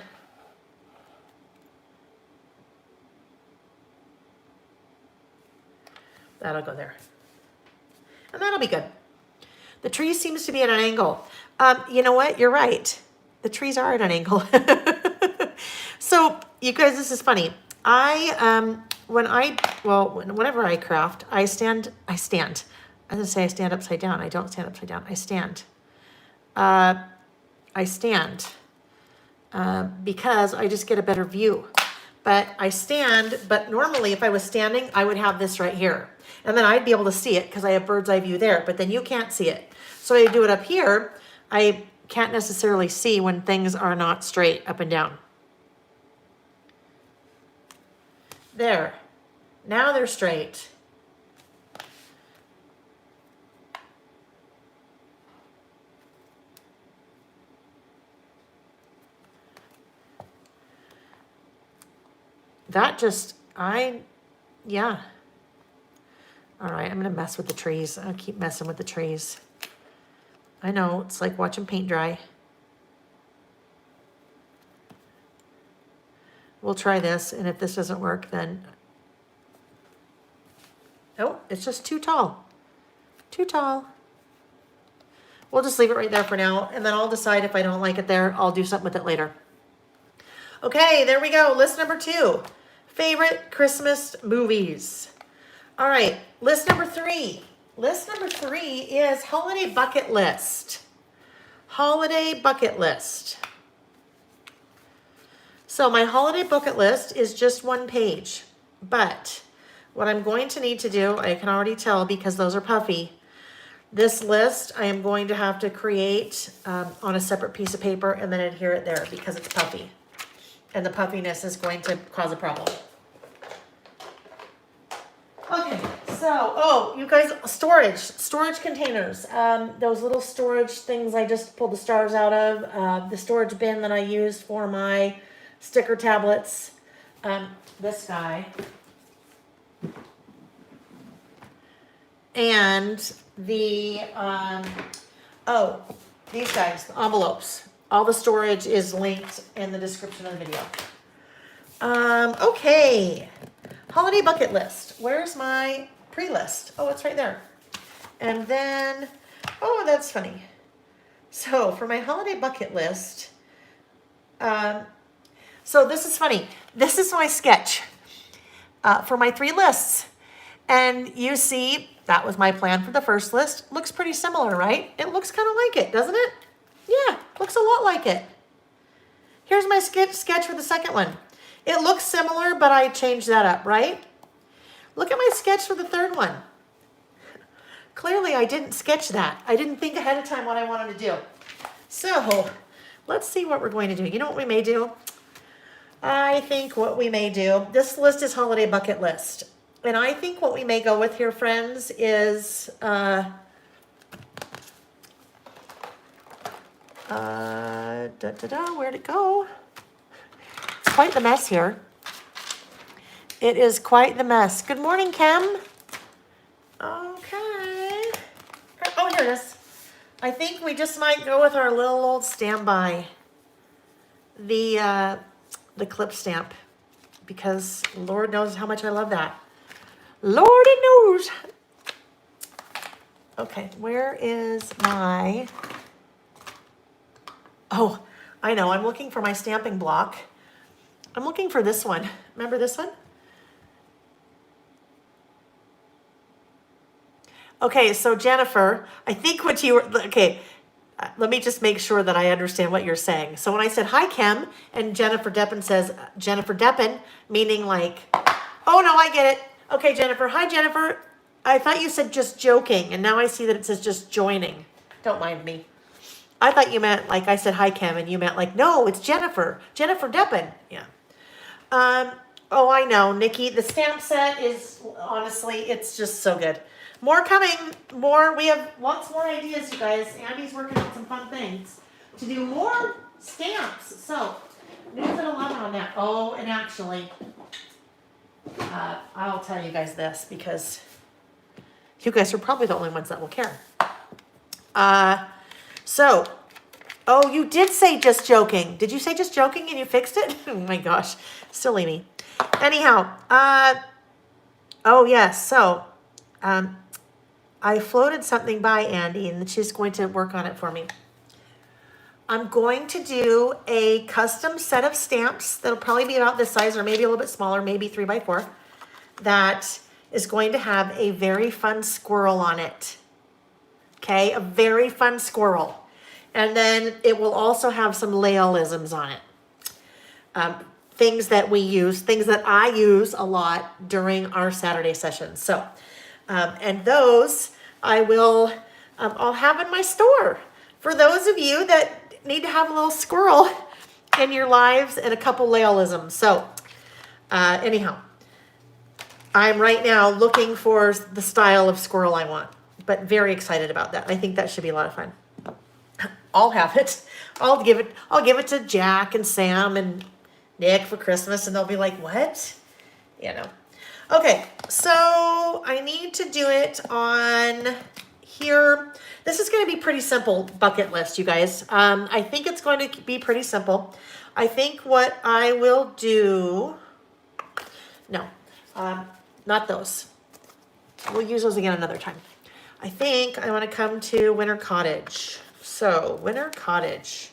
that'll go there. And that'll be good. The tree seems to be at an angle. You know what? You're right. The trees are at an angle. So, you guys, this is funny. Whenever I craft, I stand. I was gonna say I stand upside down. I don't stand upside down. I stand. Because I just get a better view. But I stand, but normally if I was standing, I would have this right here. And then I'd be able to see it because I have bird's eye view there, but then you can't see it. So I do it up here. I can't necessarily see when things are not straight up and down. There. Now they're straight. Yeah. All right, I'm gonna mess with the trees. I'll keep messing with the trees. I know, it's like watching paint dry. We'll try this, and if this doesn't work, then... Oh, it's just too tall. Too tall. We'll just leave it right there for now, and then I'll decide if I don't like it there, I'll do something with it later. Okay, there we go. List number 2. Favorite Christmas movies. All right, list number 3. list number 3 is holiday bucket list. Holiday bucket list. So my holiday bucket list is just 1 page, but what I'm going to need to do, I can already tell because those are puffy. This list I am going to have to create on a separate piece of paper and then adhere it there because it's puffy. And the puffiness is going to cause a problem. Okay, so, oh, you guys, storage containers. Those little storage things I just pulled the stars out of. The storage bin that I used for my sticker tablets. This guy. And the, these guys, the envelopes. All the storage is linked in the description of the video. Okay. Holiday bucket list. Where's my pre-list? Oh, it's right there. And then, oh, that's funny. So for my holiday bucket list, so this is funny. This is my sketch for my 3 lists. And you see, that was my plan for the first list. Looks pretty similar, right? It looks kind of like it, doesn't it? Yeah, looks a lot like it. Here's my sketch for the second one. It looks similar, but I changed that up, right? Look at my sketch for the third one. Clearly, I didn't sketch that. I didn't think ahead of time what I wanted to do. So, let's see what we're going to do. You know what we may do? I think what we may do, this list is holiday bucket list. And I think what we may go with here, friends, is where'd it go? It's quite the mess here. It is quite the mess. Good morning, Kim. Okay. Oh, here it is. I think we just might go with our little old standby. The clip stamp. Because Lord knows how much I love that. Lordy knows. Okay, where is my... Oh, I know. I'm looking for my stamping block. I'm looking for this one. Remember this one? Okay, so Jennifer, I think what you were... Okay, let me just make sure that I understand what you're saying. So when I said, hi, Kim, and Jennifer Deppen says, Jennifer Deppen, meaning like, oh, no, I get it. Okay, Jennifer. Hi, Jennifer. I thought you said just joking, and now I see that it says just joining. Don't mind me. I thought you meant, like I said, hi, Kim, and you meant like, no, it's Jennifer. Jennifer Deppen. Yeah. Oh, I know, Nikki. The stamp set is, honestly, it's just so good. More coming. More. We have lots more ideas, you guys. Andy's working on some fun things to do more stamps. So, news at 11 on that. Oh, and actually, I'll tell you guys this because you guys are probably the only ones that will care. So, oh, you did say just joking. Did you say just joking and you fixed it? Oh my gosh, silly me. Anyhow, oh yes, so, I floated something by Andy and she's going to work on it for me. I'm going to do a custom set of stamps that'll probably be about this size or maybe a little bit smaller, maybe 3x4, that is going to have a very fun squirrel on it. Okay, a very fun squirrel. And then it will also have some Laelisms on it. Things that we use, things that I use a lot during our Saturday sessions. So, and those I will, I'll have in my store. For those of you that need to have a little squirrel in your lives and a couple Laelisms. So, anyhow, I'm right now looking for the style of squirrel I want. But very excited about that. I think that should be a lot of fun. I'll have it. I'll give it to Jack and Sam and Nick for Christmas, and they'll be like, what? You know. Okay, so I need to do it on here. This is going to be pretty simple bucket list, you guys. I think it's going to be pretty simple. I think what I will do, no, not those. We'll use those again another time. I think I want to come to Winter Cottage. So, Winter Cottage.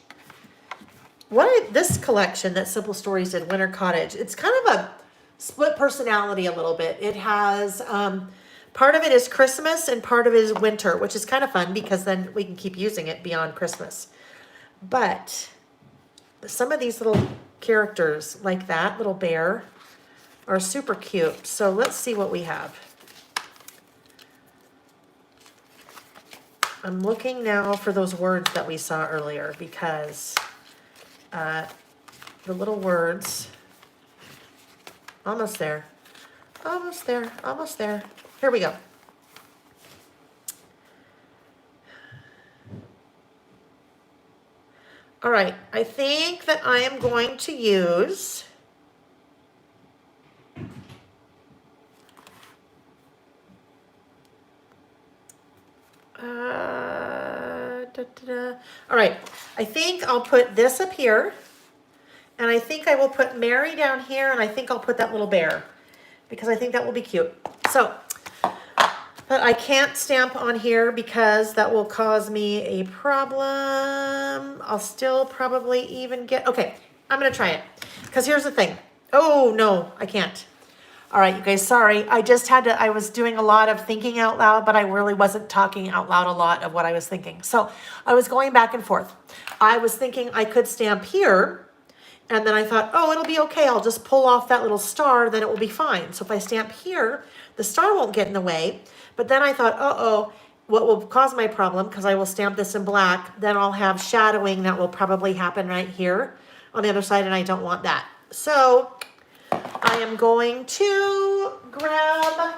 This collection that Simple Stories did, Winter Cottage, it's kind of a split personality a little bit. It has Part of it is Christmas and part of it is winter, which is kind of fun because then we can keep using it beyond Christmas. But some of these little characters, like that little bear, are super cute. So let's see what we have. I'm looking now for those words that we saw earlier because the little words, almost there, almost there, almost there. Here we go. All right, I think that I am going to use all right, I think I'll put this up here, and I think I will put Mary down here, and I think I'll put that little bear, because I think that will be cute. So, but I can't stamp on here because that will cause me a problem. I'll still probably even get, okay, I'm gonna try it. Because here's the thing. Oh, no, I can't. All right, you guys, sorry. I was doing a lot of thinking out loud, but I really wasn't talking out loud a lot of what I was thinking. So I was going back and forth. I was thinking I could stamp here, and then I thought, oh, it'll be okay. I'll just pull off that little star, then it will be fine. So if I stamp here, the star won't get in the way. But then I thought, uh-oh, what will cause my problem, because I will stamp this in black, then I'll have shadowing that will probably happen right here on the other side, and I don't want that. So I am going to grab,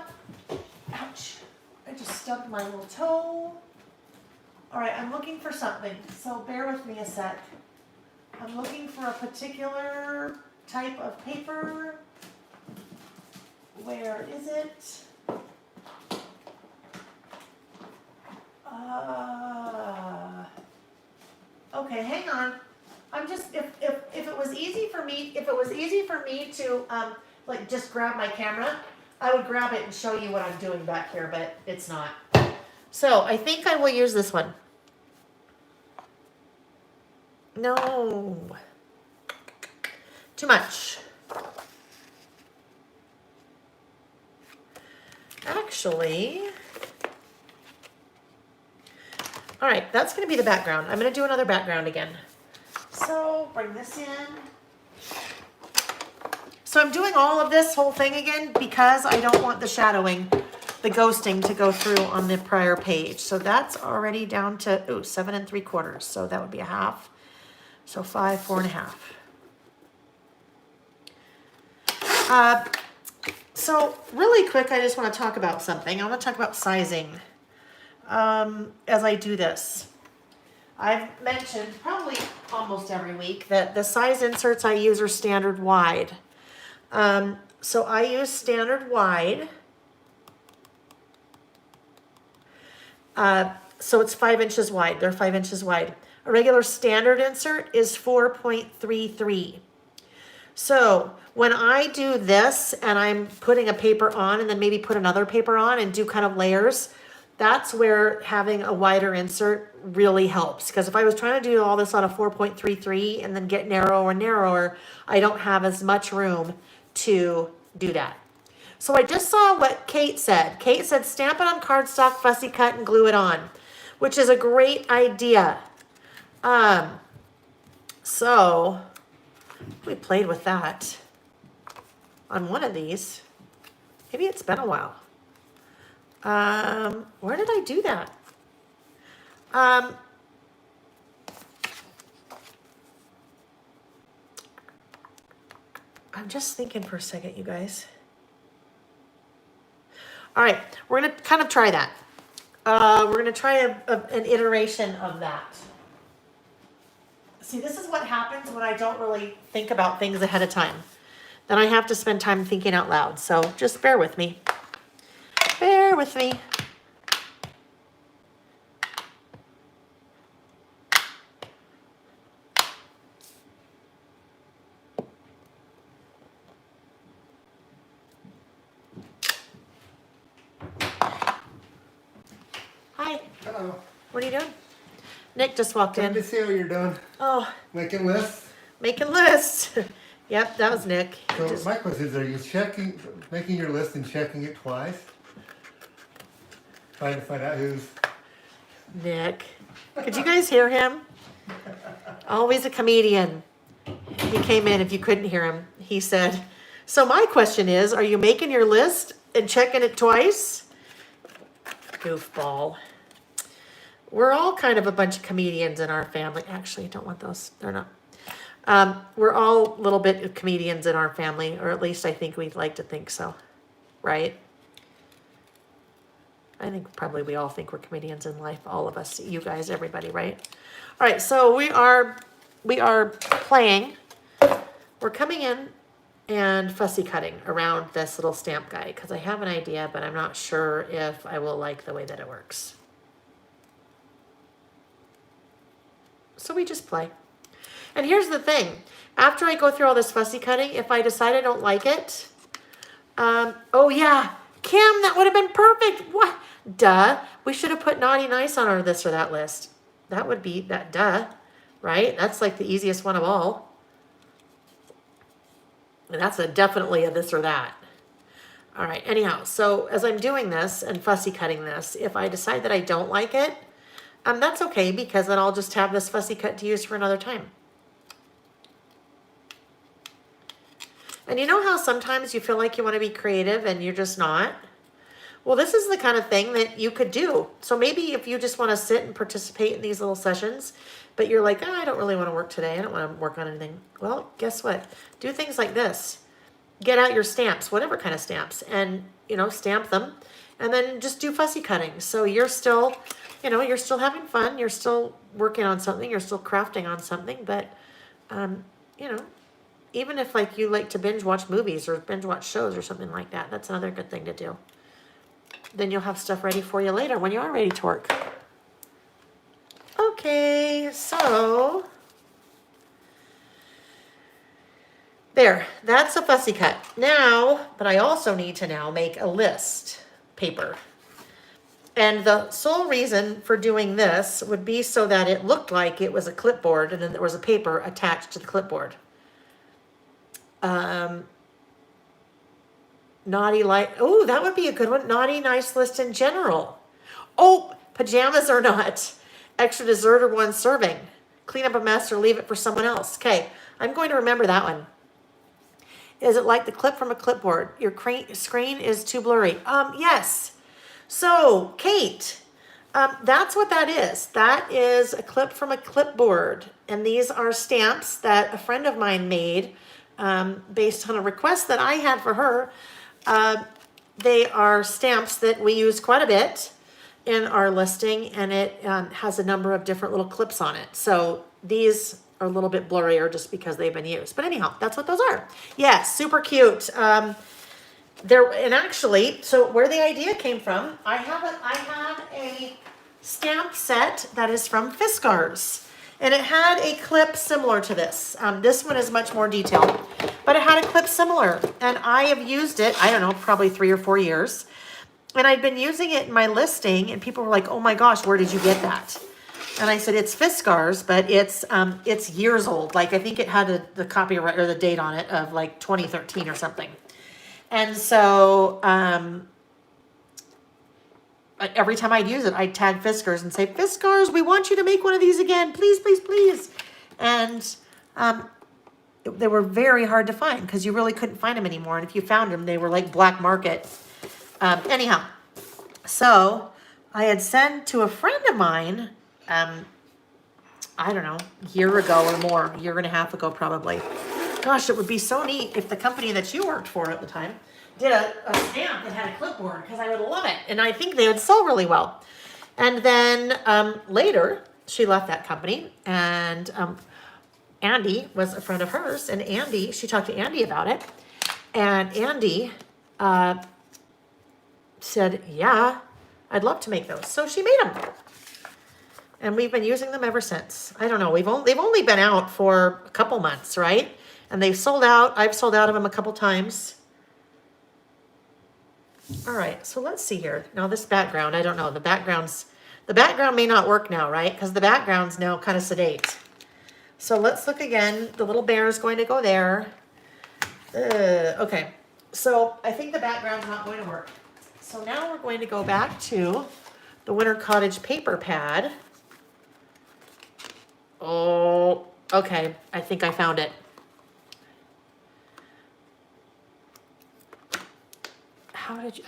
ouch, I just stubbed my little toe. All right, I'm looking for something, so bear with me a sec. I'm looking for a particular type of paper. Where is it? Okay, hang on. I'm just, if it was easy for me, to like just grab my camera, I would grab it and show you what I'm doing back here, but it's not. So I think I will use this one. No. Too much. Actually, all right, that's going to be the background. I'm going to do another background again. So bring this in. So I'm doing all of this whole thing again because I don't want the shadowing, the ghosting to go through on the prior page. So that's already down to 7 3/4. So that would be a half. So 5 4 1/2. So really quick, I just want to talk about something. I want to talk about sizing as I do this. I've mentioned probably almost every week that the size inserts I use are standard wide. So I use standard wide. So it's 5 inches wide. They're 5 inches wide. A regular standard insert is 4.33. So when I do this and I'm putting a paper on and then maybe put another paper on and do kind of layers, that's where having a wider insert really helps. Because if I was trying to do all this on a 4.33 and then get narrower and narrower, I don't have as much room to do that. So I just saw what Kate said. Kate said stamp it on cardstock, fussy cut, and glue it on, which is a great idea. So we played with that on one of these. Maybe it's been a while. Where did I do that? I'm just thinking for a second, you guys. All right, we're gonna kind of try that. We're gonna try an iteration of that. See, this is what happens when I don't really think about things ahead of time. Then I have to spend time thinking out loud. So just bear with me. Bear with me. Hi. Hello. What are you doing? Nick just walked Good in. to see what you're doing. Oh, Making lists. making lists. Yep, that was Nick. So my question is, are you making your list and checking it twice? Trying to find out who's. Nick. Could you guys hear him? Always a comedian. He came in, if you couldn't hear him, he said, so my question is, are you making your list and checking it twice? Goofball. We're all kind of a bunch of comedians in our family. Actually, I don't want those. They're not. We're all a little bit of comedians in our family, or at least I think we'd like to think so. Right? I think probably we all think we're comedians in life. All of us. You guys, everybody, right? All right, so we are playing. We're coming in and fussy cutting around this little stamp guy because I have an idea, but I'm not sure if I will like the way that it works. So we just play. And here's the thing. After I go through all this fussy cutting, if I decide I don't like it, oh yeah, Kim, that would have been perfect. What? Duh. We should have put naughty nice on our this or that list. That would be that, duh, right? That's like the easiest one of all. And that's definitely a this or that. All right, anyhow, so as I'm doing this and fussy cutting this, if I decide that I don't like it, that's okay because then I'll just have this fussy cut to use for another time. And you know how sometimes you feel like you want to be creative and you're just not? Well, this is the kind of thing that you could do. So maybe if you just want to sit and participate in these little sessions, but you're like, oh, I don't really want to work today. I don't want to work on anything. Well, guess what? Do things like this. Get out your stamps, whatever kind of stamps, and, stamp them. And then just do fussy cutting. So you're still, you're still having fun. You're still working on something. You're still crafting on something. But, even if like you like to binge watch movies or binge watch shows or something like that, that's another good thing to do. Then you'll have stuff ready for you later when you are ready to work. Okay, so there, that's a fussy cut. Now, but I also need to now make a list paper. And the sole reason for doing this would be so that it looked like it was a clipboard and then there was a paper attached to the clipboard. Naughty light. Oh, that would be a good one. Naughty nice list in general. Oh, pajamas or not. Extra dessert or one serving. Clean up a mess or leave it for someone else. Okay, I'm going to remember that one. Is it like the clip from a clipboard? Your screen is too blurry. Yes. So, Kate, that's what that is. That is a clip from a clipboard. And these are stamps that a friend of mine made based on a request that I had for her. They are stamps that we use quite a bit in our listing, and it has a number of different little clips on it. So these are a little bit blurrier just because they've been used. But anyhow, that's what those are. Yes, super cute. And actually, so where the idea came from, I have a stamp set that is from Fiskars. And it had a clip similar to this. This one is much more detailed, but it had a clip similar. And I have used it, I don't know, probably 3 or 4 years. And I'd been using it in my listing, and people were like, oh my gosh, where did you get that? And I said, it's Fiskars, but it's years old. Like, I think it had the copyright or the date on it of like 2013 or something. And so every time I'd use it, I'd tag Fiskars and say, Fiskars, we want you to make one of these again. Please, please, please. And they were very hard to find because you really couldn't find them anymore. And if you found them, they were like black market. Anyhow, so I had sent to a friend of mine, I don't know, a year ago or more, a year and a half ago probably. Gosh, it would be so neat if the company that you worked for at the time did a stamp that had a clipboard, because I would love it. And I think they would sell really well. And then later, she left that company, and Andy was a friend of hers, and Andy, she talked to Andy about it, and Andy said, yeah, I'd love to make those. So she made them. And we've been using them ever since. I don't know, they've only been out for a couple months, right? And they've sold out. I've sold out of them a couple times. All right, so let's see here. Now this background, I don't know. The background may not work now, right? Because the background's now kind of sedate. So let's look again. The little bear is going to go there. Okay, so I think the background's not going to work. So now we're going to go back to the Winter Cottage paper pad. Oh, okay. I think I found it. How did you...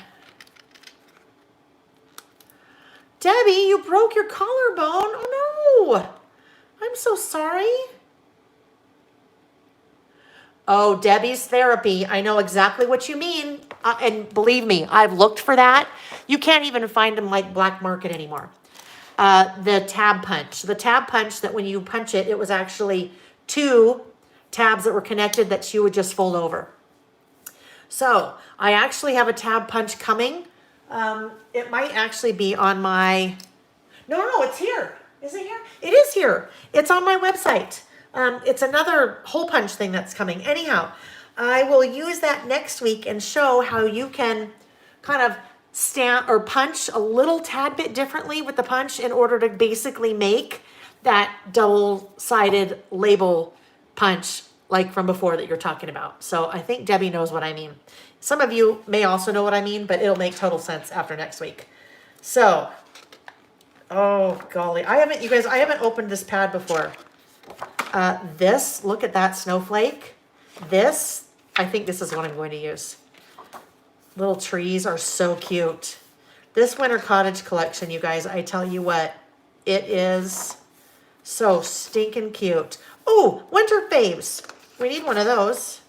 Debbie, you broke your collarbone. Oh no. I'm so sorry. Oh, Debbie's therapy. I know exactly what you mean. And believe me, I've looked for that. You can't even find them like black market anymore. The tab punch. The tab punch that when you punch it, it was actually 2 tabs that were connected that you would just fold over. So I actually have a tab punch coming. It might actually be on my... No, it's here. Is it here? It is here. It's on my website. It's another hole punch thing that's coming. Anyhow, I will use that next week and show how you can kind of stamp or punch a little tad bit differently with the punch in order to basically make that double-sided label punch like from before that you're talking about. So I think Debbie knows what I mean. Some of you may also know what I mean, but it'll make total sense after next week. So, oh golly, I haven't opened this pad before. Look at that snowflake. I think this is what I'm going to use. Little trees are so cute. This Winter Cottage collection, you guys, I tell you what, it is so stinking cute. Oh, winter faves. We need one of those.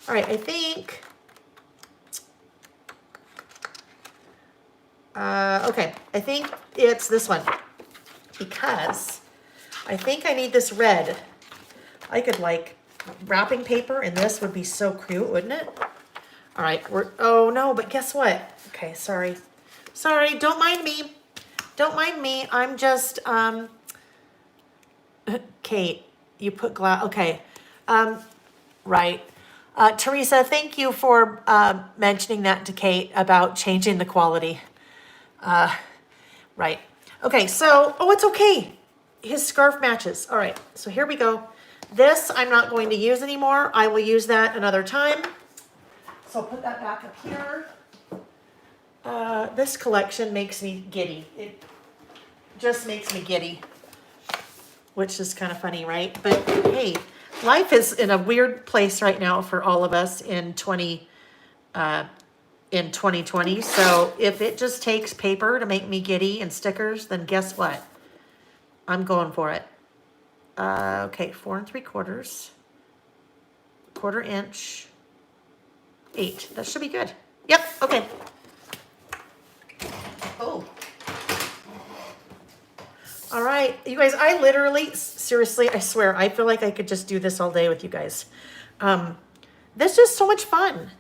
All right, I think, okay, I think it's this one because I think I need this red. I could like wrapping paper and this would be so cute, wouldn't it? All right, oh no, but guess what? Okay, sorry, don't mind me. Don't mind me, I'm just, Kate, you put glass, okay, right. Teresa, thank you for mentioning that to Kate about changing the quality. Right. Okay, so, oh, it's okay. His scarf matches. All right, so here we go. This I'm not going to use anymore. I will use that another time. So I'll put that back up here. This collection makes me giddy. It just makes me giddy, which is kind of funny, right? But hey, life is in a weird place right now for all of us in 2020. So if it just takes paper to make me giddy and stickers, then guess what? I'm going for it. Okay, 4 3/4, 1/4 inch, 8. That should be good. Yep. Okay. Oh. All right, you guys, I literally, seriously, I swear, I feel like I could just do this all day with you guys. This is just so much fun.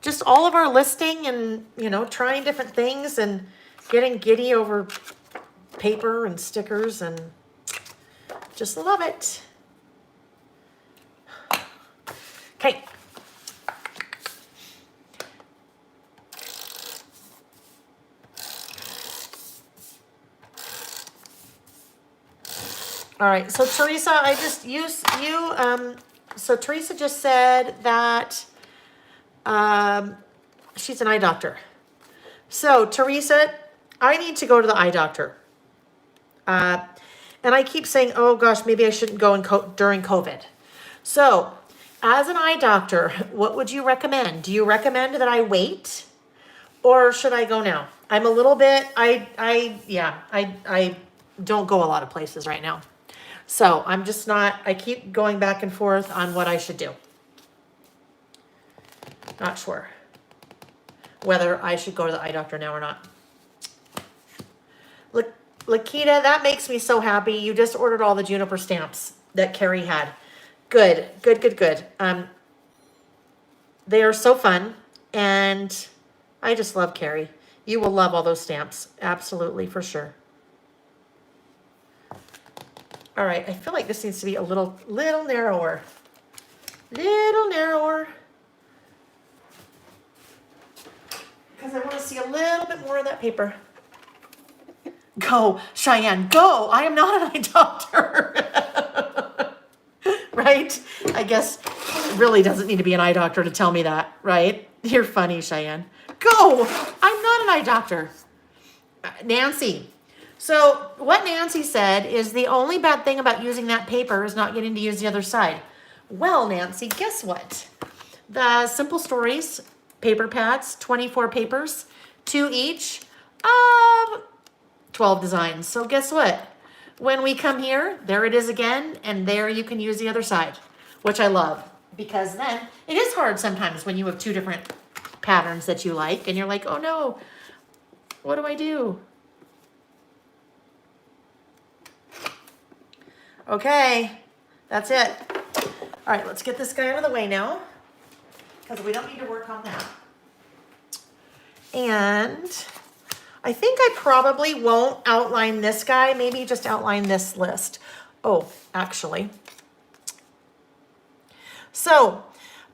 Just all of our listing and, you know, trying different things and getting giddy over paper and stickers and just love it. Okay. All right, so Teresa, I just used you, so Teresa just said that she's an eye doctor. So Teresa, I need to go to the eye doctor. And I keep saying, oh gosh, maybe I shouldn't go during COVID. So as an eye doctor, what would you recommend? Do you recommend that I wait or should I go now? I'm a little bit, I don't go a lot of places right now. So I'm just not, I keep going back and forth on what I should do. Not sure whether I should go to the eye doctor now or not. Look, Lakita, that makes me so happy. You just ordered all the juniper stamps that Carrie had. Good. They are so fun. And I just love Carrie. You will love all those stamps. Absolutely, for sure. All right, I feel like this needs to be a little narrower. Little narrower. Because I want to see a little bit more of that paper. Go, Cheyenne, go. I am not an eye doctor. Right? I guess it really doesn't need to be an eye doctor to tell me that, right? You're funny, Cheyenne. Go. I'm not an eye doctor. Nancy. So what Nancy said is the only bad thing about using that paper is not getting to use the other side. Well, Nancy, guess what? The Simple Stories paper pads, 24 papers, 2 each, 12 designs. So guess what? When we come here, there it is again, and there you can use the other side, which I love, because then it is hard sometimes when you have 2 different patterns that you like, and you're like, oh no, what do I do? Okay, that's it. All right, let's get this guy out of the way now, because we don't need to work on that. And I think I probably won't outline this guy, maybe just outline this list. Oh, actually. So,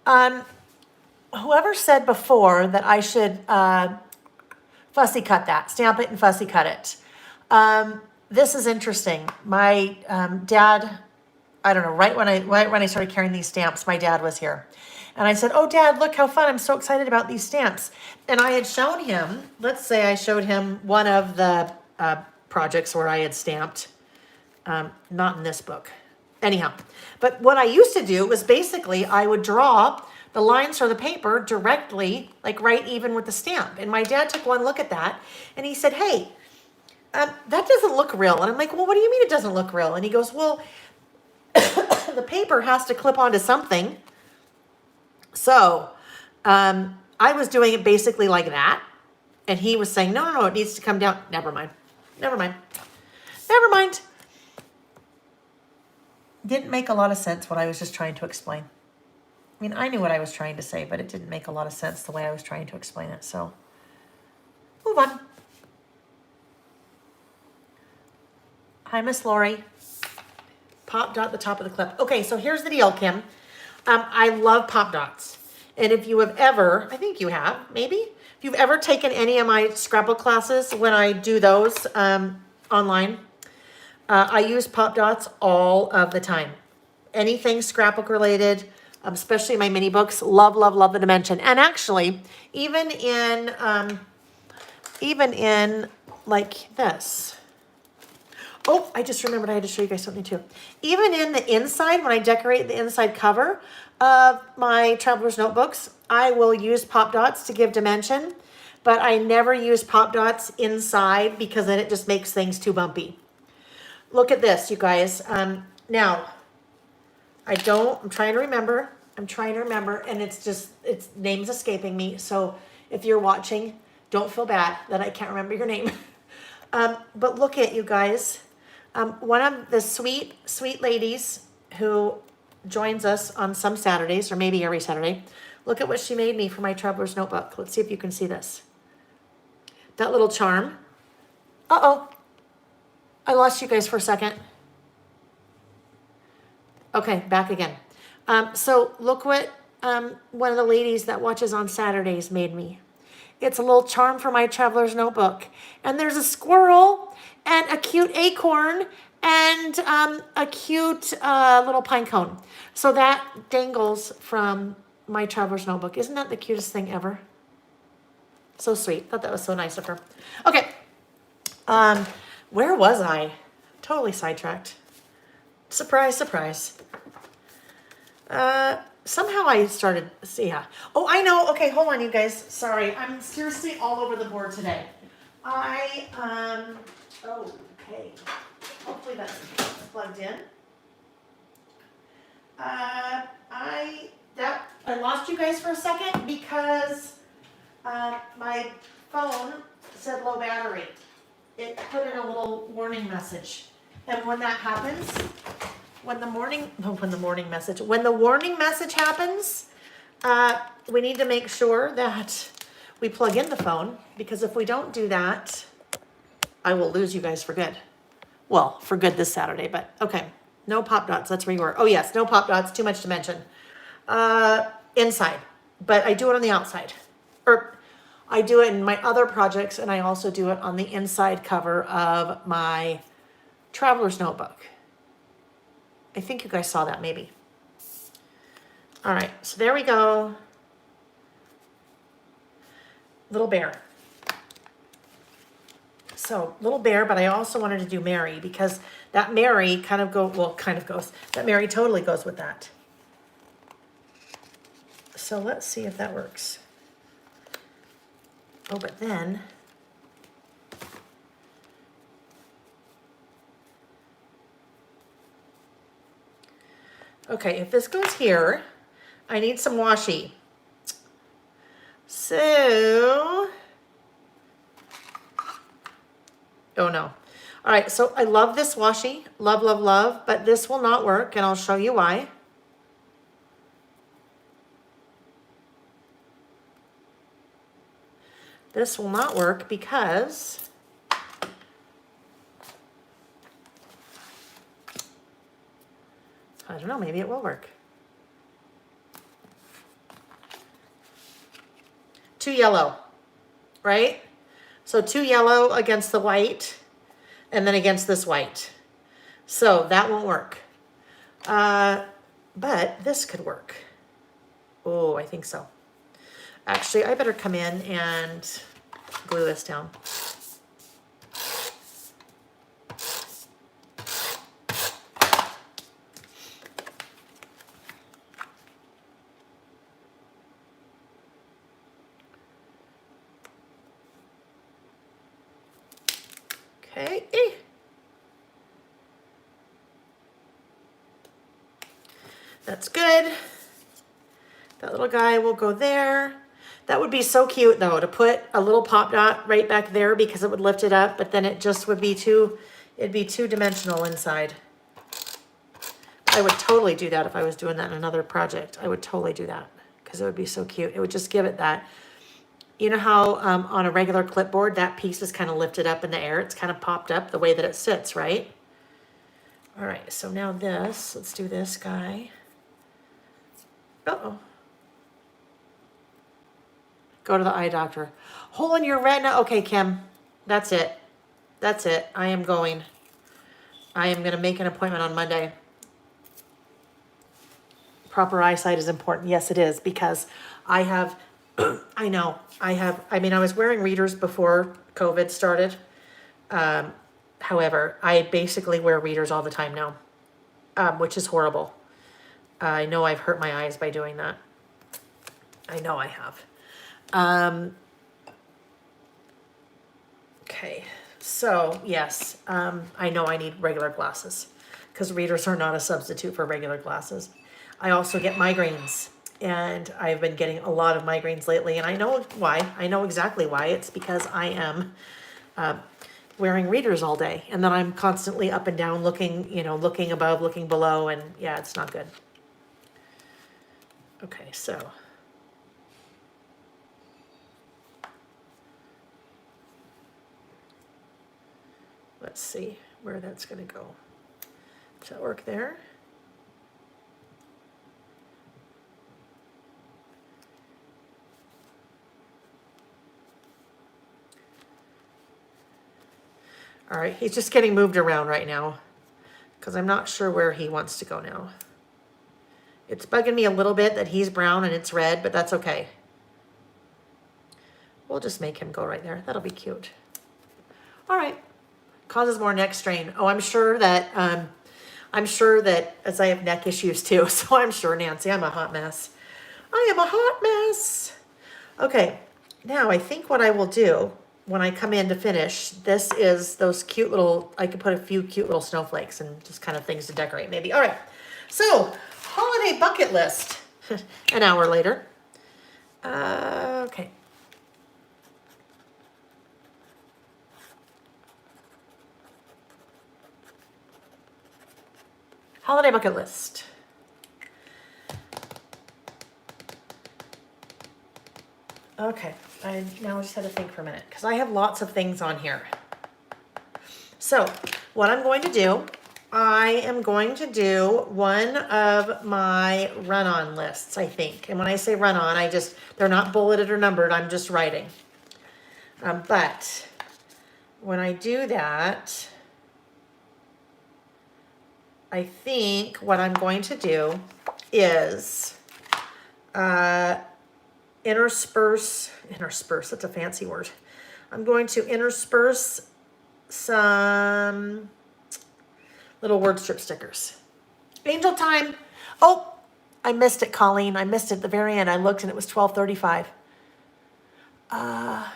whoever said before that I should fussy cut that, stamp it and fussy cut it. This is interesting. My dad, I don't know, right when I started carrying these stamps, my dad was here. And I said, oh, Dad, look how fun. I'm so excited about these stamps. And I had shown him, let's say I showed him one of the projects where I had stamped, not in this book. Anyhow, but what I used to do was basically I would draw the lines for the paper directly, like right even with the stamp. And my dad took one look at that and he said, hey, that doesn't look real. And I'm like, well, what do you mean it doesn't look real? And he goes, well, the paper has to clip onto something. So I was doing it basically like that. And he was saying, no, it needs to come down. Never mind. Didn't make a lot of sense what I was just trying to explain. I mean, I knew what I was trying to say, but it didn't make a lot of sense the way I was trying to explain it. So move on. Hi, Miss Lori. Pop dot at the top of the clip. Okay, so here's the deal, Kim. I love pop dots. And if you have ever, I think you have, maybe, if you've ever taken any of my scrapbook classes, when I do those online, I use pop dots all of the time. Anything scrapbook related, especially my mini books, love the dimension. And actually, even in like this. Oh, I just remembered I had to show you guys something too. Even in the inside, when I decorate the inside cover of my Traveler's Notebooks, I will use pop dots to give dimension, but I never use pop dots inside because then it just makes things too bumpy. Look at this, you guys. Now, I'm trying to remember, and its name's escaping me. So if you're watching, don't feel bad that I can't remember your name. But look at you guys. One of the sweet ladies who joins us on some Saturdays, or maybe every Saturday, look at what she made me for my Traveler's Notebook. Let's see if you can see this. That little charm. Uh-oh. I lost you guys for a second. Okay, back again. So look what one of the ladies that watches on Saturdays made me. It's a little charm for my Traveler's Notebook. And there's a squirrel and a cute acorn and a cute little pine cone. So that dangles from my Traveler's Notebook. Isn't that the cutest thing ever? So sweet. Thought that was so nice of her. Okay. Where was I? Totally sidetracked. Surprise, surprise. Somehow I started, yeah. Oh, I know. Okay, hold on, you guys. Sorry. I'm seriously all over the board today. Okay. Hopefully that's plugged in. I lost you guys for a second because my phone said low battery. It put in a little warning message. And when that happens, when the warning message happens, we need to make sure that we plug in the phone, because if we don't do that, I will lose you guys for good. Well, for good this Saturday, but okay. No pop dots, that's where you were. Oh yes, no pop dots, too much to mention. Inside, but I do it on the outside. Or I do it in my other projects, and I also do it on the inside cover of my Traveler's Notebook. I think you guys saw that maybe. All right, so there we go. Little bear. So Little Bear, but I also wanted to do Mary because that Mary kind of goes, that Mary totally goes with that. So let's see if that works. Oh, but then, okay, if this goes here, I need some washi. So, oh no. All right, so I love this washi, love, love, love, but this will not work, and I'll show you why. This will not work because I don't know, maybe it will work. Too yellow, right? So too yellow against the white and then against this white. So that won't work. But this could work. Oh, I think so. Actually, I better come in and glue this down. Okay. That's good. That little guy will go there. That would be so cute though, to put a little pop dot right back there because it would lift it up, but then it just would be it'd be two dimensional inside. I would totally do that if I was doing that in another project. I would totally do that because it would be so cute. It would just give it that, you know how on a regular clipboard, that piece is kind of lifted up in the air. It's kind of popped up the way that it sits, right? All right, so now this, let's do this guy. Uh-oh. Go to the eye doctor. Hole in your retina. Okay, Kim, that's it. That's it. I am going. I am going to make an appointment on Monday. Proper eyesight is important. Yes, it is, because I have, I know, I mean, I was wearing readers before COVID started. However, I basically wear readers all the time now, which is horrible. I know I've hurt my eyes by doing that. I know I have. Okay, so yes, I know I need regular glasses because readers are not a substitute for regular glasses. I also get migraines, and I've been getting a lot of migraines lately, and I know why. I know exactly why. It's because I am wearing readers all day, and then I'm constantly up and down looking, looking above, looking below, and yeah, it's not good. Okay, so. Let's see where that's going to go. Does that work there? All right, he's just getting moved around right now because I'm not sure where he wants to go now. It's bugging me a little bit that he's brown and it's red, but that's okay. We'll just make him go right there. That'll be cute. All right. Causes more neck strain. Oh, I'm sure that as I have neck issues too, so I'm sure, Nancy, I'm a hot mess. I am a hot mess. Okay, now I think what I will do when I come in to finish, this is those cute little, I could put a few cute little snowflakes and just kind of things to decorate maybe. All right, so holiday bucket list, an hour later. Okay. Holiday bucket list. Okay, I now just had to think for a minute because I have lots of things on here. So what I'm going to do, I am going to do one of my run-on lists, I think. And when I say run-on, they're not bulleted or numbered, I'm just writing. But when I do that, I think what I'm going to do is intersperse, that's a fancy word. I'm going to intersperse some little word strip stickers. Angel time. Oh, I missed it, Colleen. I missed it at the very end. I looked and it was 12:35. I'm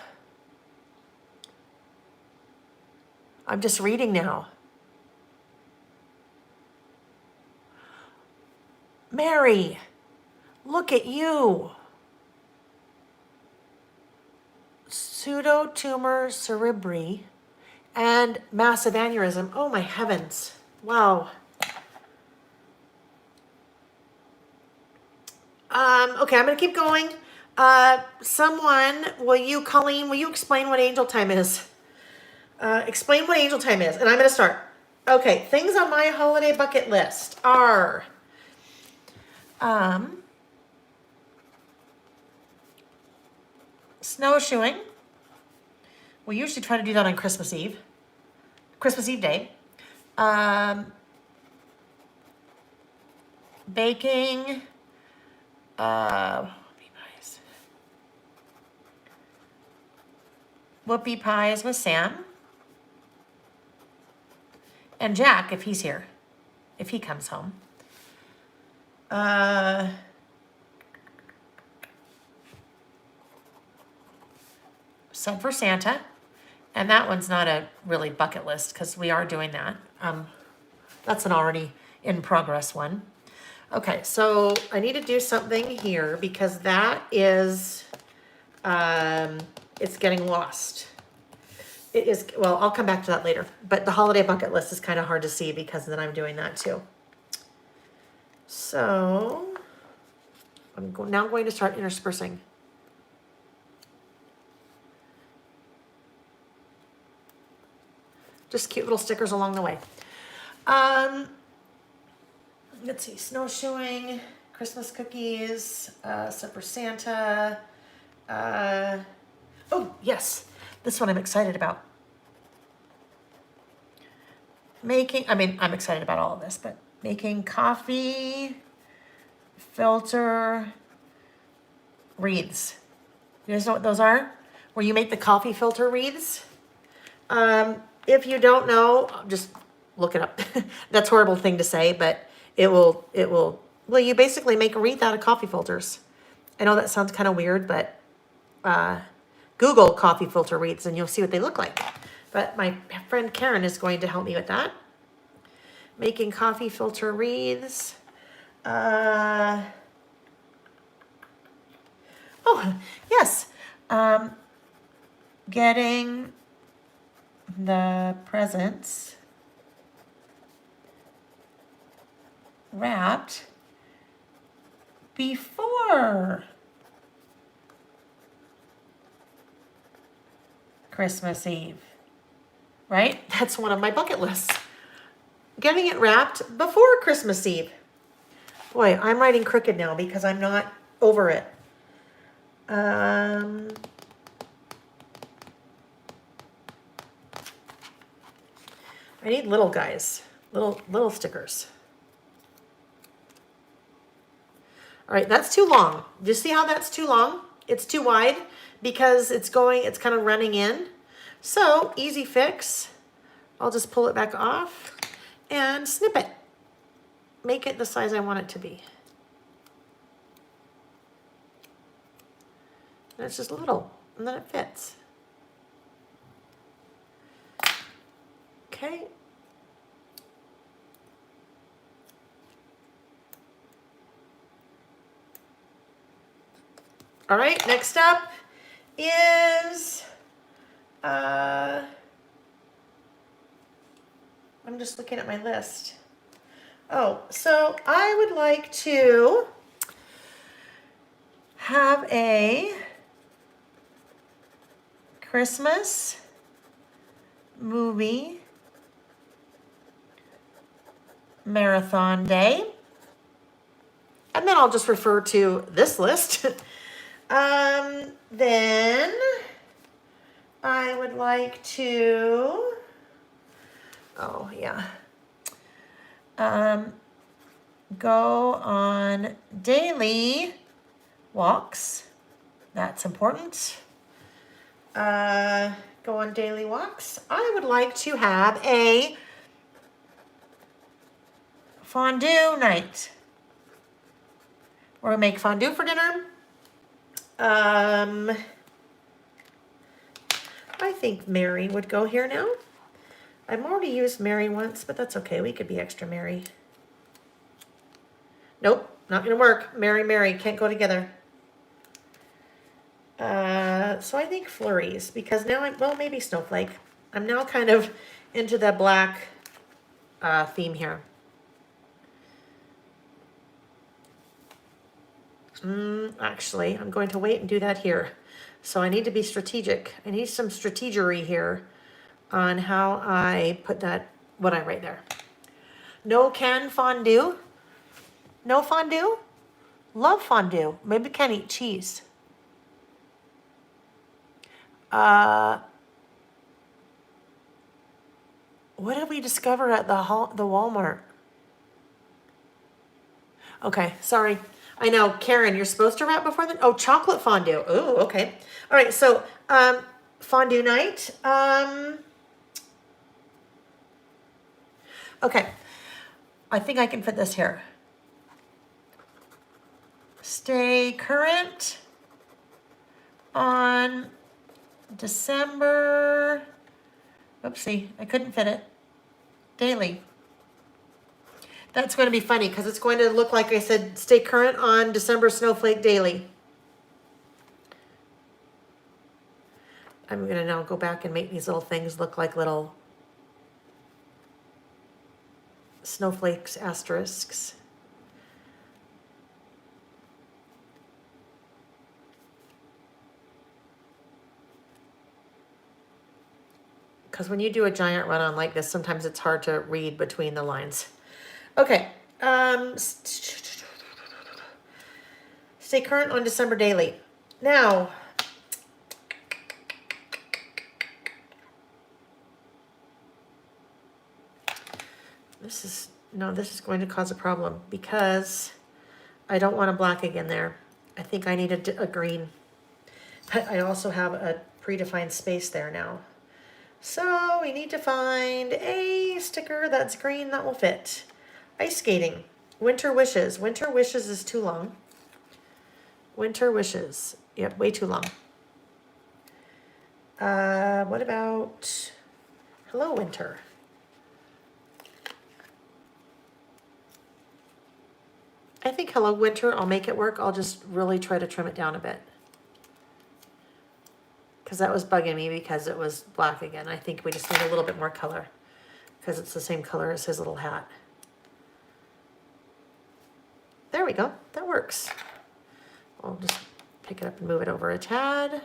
just reading now. Mary, look at you. Pseudotumor cerebri and massive aneurysm. Oh my heavens. Wow. Okay, I'm gonna keep going. Colleen, will you explain what angel time is? Explain what angel time is, and I'm gonna start. Okay, things on my holiday bucket list are snowshoeing. We usually try to do that on Christmas Eve Day. Baking, whoopie pies with Sam and Jack if he's here, if he comes home. Sent for Santa, and that one's not a really bucket list because we are doing that. That's an already in progress one. Okay, so I need to do something here because that is, it's getting lost. It is, well, I'll come back to that later, but the holiday bucket list is kind of hard to see because then I'm doing that too. So I'm now going to start interspersing. Just cute little stickers along the way. Let's see, snowshoeing, Christmas cookies, stuff for Santa. Oh, yes, this one I'm excited about. I'm excited about all of this, but making coffee filter wreaths. You guys know what those are? Where you make the coffee filter wreaths? If you don't know, just look it up. That's a horrible thing to say, but well, you basically make a wreath out of coffee filters. I know that sounds kind of weird, but Google coffee filter wreaths and you'll see what they look like. But my friend Karen is going to help me with that. Making coffee filter wreaths. Oh, yes. Getting the presents wrapped before Christmas Eve, right? That's one of my bucket lists. Getting it wrapped before Christmas Eve. Boy, I'm writing crooked now because I'm not over it. I need little guys, little stickers. All right, that's too long. Do you see how that's too long? It's too wide because it's kind of running in. So, easy fix. I'll just pull it back off and snip it. Make it the size I want it to be. And it's just little, and then it fits. Okay. All right, next up is, I'm just looking at my list. Oh, so I would like to have a Christmas movie marathon day. And then I'll just refer to this list. Then I would like to, oh yeah, go on daily walks. That's important. go on daily walks. I would like to have a fondue night. We're gonna make fondue for dinner. I think Mary would go here now. I've already used Mary once, but that's okay. We could be extra Mary. Nope, not gonna work. Mary, can't go together. So I think flurries, because now well, maybe snowflake. I'm now kind of into the black theme here. Actually, I'm going to wait and do that here. So I need to be strategic. I need some strategery here on how I put that, what I write there. No can fondue. No fondue? Love fondue. Maybe can't eat cheese. What did we discover at the Walmart? Okay, sorry. I know, Karen, you're supposed to wrap before then? Oh, chocolate fondue. Oh, okay. All right, so fondue night. Okay, I think I can fit this here. Stay current on December. Oopsie, I couldn't fit it. Daily. That's going to be funny because it's going to look like I said, stay current on December Snowflake Daily. I'm going to now go back and make these little things look like little snowflakes, asterisks. Because when you do a giant run-on like this, sometimes it's hard to read between the lines. Okay. Stay current on December Daily. Now, this is going to cause a problem because I don't want a black again there. I think I need a green. But I also have a predefined space there now. So we need to find a sticker that's green that will fit. Ice skating. Winter Wishes. Winter Wishes is too long. Winter Wishes. Yep, way too long. What about Hello Winter? I think Hello Winter, I'll make it work. I'll just really try to trim it down a bit. Because that was bugging me because it was black again. I think we just need a little bit more color because it's the same color as his little hat. There we go. That works. I'll just pick it up and move it over a tad.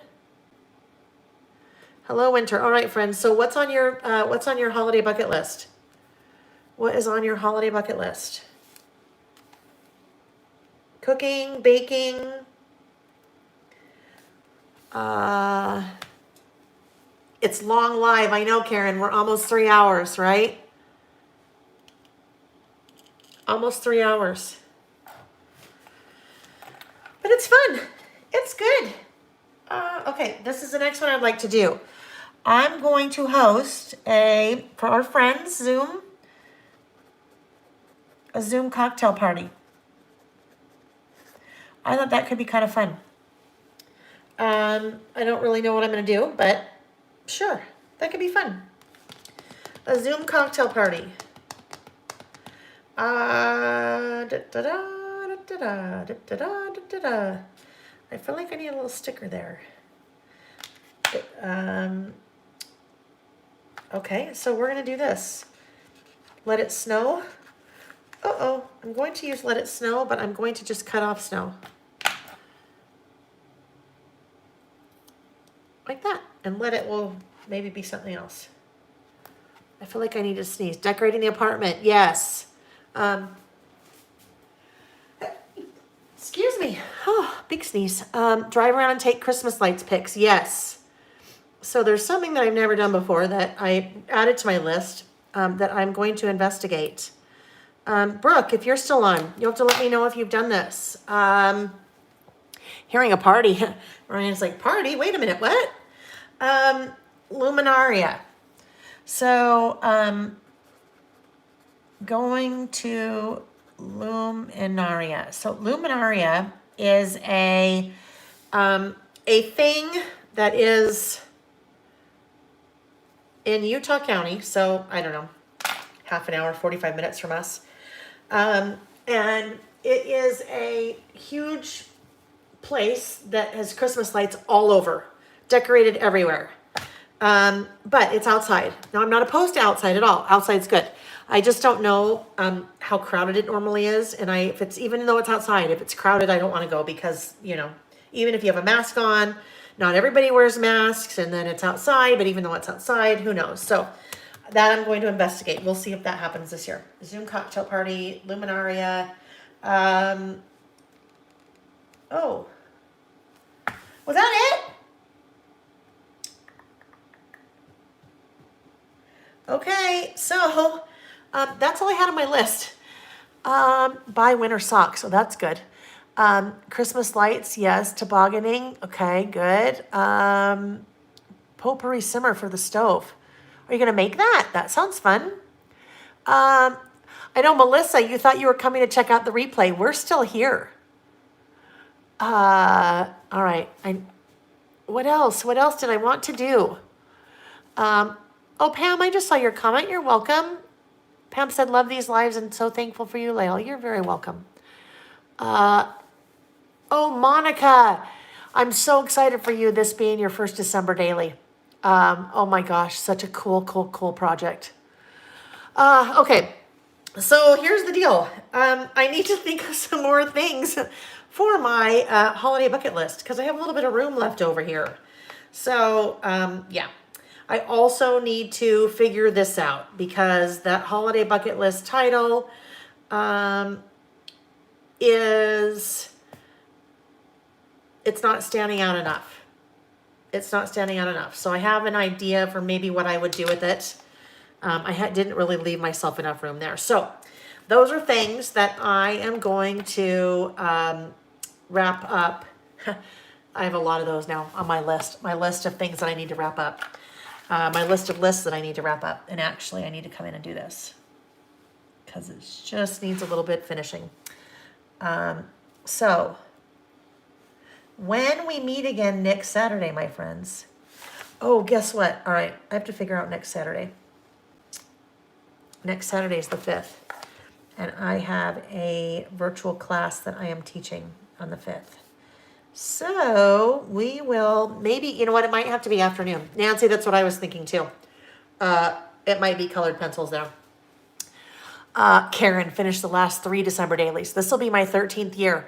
Hello, Winter. All right, friends. So what's on your holiday bucket list? What is on your holiday bucket list? Cooking, baking. It's long live. I know, Karen. We're almost 3 hours, right? Almost 3 hours. But it's fun. It's good. Okay, this is the next one I'd like to do. I'm going to host for our friends, a Zoom cocktail party. I thought that could be kind of fun. I don't really know what I'm going to do, but sure, that could be fun. A Zoom cocktail party. I feel like I need a little sticker there. Okay, so we're going to do this. Let it snow. Uh-oh, I'm going to use let it snow, but I'm going to just cut off snow. Like that. And let it will maybe be something else. I feel like I need to sneeze. Decorating the apartment. Yes. Excuse me. Oh, big sneeze. Drive around and take Christmas lights pics. Yes. So there's something that I've never done before that I added to my list that I'm going to investigate. Brooke, if you're still on, you'll have to let me know if you've done this. Hearing a party. Ryan's like, party? Wait a minute, what? Luminaria. So, going to Luminaria. So Luminaria is a thing that is in Utah County. So I don't know, half an hour, 45 minutes from us. And it is a huge place that has Christmas lights all over, decorated everywhere. But it's outside. Now, I'm not opposed to outside at all. Outside's good. I just don't know how crowded it normally is. And if it's, even though it's outside, if it's crowded, I don't want to go because, you know, even if you have a mask on, not everybody wears masks, and then it's outside, but even though it's outside, who knows? So that I'm going to investigate. We'll see if that happens this year. Zoom cocktail party, Luminaria. Oh, was that it? Okay, so that's all I had on my list. Buy winter socks, so that's good. Christmas lights, yes. Tobogganing, okay, good. Potpourri simmer for the stove. Are you gonna make that? That sounds fun. I know, Melissa, you thought you were coming to check out the replay. We're still here. All right. What else? What else did I want to do? Oh, Pam, I just saw your comment. You're welcome. Pam said, love these lives and so thankful for you, Lael. You're very welcome. Oh, Monica, I'm so excited for you, this being your first December daily. Oh my gosh, such a cool project. Okay, so here's the deal. I need to think of some more things for my holiday bucket list because I have a little bit of room left over here. So, yeah. I also need to figure this out because that holiday bucket list title it's not standing out enough. It's not standing out enough. So I have an idea for maybe what I would do with it. I didn't really leave myself enough room there. So those are things that I am going to wrap up. I have a lot of those now on my list of things that I need to wrap up. My list of lists that I need to wrap up. And actually, I need to come in and do this because it just needs a little bit finishing. So when we meet again next Saturday, my friends. Oh, guess what? All right, I have to figure out next Saturday. Next Saturday is the 5th. And I have a virtual class that I am teaching on the 5th. So we will maybe, you know what, it might have to be afternoon. Nancy, that's what I was thinking too. It might be colored pencils now. Karen finished the last 3 December dailies. This will be my 13th year.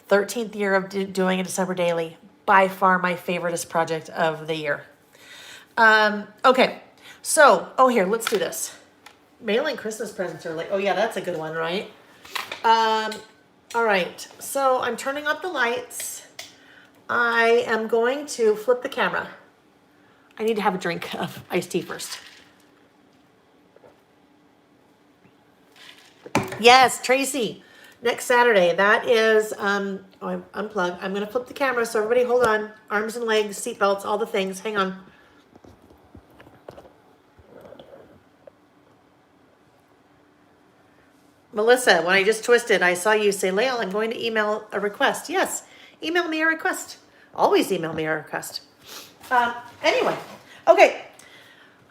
13th year of doing a December daily. By far my favoriteest project of the year. Okay, so, here, let's do this. Mailing Christmas presents early. Oh yeah, that's a good one, right? All right, so I'm turning off the lights. I am going to flip the camera. I need to have a drink of iced tea first. Yes, Tracy, next Saturday. That is, I'm unplugged. I'm going to flip the camera, so everybody hold on. Arms and legs, seatbelts, all the things. Hang on. Melissa, when I just twisted, I saw you say, Lael, I'm going to email a request. Yes, email me a request. Always email me a request. Anyway, okay.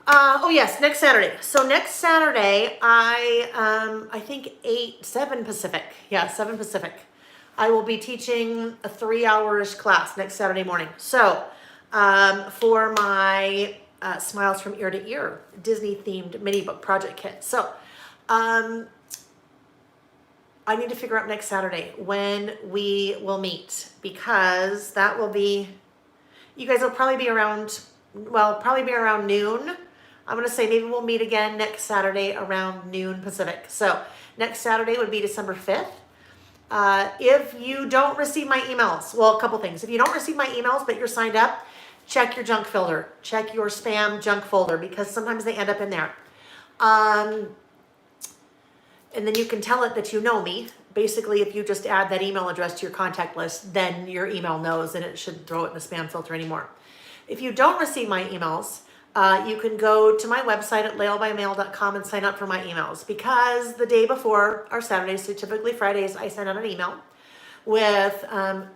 Oh yes, next Saturday. So next Saturday, I think 7 Pacific. Yeah, 7 Pacific. I will be teaching a 3-hour class next Saturday morning. So for my Smiles from Ear to Ear Disney themed mini book project kit. So I need to figure out next Saturday when we will meet because that will be, you guys will probably be around, noon. I'm going to say maybe we'll meet again next Saturday around noon Pacific. So next Saturday would be December 5th. If you don't receive my emails, well, a couple things. If you don't receive my emails, but you're signed up, check your junk folder. Check your spam junk folder because sometimes they end up in there. And then you can tell it that you know me. Basically, if you just add that email address to your contact list, then your email knows and it shouldn't throw it in the spam filter anymore. If you don't receive my emails, you can go to my website at laelbymail.com and sign up for my emails, because the day before our Saturdays, so typically Fridays, I send out an email with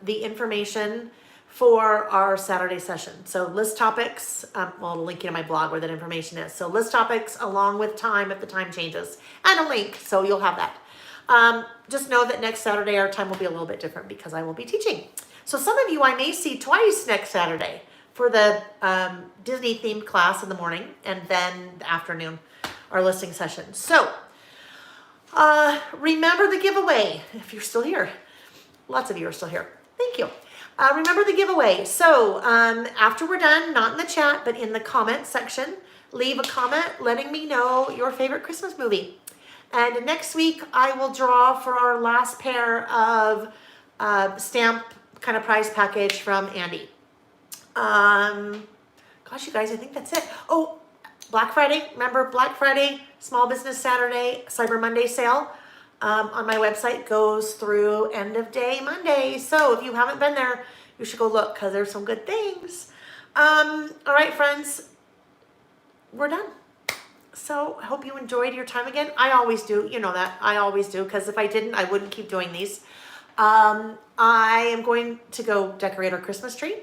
the information for our Saturday session. So list topics, well, I'll link you to my blog where that information is. So list topics along with time if the time changes, and a link, so you'll have that. Just know that next Saturday our time will be a little bit different because I will be teaching. So some of you I may see twice next Saturday for the Disney themed class in the morning, and then the afternoon, our listing session. So remember the giveaway if you're still here. Lots of you are still here. Thank you. Remember the giveaway. So after we're done, not in the chat, but in the comment section, leave a comment letting me know your favorite Christmas movie. And next week, I will draw for our last pair of stamp kind of prize package from Andy. Gosh, you guys, I think that's it. Oh, Black Friday. Remember Black Friday, Small Business Saturday, Cyber Monday sale. On my website goes through end of day Monday. So if you haven't been there, you should go look because there's some good things. All right, friends, we're done. So I hope you enjoyed your time again. I always do. You know that. I always do, because if I didn't, I wouldn't keep doing these. I am going to go decorate our Christmas tree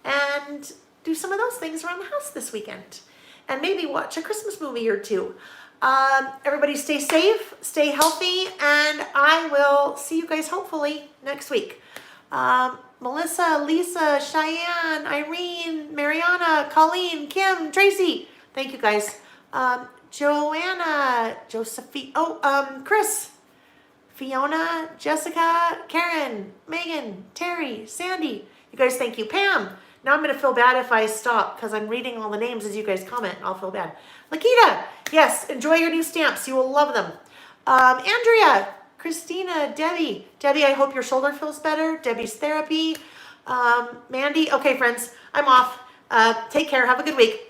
and do some of those things around the house this weekend. And maybe watch a Christmas movie or two. Everybody stay safe, stay healthy, and I will see you guys hopefully next week. Melissa, Lisa, Cheyenne, Irene, Mariana, Colleen, Kim, Tracy. Thank you guys. Joanna, Josephine, Chris, Fiona, Jessica, Karen, Megan, Terry, Sandy. You guys, thank you. Pam. Now I'm going to feel bad if I stop because I'm reading all the names as you guys comment, and I'll feel bad. Lakita, yes, enjoy your new stamps. You will love them. Andrea, Christina, Debbie. Debbie, I hope your shoulder feels better. Debbie's therapy. Mandy. Okay, friends, I'm off. Take care. Have a good week.